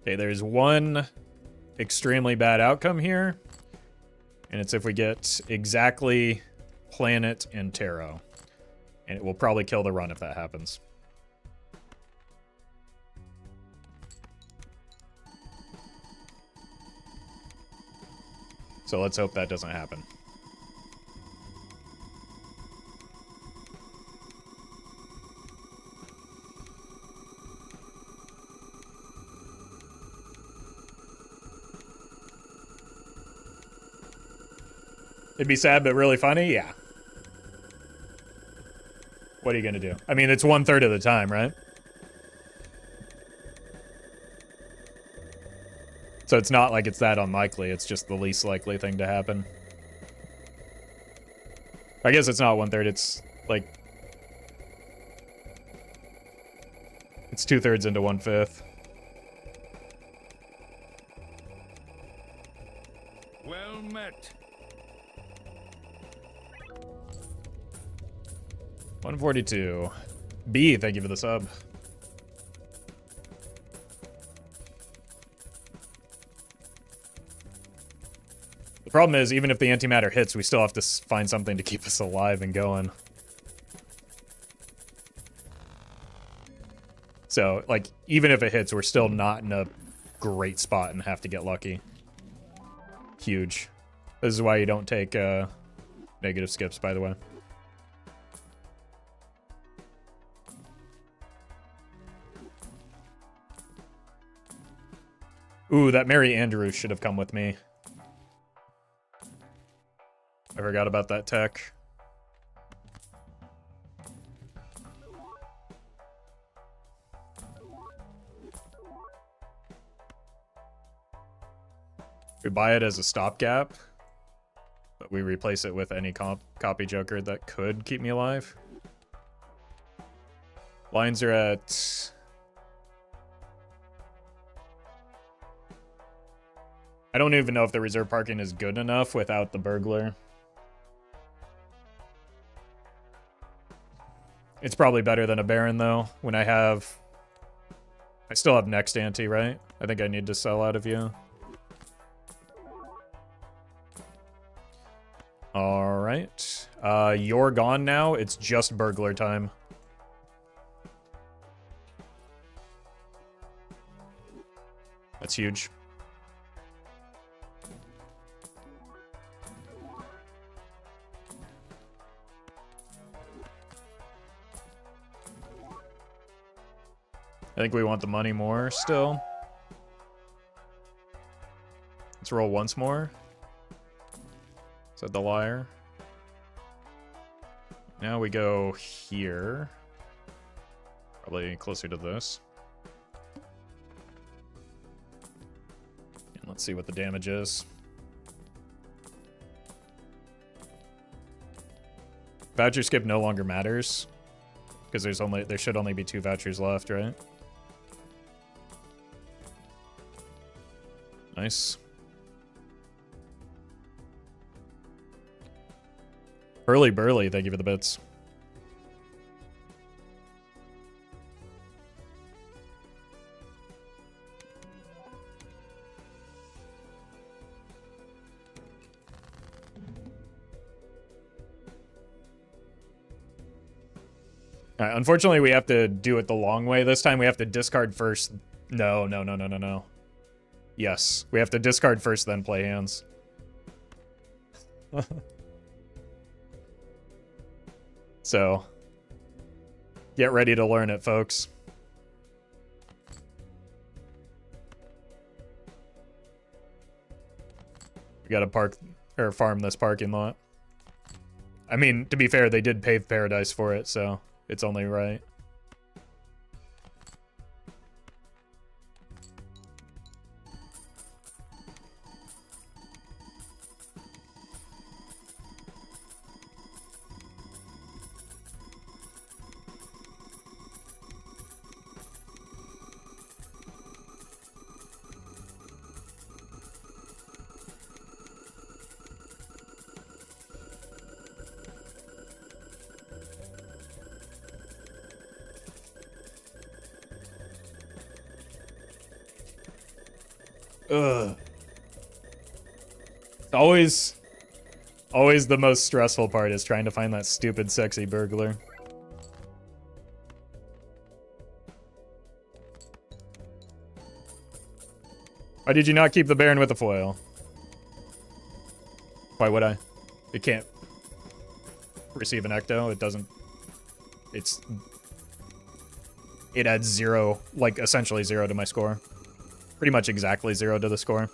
Okay, there's one extremely bad outcome here. And it's if we get exactly Planet and Tarot. And it will probably kill the run if that happens. So let's hope that doesn't happen. It'd be sad, but really funny? Yeah. What are you gonna do? I mean, it's 1/3 of the time, right? So it's not like it's that unlikely. It's just the least likely thing to happen. I guess it's not 1/3. It's like... It's 2/3 into 1/5.
Well met.
142. B, thank you for the sub. The problem is, even if the antimatter hits, we still have to find something to keep us alive and going. So, like, even if it hits, we're still not in a great spot and have to get lucky. Huge. This is why you don't take negative skips, by the way. Ooh, that Mary Andrews should have come with me. I forgot about that tech. We buy it as a stopgap, but we replace it with any copy joker that could keep me alive. Lines are at... I don't even know if the reserve parking is good enough without the burglar. It's probably better than a Baron, though, when I have... I still have next ante, right? I think I need to sell out of you. Alright. You're gone now. It's just burglar time. That's huge. I think we want the money more still. Let's roll once more. Is that the liar? Now we go here. Probably closer to this. And let's see what the damage is. Voucher skip no longer matters. Because there should only be 2 vouchers left, right? Nice. Burly Burly, thank you for the bits. Alright, unfortunately we have to do it the long way this time. We have to discard first. No. Yes, we have to discard first, then play hands. So, get ready to learn it, folks. We gotta farm this parking lot. I mean, to be fair, they did pave Paradise for it, so it's only right. Ugh. It's always the most stressful part is trying to find that stupid sexy burglar. Why did you not keep the Baron with the foil? Why would I? It can't receive an ecto. It doesn't. It adds 0, like essentially 0 to my score. Pretty much exactly 0 to the score.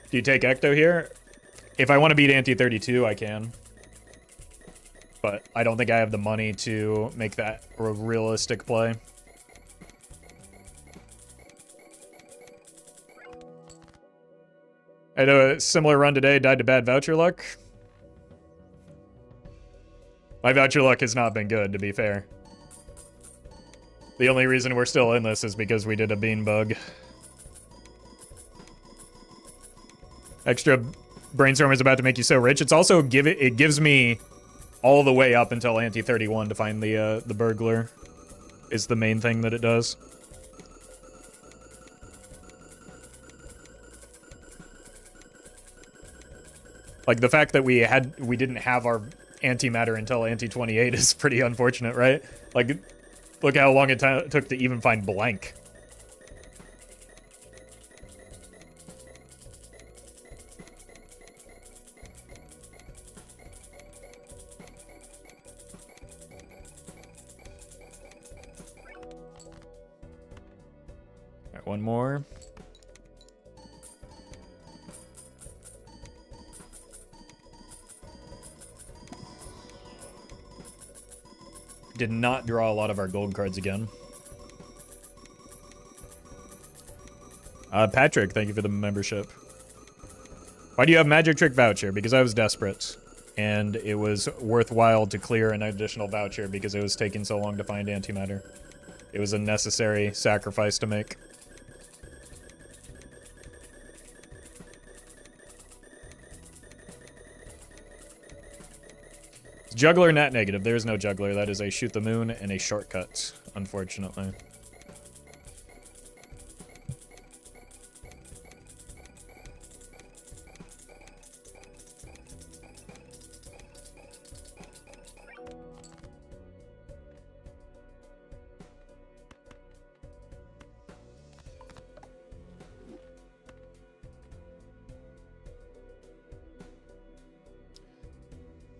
Do you take ecto here? If I want to beat Ante 32, I can. But I don't think I have the money to make that a realistic play. I had a similar run today, died to bad voucher luck. My voucher luck has not been good, to be fair. The only reason we're still in this is because we did a bean bug. Extra brainstorm is about to make you so rich. It's also it gives me all the way up until Ante 31 to find the burglar. Is the main thing that it does. Like, the fact that we didn't have our antimatter until Ante 28 is pretty unfortunate, right? Like, look how long it took to even find blank. All right, one more. did not draw a lot of our gold cards again. Patrick, thank you for the membership. Why do you have Magic Trick voucher? Because I was desperate. And it was worthwhile to clear an additional voucher because it was taking so long to find antimatter. It was a necessary sacrifice to make. Juggler, net negative. There is no juggler. That is a shoot the moon and a shortcut, unfortunately.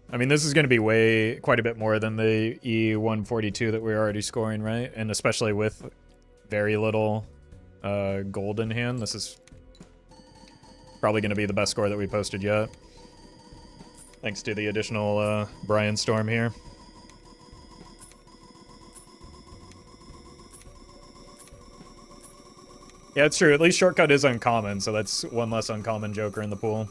I mean, this is going to be quite a bit more than the E142 that we're already scoring, right? And especially with very little gold in hand, this is probably going to be the best score that we posted yet. Thanks to the additional Brian Storm here. Yeah, it's true. At least shortcut is uncommon, so that's one less uncommon Joker in the pool.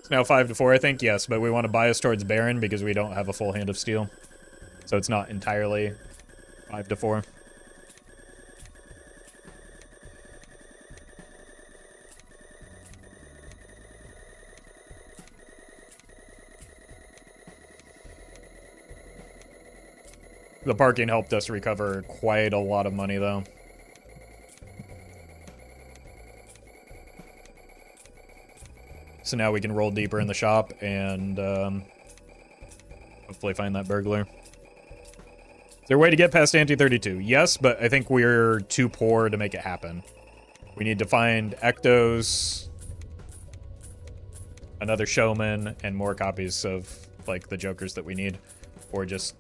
Now 5-4, I think, yes, but we want to bias towards Baron because we don't have a full hand of steel. So it's not entirely 5-4. The parking helped us recover quite a lot of money, though. So now we can roll deeper in the shop and hopefully find that burglar. Is there a way to get past Anti-32? Yes, but I think we're too poor to make it happen. We need to find Ectos, another Showman, and more copies of, like, the Jokers that we need. Or just...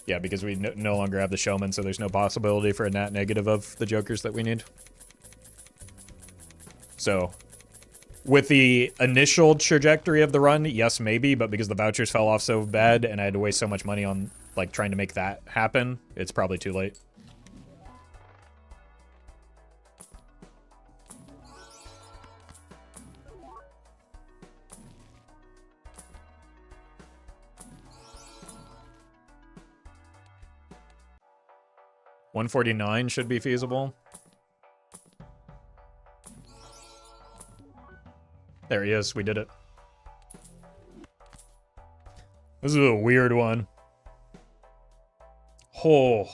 Yeah, because we no longer have the Showman, so there's no possibility for a nat negative of the Jokers that we need. So... With the initial trajectory of the run, yes, maybe, but because the vouchers fell off so bad and I had to waste so much money on, like, trying to make that happen, it's probably too late. $149 should be feasible. There he is. We did it. This is a weird one. Oh.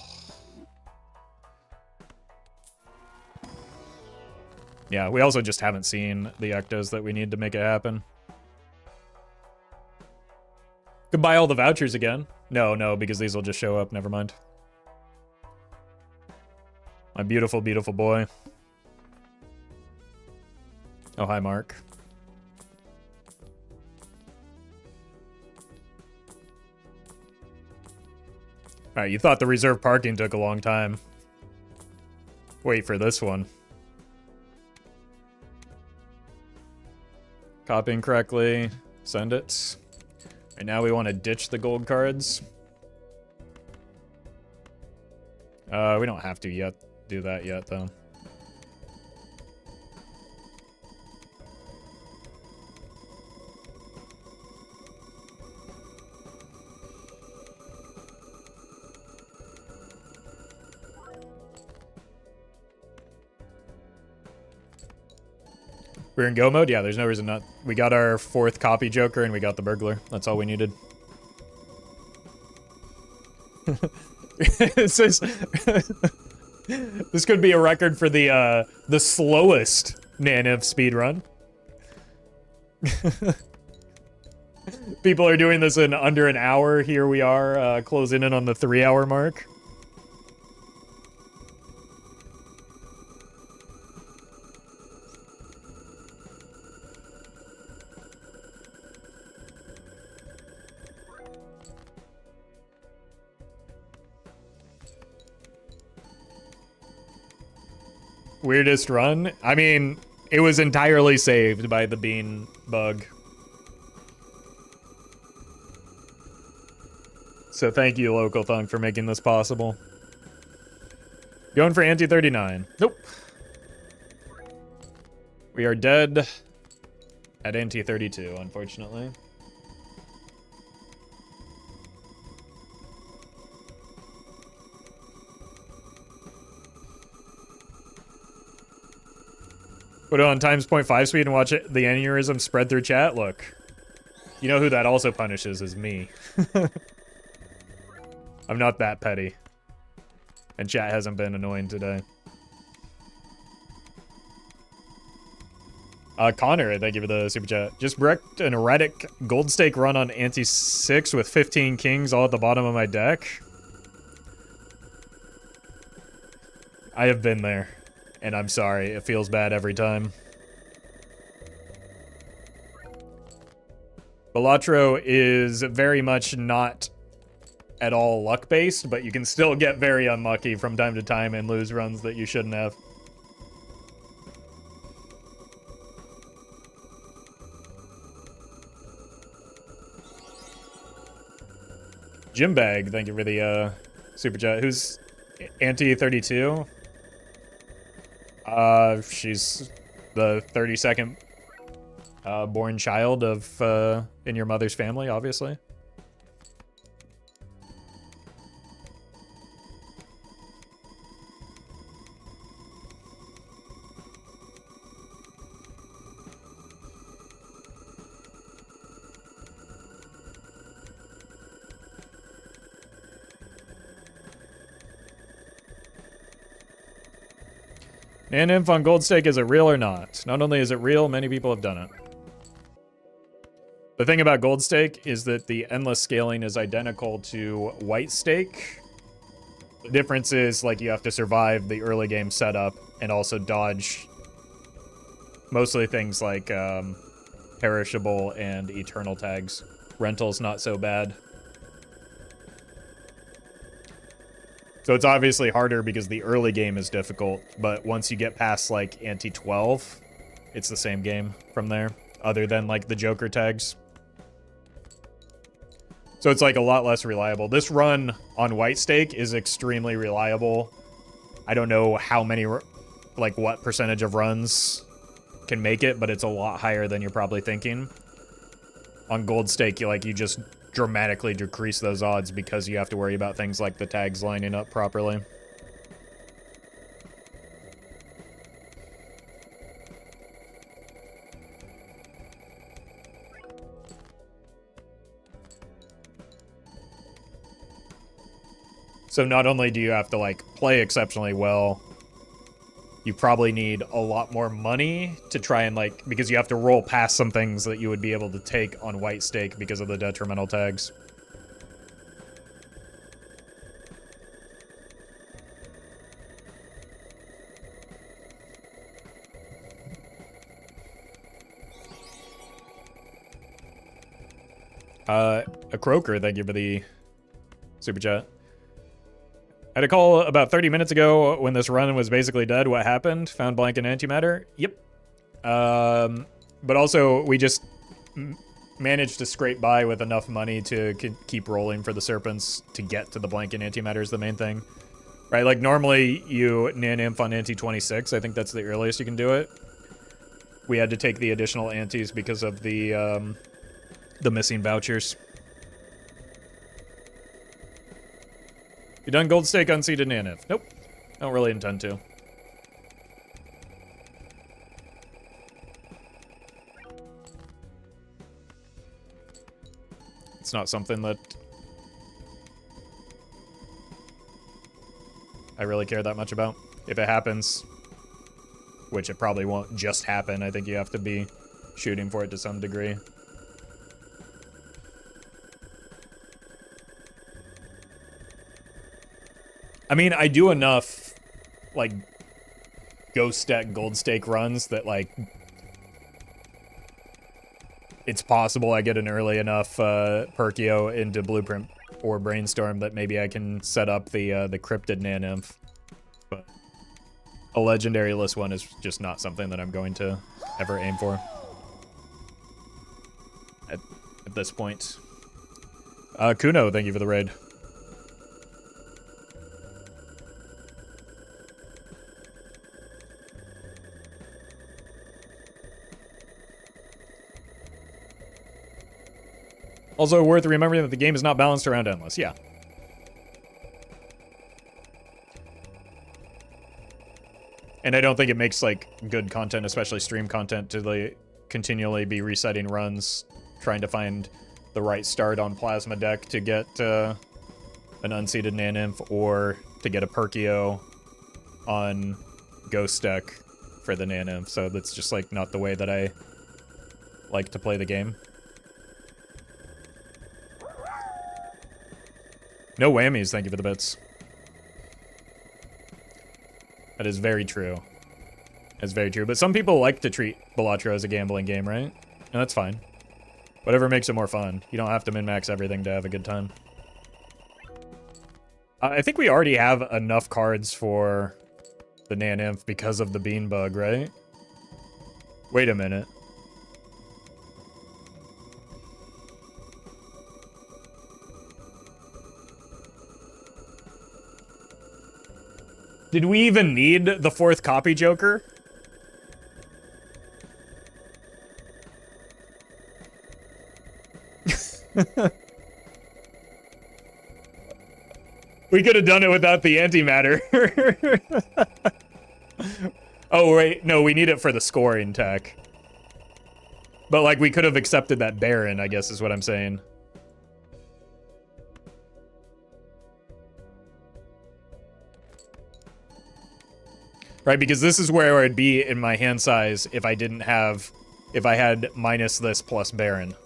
Yeah, we also just haven't seen the Ectos that we need to make it happen. Could buy all the vouchers again. No, because these will just show up. Never mind. My beautiful, beautiful boy. Oh, hi, Mark. Alright, you thought the reserve parking took a long time. Wait for this one. Copying correctly. Send it. Right now we want to ditch the gold cards. We don't have to do that yet, though. We're in go mode? Yeah, there's no reason not. We got our 4th copy Joker and we got the burglar. That's all we needed. This could be a record for the slowest Nanif speedrun. People are doing this in under an hour. Here we are, closing in on the 3-hour mark. Weirdest run? I mean, it was entirely saved by the bean bug. So thank you, Local Thunk, for making this possible. Going for anti-39. Nope. We are dead at anti-32, unfortunately. Put it on times 0.5 speed and watch it, the aneurysm spread through chat? Look. You know who that also punishes is me. I'm not that petty. And chat hasn't been annoying today. Connor, thank you for the super chat. Just wrecked an erratic gold stake run on anti-6 with 15 kings all at the bottom of my deck. I have been there. And I'm sorry, it feels bad every time. Balatro is very much not at all luck-based, but you can still get very unlucky from time to time and lose runs that you shouldn't have. Jimbag, thank you for the super chat. Who's anti-32? She's the 32nd born child of in your mother's family, obviously. And Inf on Gold Stake, is it real or not? Not only is it real, many people have done it. The thing about Gold Stake is that the endless scaling is identical to White Stake. The difference is, like, you have to survive the early game setup and also dodge mostly things like perishable and eternal tags. Rental's not so bad. So it's obviously harder because the early game is difficult, but once you get past, like, anti-12, it's the same game from there, other than, like, the Joker tags. So it's, like, a lot less reliable. This run on White Stake is extremely reliable. I don't know how many, like, what percentage of runs can make it, but it's a lot higher than you're probably thinking. On Gold Stake, you just dramatically decrease those odds because you have to worry about things like the tags lining up properly. So not only do you have to, like, play exceptionally well, you probably need a lot more money to try and, like, because you have to roll past some things that you would be able to take on White Stake because of the detrimental tags. A Croaker, thank you for the super chat. I had a call about 30 minutes ago when this run was basically dead. What happened? Found blank and antimatter? Yep. But also, we just managed to scrape by with enough money to keep rolling for the Serpents to get to the blank and antimatter is the main thing. Right, like normally you nan-inf on anti-26. I think that's the earliest you can do it. We had to take the additional antis because of the missing vouchers. You done Gold Stake unseated Nanif? Nope. Don't really intend to. It's not something that I really care that much about. If it happens, which it probably won't just happen, I think you have to be shooting for it to some degree. I mean, I do enough, like, Ghost Deck Gold Stake runs that, like, it's possible I get an early enough Perkio into Blueprint or Brainstorm that maybe I can set up the Cryptid Naninf. But a legendary list one is just not something that I'm going to ever aim for at this point. Kuno, thank you for the raid. Also worth remembering that the game is not balanced around endless. Yeah. And I don't think it makes, like, good content, especially stream content, to like, continually be resetting runs, trying to find the right start on Plasma deck to get an unseated Nanymph, or to get a Perkio on Ghost deck for the Nanymph. So that's just, like, not the way that I like to play the game. No whammies, thank you for the bits. That is very true. That's very true. But some people like to treat Balatro as a gambling game, right? And that's fine. Whatever makes it more fun. You don't have to min-max everything to have a good time. I think we already have enough cards for the Nanymph because of the Bean Bug, right? Wait a minute. Did we even need the 4th copy Joker? We could have done it without the antimatter. Oh, wait. No, we need it for the scoring tech. But, like, we could have accepted that Baron, I guess is what I'm saying. Right, because this is where I'd be in my hand size if I didn't have... if I had minus this plus Baron.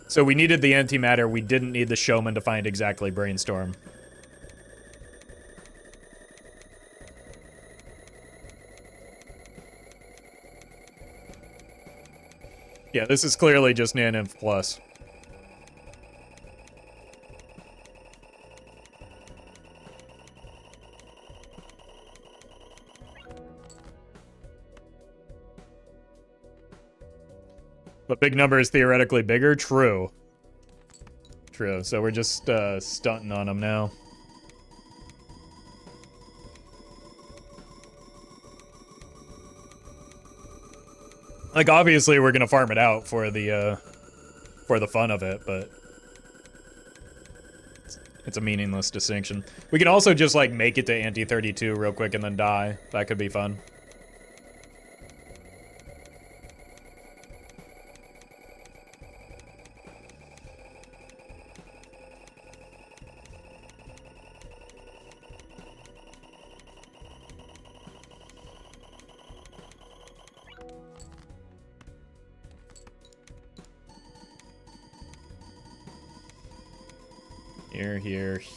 So we needed the antimatter, we didn't need the showman to find exactly Brainstorm. Yeah, this is clearly just Nanymph plus. But big number is theoretically bigger? True. True. So we're just stunting on them now. Like, obviously we're gonna farm it out for the fun of it, but it's a meaningless distinction. We can also just, like, make it to Ante 32 real quick and then die. That could be fun.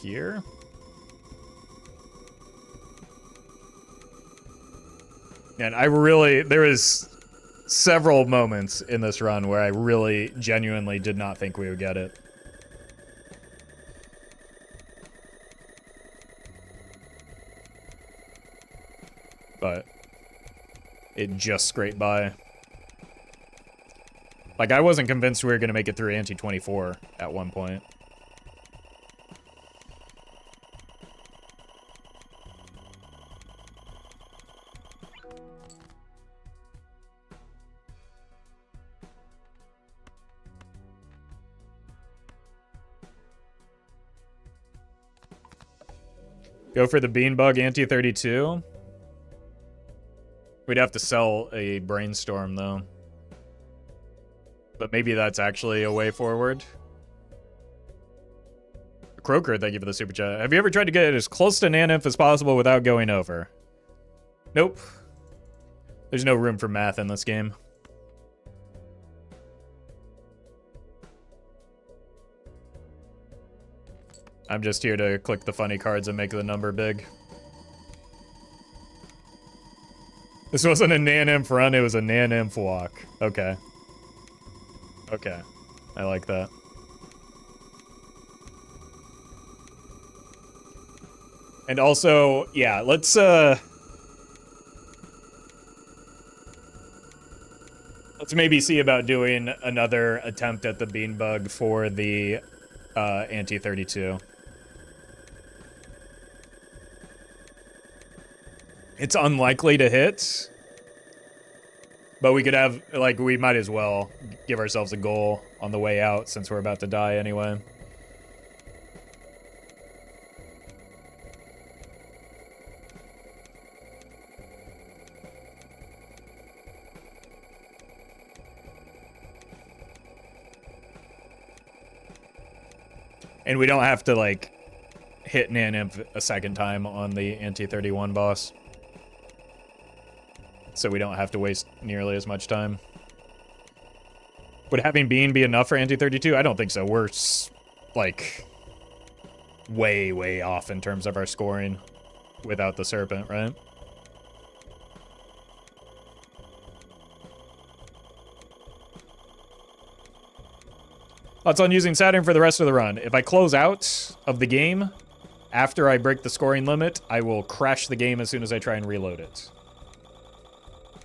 Here. And there was several moments in this run where I really genuinely did not think we would get it. But it just scraped by. Like, I wasn't convinced we were going to make it through Ante 24 at one point. Go for the Beanbug Ante 32. We'd have to sell a Brainstorm, though. But maybe that's actually a way forward. Croaker, thank you for the super chat. Have you ever tried to get as close to Nanymph as possible without going over? Nope. There's no room for math in this game. I'm just here to click the funny cards and make the number big. This wasn't a Nanymph run, it was a Nanymph walk. Okay. Okay. I like that. And also, yeah, let's maybe see about doing another attempt at the bean bug for the anti-32. It's unlikely to hit, but we could have, like, we might as well give ourselves a goal on the way out since we're about to die anyway. And we don't have to, like, hit Nanimp a second time on the anti-31 boss. So we don't have to waste nearly as much time. Would having Bean be enough for anti-32? I don't think so. We're, like, way, way off in terms of our scoring without the Serpent, right? Thoughts on using Saturn for the rest of the run. If I close out of the game after I break the scoring limit, I will crash the game as soon as I try and reload it.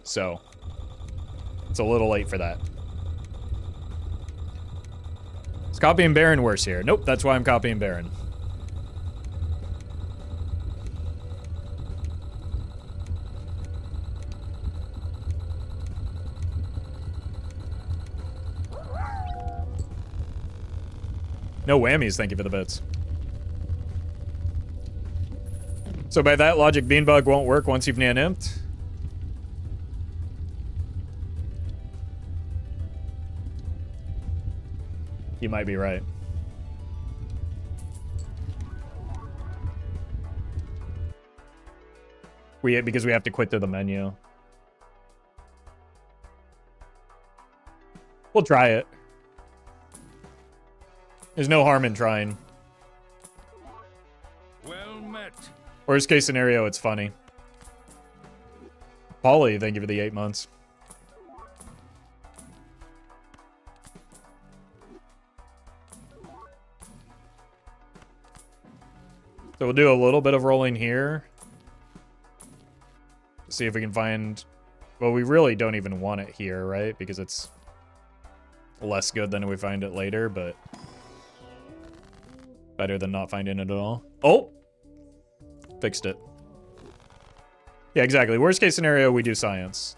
So, it's a little late for that. Is copying Baron worse here? Nope, that's why I'm copying Baron. No whammies, thank you for the bits. So by that logic, Beanbug won't work once you've Nan-imped? You might be right. Because we have to quit through the menu. We'll try it. There's no harm in trying.
Well met.
Worst case scenario, it's funny. Polly, thank you for the 8 months. So we'll do a little bit of rolling here. See if we can find... Well, we really don't even want it here, right? Because it's less good than if we find it later, but... better than not finding it at all. Oh! Fixed it. Yeah, exactly. Worst case scenario, we do science.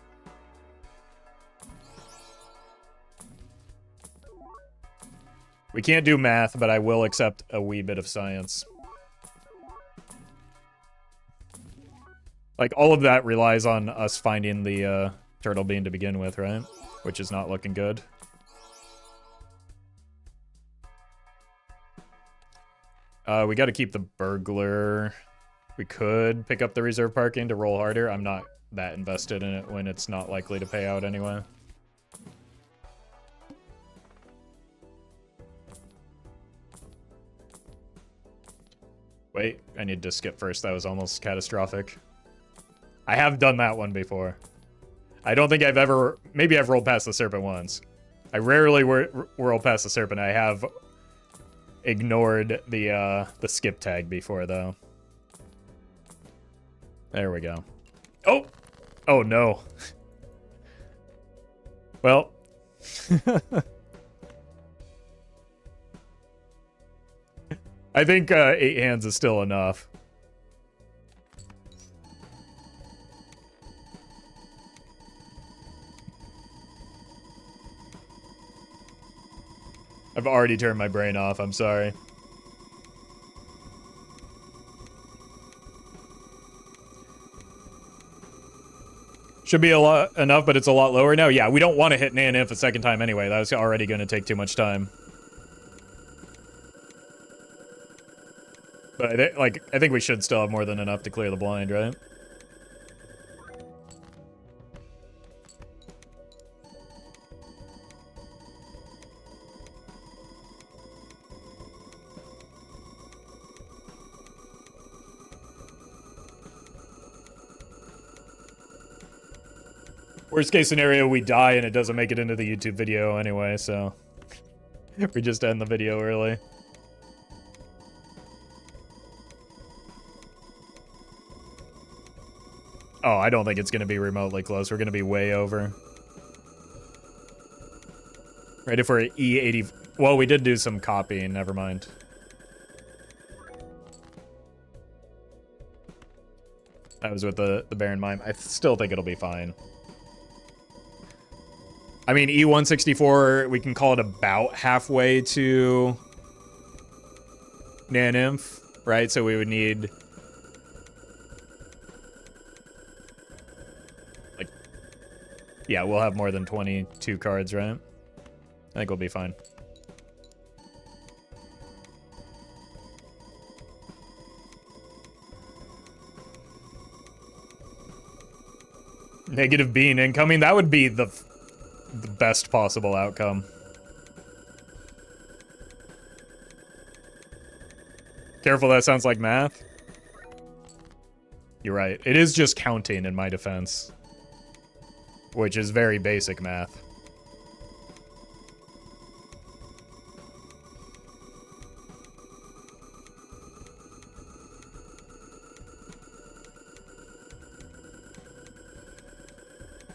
We can't do math, but I will accept a wee bit of science. Like, all of that relies on us finding the turtle bean to begin with, right? Which is not looking good. We got to keep the burglar. We could pick up the reserve parking to roll harder. I'm not that invested in it when it's not likely to pay out anyway. Wait, I need to skip first. That was almost catastrophic. I have done that one before. I don't think I've ever... Maybe I've rolled past the serpent once. I rarely roll past the serpent. I have ignored the skip tag before, though. There we go. Oh! Oh, no. Well. I think 8 hands is still enough. I've already turned my brain off, I'm sorry. Should be a lot enough, but it's a lot lower now. Yeah, we don't want to hit Nan-Inf a second time anyway. That's already going to take too much time. But I think we should still have more than enough to clear the blind, right? Worst case scenario, we die and it doesn't make it into the YouTube video anyway, so we just end the video early. Oh, I don't think it's going to be remotely close. We're going to be way over. Right, if we're at E80... Well, we did do some copying. Never mind. That was with the Baron Mime. I still think it'll be fine. I mean, E164, we can call it about halfway to Naninf, right? So we would need... like... Yeah, we'll have more than 22 cards, right? I think we'll be fine. Negative bean incoming. That would be the best possible outcome. Careful, that sounds like math. You're right. It is just counting in my defense, which is very basic math.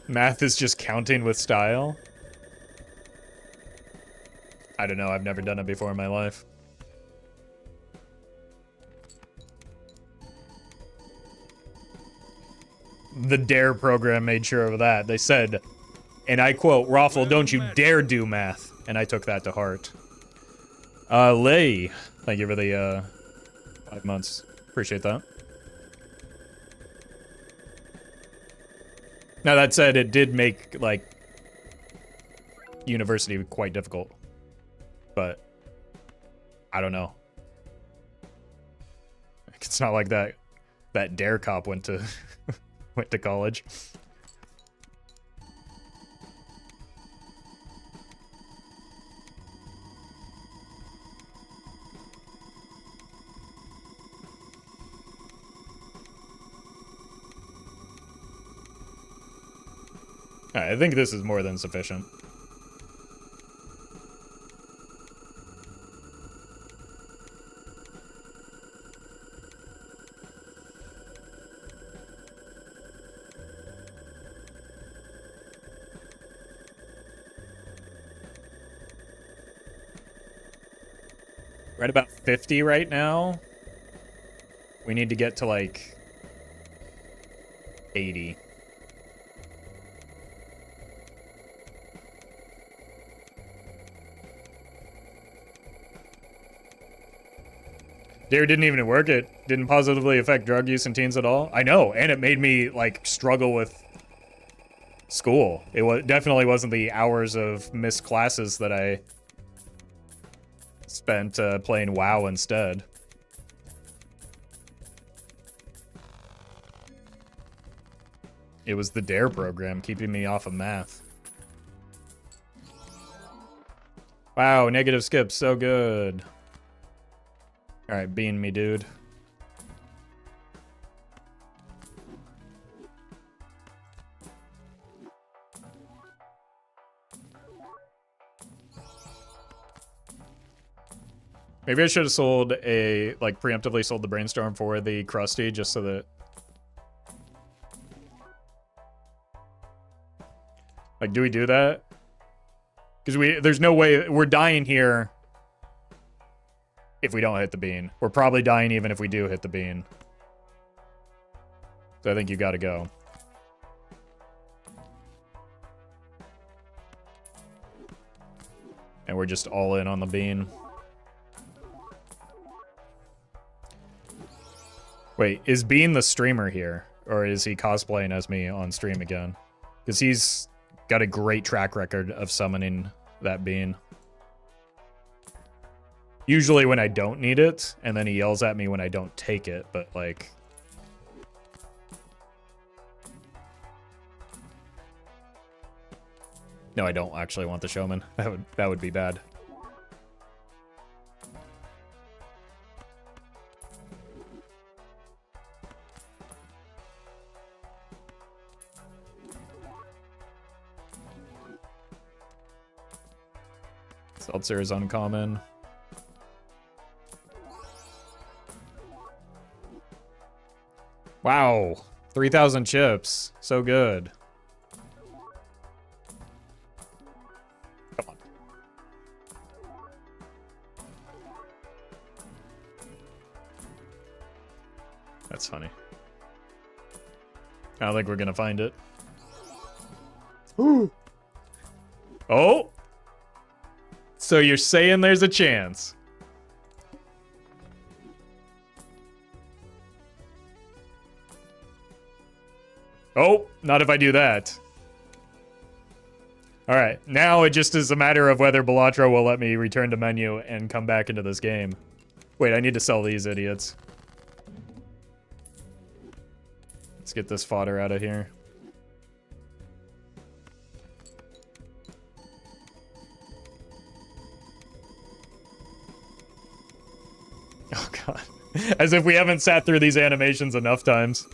Math is just counting with style? I don't know, I've never done it before in my life. The DARE program made sure of that. They said, and I quote, Roffle, don't you dare do math. And I took that to heart. Lay, thank you for the 5 months. Appreciate that. Now, that said, it did make, like, university quite difficult. But, I don't know. It's not like that DARE cop went to went to college. Alright, I think this is more than sufficient. Right about 50 right now. We need to get to like 80. Dare didn't even work. It didn't positively affect drug use in teens at all. I know, and it made me like struggle with school. It definitely wasn't the hours of missed classes that I spent playing WoW instead. It was the DARE program keeping me off of math. Wow, negative skip, so good. Alright, bean me, dude. Maybe I should have sold a, like, preemptively sold the Brainstorm for the Krusty, just so that... Like, do we do that? Because there's no way, we're dying here if we don't hit the bean. We're probably dying even if we do hit the bean. So I think you gotta go. And we're just all in on the bean. Wait, is Bean the streamer here? Or is he cosplaying as me on stream again? Because he's got a great track record of summoning that Bean. Usually when I don't need it, and then he yells at me when I don't take it, but like... No, I don't actually want the Showman. That would be bad. Seltzer is uncommon. Wow. 3,000 chips. So good. Come on. That's funny. I don't think we're gonna find it. Oh! So you're saying there's a chance? Oh, not if I do that. Alright, now it just is a matter of whether Balatro will let me return to menu and come back into this game. Wait, I need to sell these idiots. Let's get this fodder out of here. Oh god. As if we haven't sat through these animations enough times.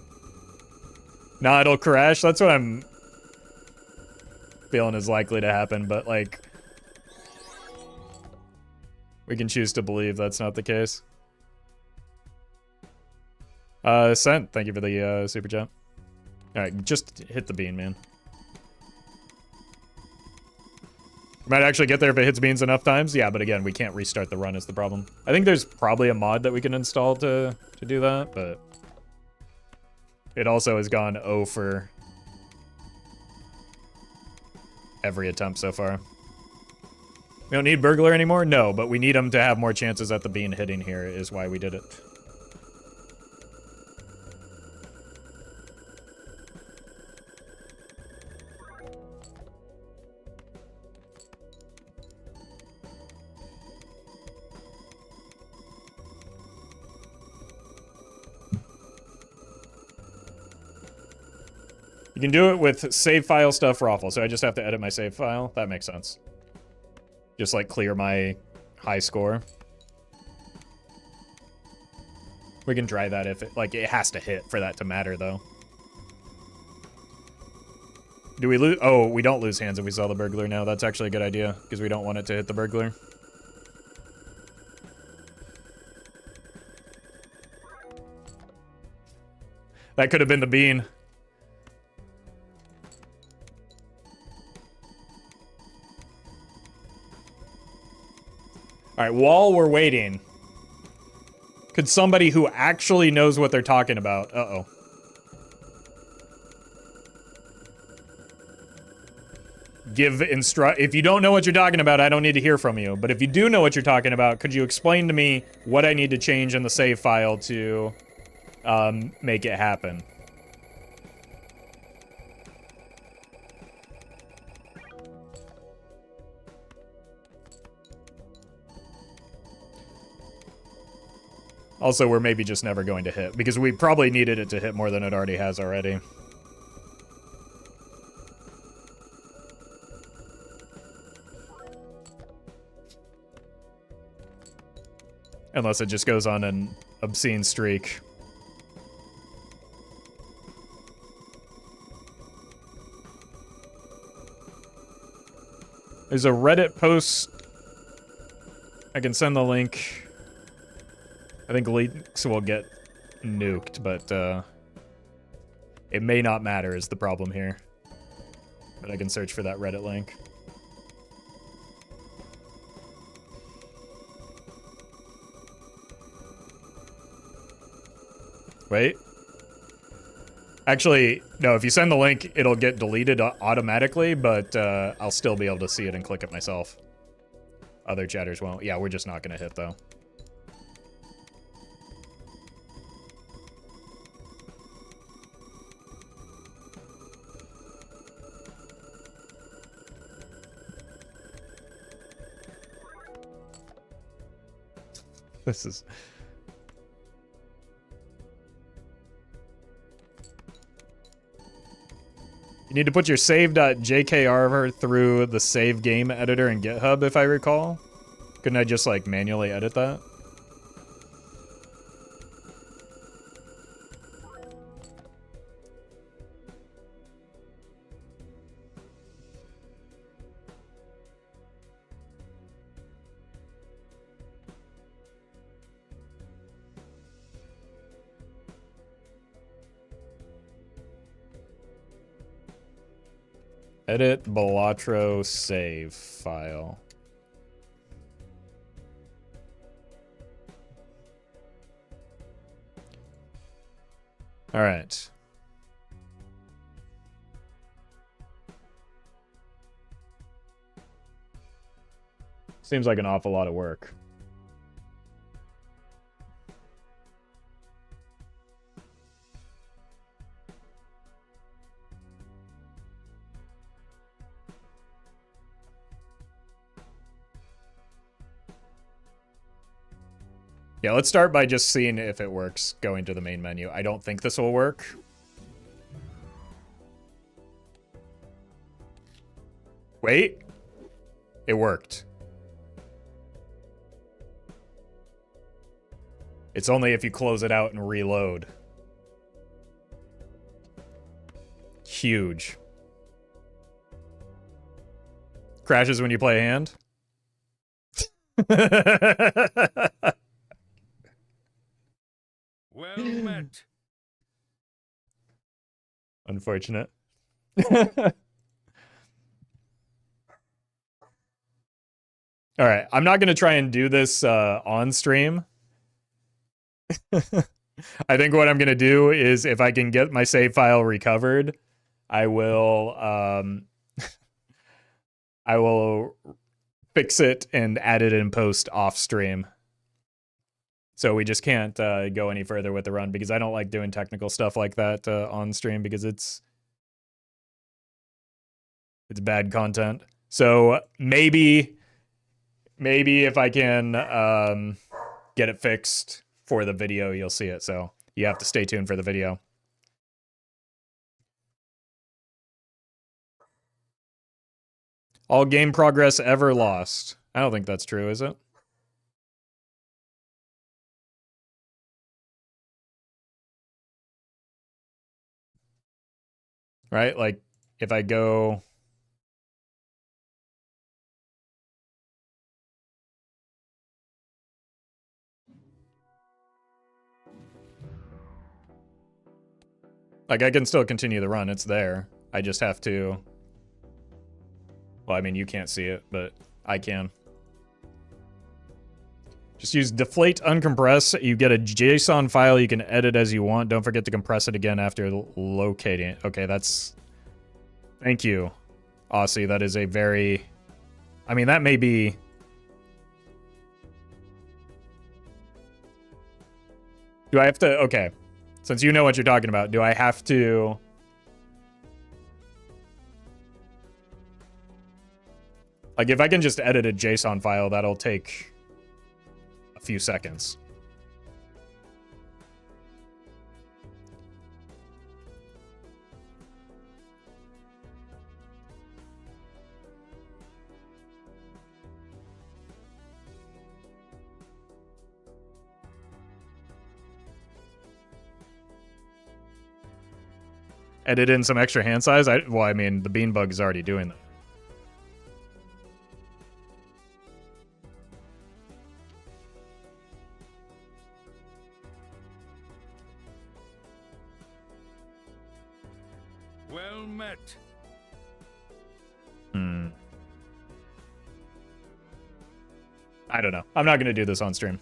Nah, it'll crash. That's what I'm feeling is likely to happen, but like... we can choose to believe that's not the case. Sent, thank you for the super chat. Alright, just hit the bean, man. Might actually get there if it hits beans enough times. Yeah, but again, we can't restart the run is the problem. I think there's probably a mod that we can install to do that, but... it also has gone 0 for every attempt so far. We don't need Burglar anymore? No, but we need him to have more chances at the bean hitting here is why we did it. You can do it with save file stuff Roffle, so I just have to edit my save file. That makes sense. Just like clear my high score. We can try that if it, like, it has to hit for that to matter, though. Do we lose? Oh, we don't lose hands if we sell the Burglar now. That's actually a good idea, because we don't want it to hit the Burglar. That could have been the bean. Alright, while we're waiting, could somebody who actually knows what they're talking about... uh-oh. If you don't know what you're talking about, I don't need to hear from you. But if you do know what you're talking about, could you explain to me what I need to change in the save file to make it happen? Also, we're maybe just never going to hit, because we probably needed it to hit more than it already has already. Unless it just goes on an obscene streak. There's a Reddit post. I can send the link. I think links will get nuked, but it may not matter is the problem here. But I can search for that Reddit link. Wait. Actually, no, if you send the link, it'll get deleted automatically, but I'll still be able to see it and click it myself. Other chatters won't. Yeah, we're just not going to hit, though. This is... You need to put your save.jkr through the save game editor in GitHub, if I recall. Couldn't I just, like, manually edit that? Edit Balatro save file. All right. Seems like an awful lot of work. Yeah, let's start by just seeing if it works going to the main menu. I don't think this will work. Wait. It worked. It's only if you close it out and reload. Huge. Crashes when you play a hand?
Well met.
Unfortunate. All right, I'm not going to try and do this on stream. I think what I'm going to do is if I can get my save file recovered, I will I will fix it and add it in post off stream. So we just can't go any further with the run because I don't like doing technical stuff like that on stream because it's bad content. So maybe if I can get it fixed for the video, you'll see it. So you have to stay tuned for the video. All game progress ever lost. I don't think that's true, is it? Right? Like, if I go... Like, I can still continue the run. It's there. I just have to... Well, I mean, you can't see it, but I can. Just use deflate uncompress. You get a JSON file you can edit as you want. Don't forget to compress it again after locating it. Okay, that's... Thank you, Aussie. That is a very... I mean, that may be... Do I have to... Okay. Since you know what you're talking about, do I have to... Like, if I can just edit a JSON file, that'll take a few seconds. Edit in some extra hand size? Well, I mean, the beanbug is already doing that.
Well met.
I don't know. I'm not going to do this on stream.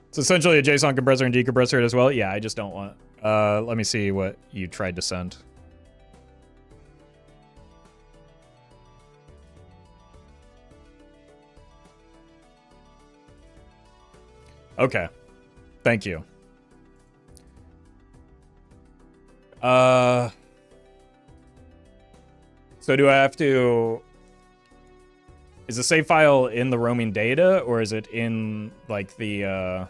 It's essentially a JSON compressor and decompressor as well. Yeah, I just don't want... let me see what you tried to send. Okay. Thank you. So do I have to... Is the save file in the roaming data, or is it in, like, the, Alright,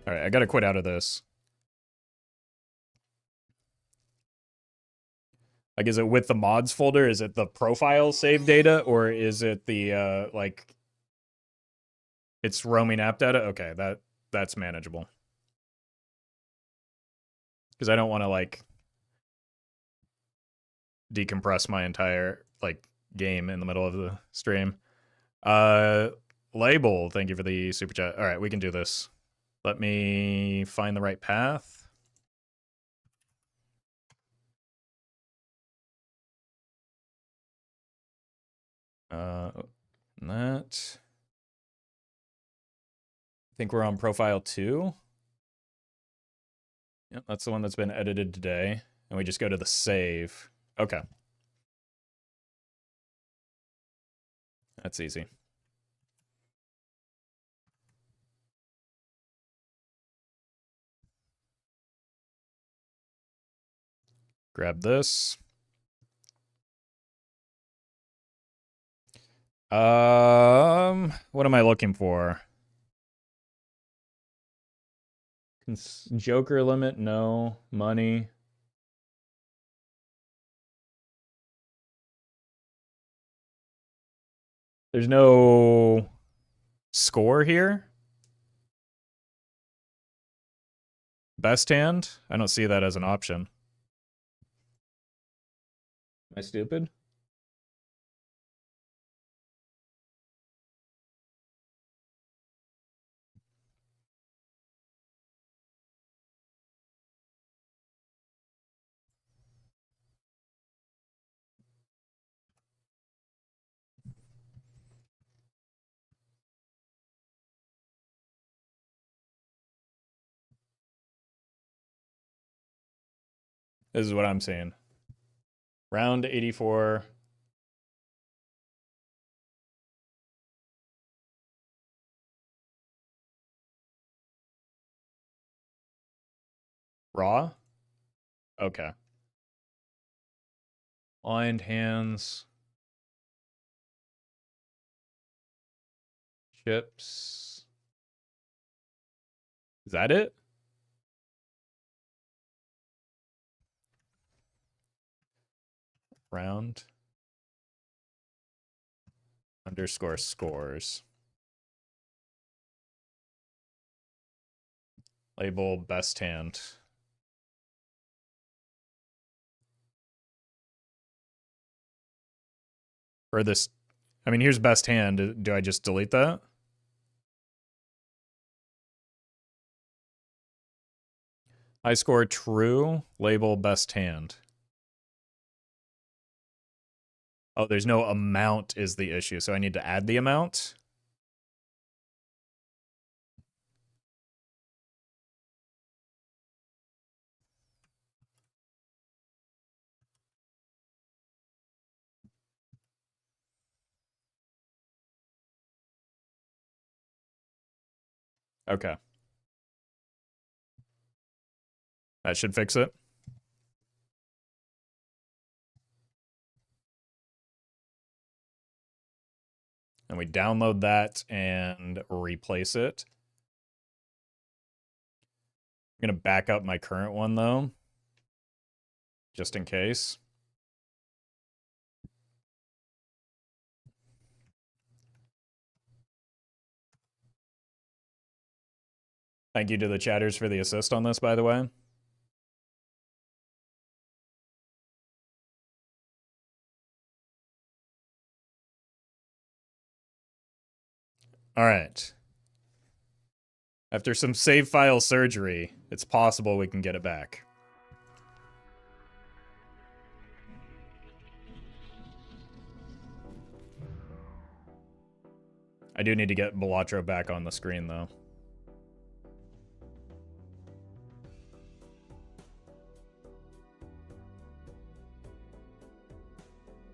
I gotta quit out of this. Like, is it with the mods folder? Is it the profile save data, or is it the, like... It's roaming app data? Okay, that's manageable. Because I don't want to, like... decompress my entire, like, game in the middle of the stream. Label, thank you for the super chat. All right, we can do this. Let me find the right path. That. I think we're on profile 2. Yep, that's the one that's been edited today. And we just go to the save. Okay. That's easy. Grab this. What am I looking for? Joker limit, no. Money. There's no score here. Best hand? I don't see that as an option. Am I stupid? This is what I'm seeing. Round 84. Raw? Okay. Blind hands. Chips. Is that it? Round. Underscore scores. Label best hand. Or this, I mean, here's best hand. Do I just delete that? I score true, label best hand. Oh, there's no amount is the issue, so I need to add the amount. Okay. That should fix it. And we download that and replace it. I'm going to back up my current one, though, just in case. Thank you to the chatters for the assist on this, by the way. All right. After some save file surgery, it's possible we can get it back. I do need to get Balatro back on the screen, though.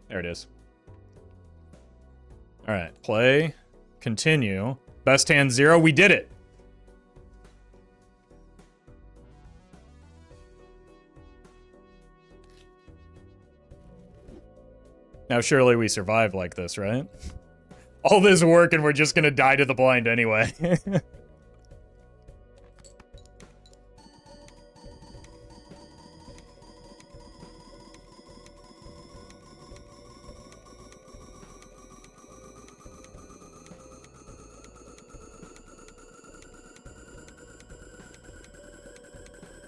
There it is. All right, play, continue. Best hand 0, we did it. Now surely we survive like this, right? All this work and we're just gonna die to the blind anyway.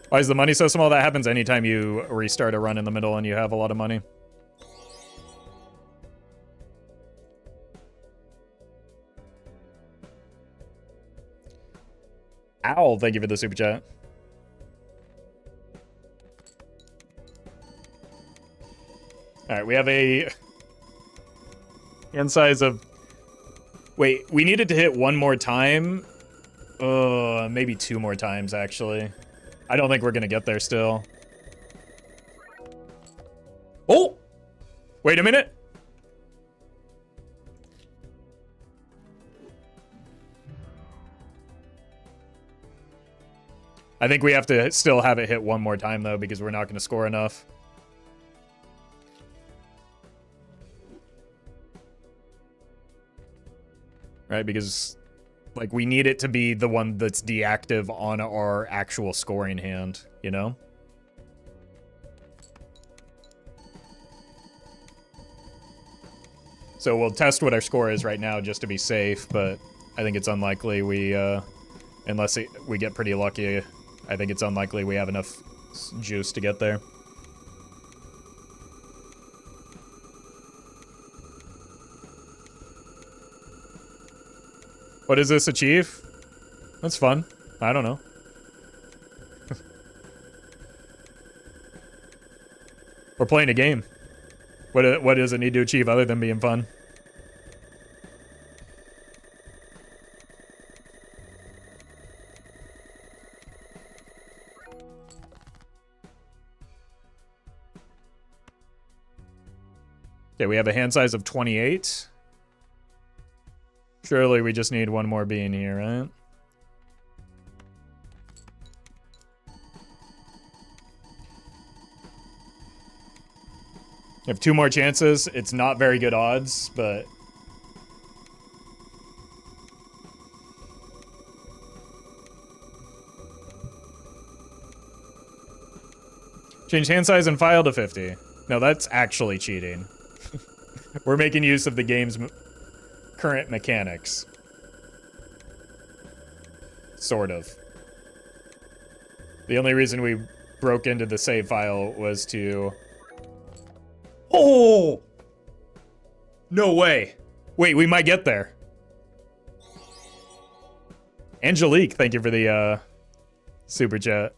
Why is the money so small? That happens anytime you restart a run in the middle and you have a lot of money. Owl, thank you for the super chat. All right, we have a Hand size of... Wait, we needed to hit one more time? Maybe two more times, actually. I don't think we're gonna get there still. Oh! Wait a minute. I think we have to still have it hit one more time, though, because we're not going to score enough. Right, because, like, we need it to be the one that's deactive on our actual scoring hand, you know? So we'll test what our score is right now just to be safe, but I think it's unlikely we, unless we get pretty lucky, I think it's unlikely we have enough juice to get there. What does this achieve? That's fun. I don't know. We're playing a game. What does it need to achieve other than being fun? Okay, we have a hand size of 28. Surely we just need one more bean here, right? You have two more chances. It's not very good odds, but... Change hand size and file to 50. No, that's actually cheating. We're making use of the game's current mechanics. Sort of. The only reason we broke into the save file was to... Oh! No way. Wait, we might get there. Angelique, thank you for the super chat.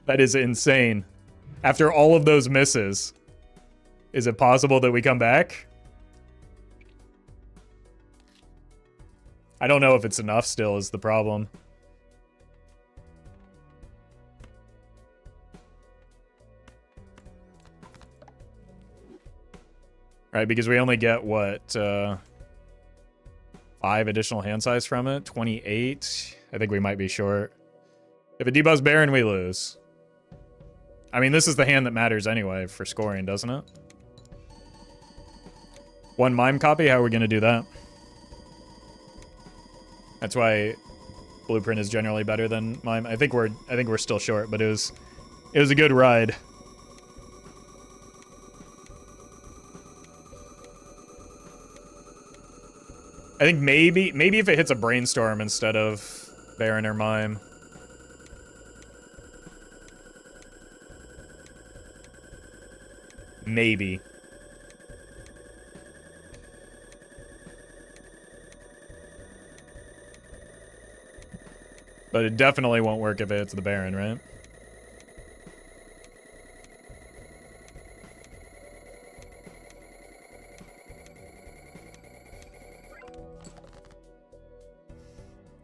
That is insane. After all of those misses, is it possible that we come back? I don't know if it's enough still is the problem. Right, because we only get, what, 5 additional hand size from it? 28? I think we might be short. If it debuffs Baron, we lose. I mean, this is the hand that matters anyway for scoring, doesn't it? One mime copy? How are we going to do that? That's why Blueprint is generally better than mime. I think we're still short, but it was a good ride. I think maybe if it hits a brainstorm instead of Baron or mime. Maybe. But it definitely won't work if it hits the Baron, right?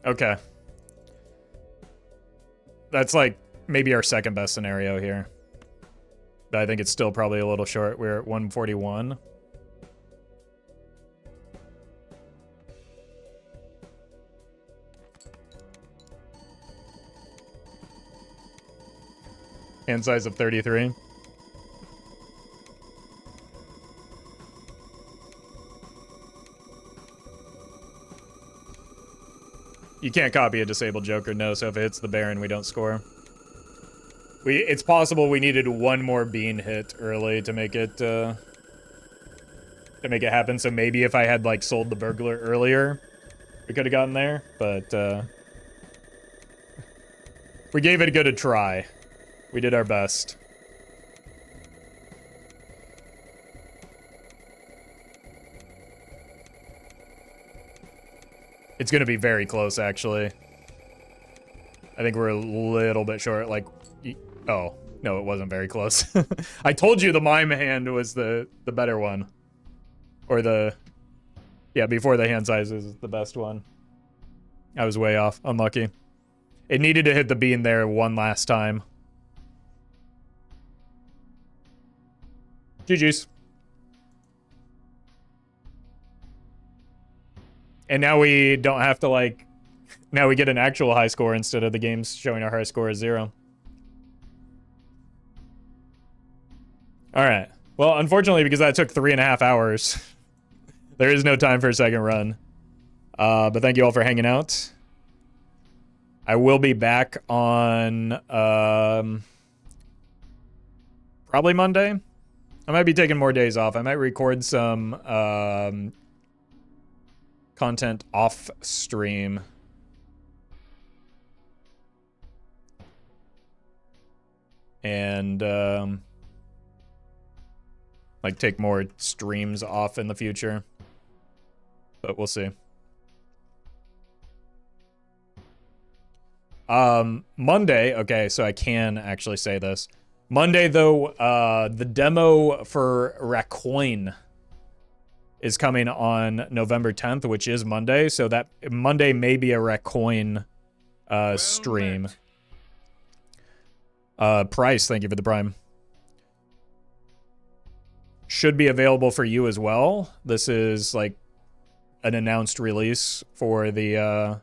Okay. That's like maybe our second best scenario here. But I think it's still probably a little short. We're at 141. Hand size of 33. You can't copy a disabled Joker, no, so if it hits the Baron, we don't score. It's possible we needed one more bean hit early to make it happen, so maybe if I had, like, sold the burglar earlier, we could have gotten there, but, we gave it a good try. We did our best. It's gonna be very close, actually. I think we're a little bit short, like... Oh. No, it wasn't very close. I told you the mime hand was the better one. Or the... Yeah, before the hand size is the best one. I was way off. Unlucky. It needed to hit the bean there one last time. GG's. And now we don't have to, like... Now we get an actual high score instead of the games showing our high score as 0. Alright. Well, unfortunately, because that took 3.5 hours, there is no time for a second run. But thank you all for hanging out. I will be back on probably Monday. I might be taking more days off. I might record some content off stream. And like take more streams off in the future. But we'll see. Monday, okay, so I can actually say this. Monday, though, the demo for Racoin is coming on November 10th, which is Monday, so that Monday may be a Racoin stream. Price, thank you for the Prime. Should be available for you as well. This is like an announced release for the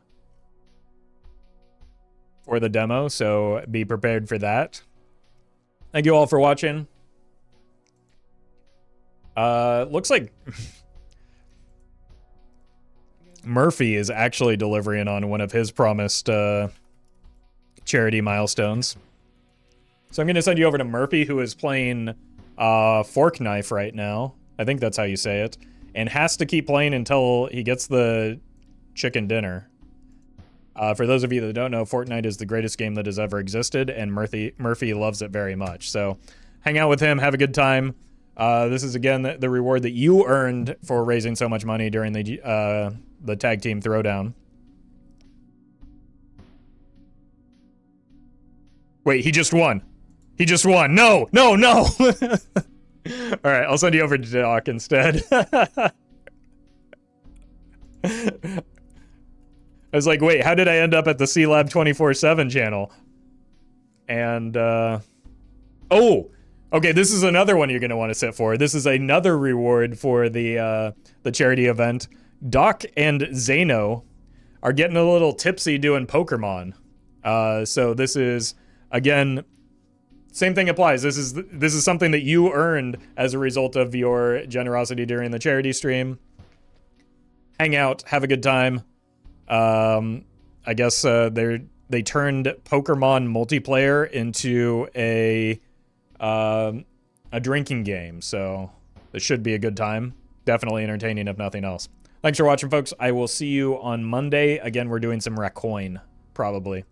demo, so be prepared for that. Thank you all for watching. Looks like Murphy is actually delivering on one of his promised charity milestones. So I'm going to send you over to Murphy, who is playing Fork Knife right now. I think that's how you say it. And has to keep playing until he gets the chicken dinner. For those of you that don't know, Fortnite is the greatest game that has ever existed, and Murphy loves it very much. So hang out with him, have a good time. This is, again, the reward that you earned for raising so much money during the tag team throwdown. Wait, he just won. He just won. No, no, no. All right, I'll send you over to Doc instead. I was like, wait, how did I end up at the C-Lab 24/7 channel? And, oh, okay, this is another one you're going to want to sit for. This is another reward for the charity event. Doc and Zano are getting a little tipsy doing Pokemon. So this is, again, same thing applies. This is something that you earned as a result of your generosity during the charity stream. Hang out, have a good time. I guess they turned Pokemon multiplayer into a drinking game, so this should be a good time. Definitely entertaining, if nothing else. Thanks for watching, folks. I will see you on Monday. Again, we're doing some Racoin, probably.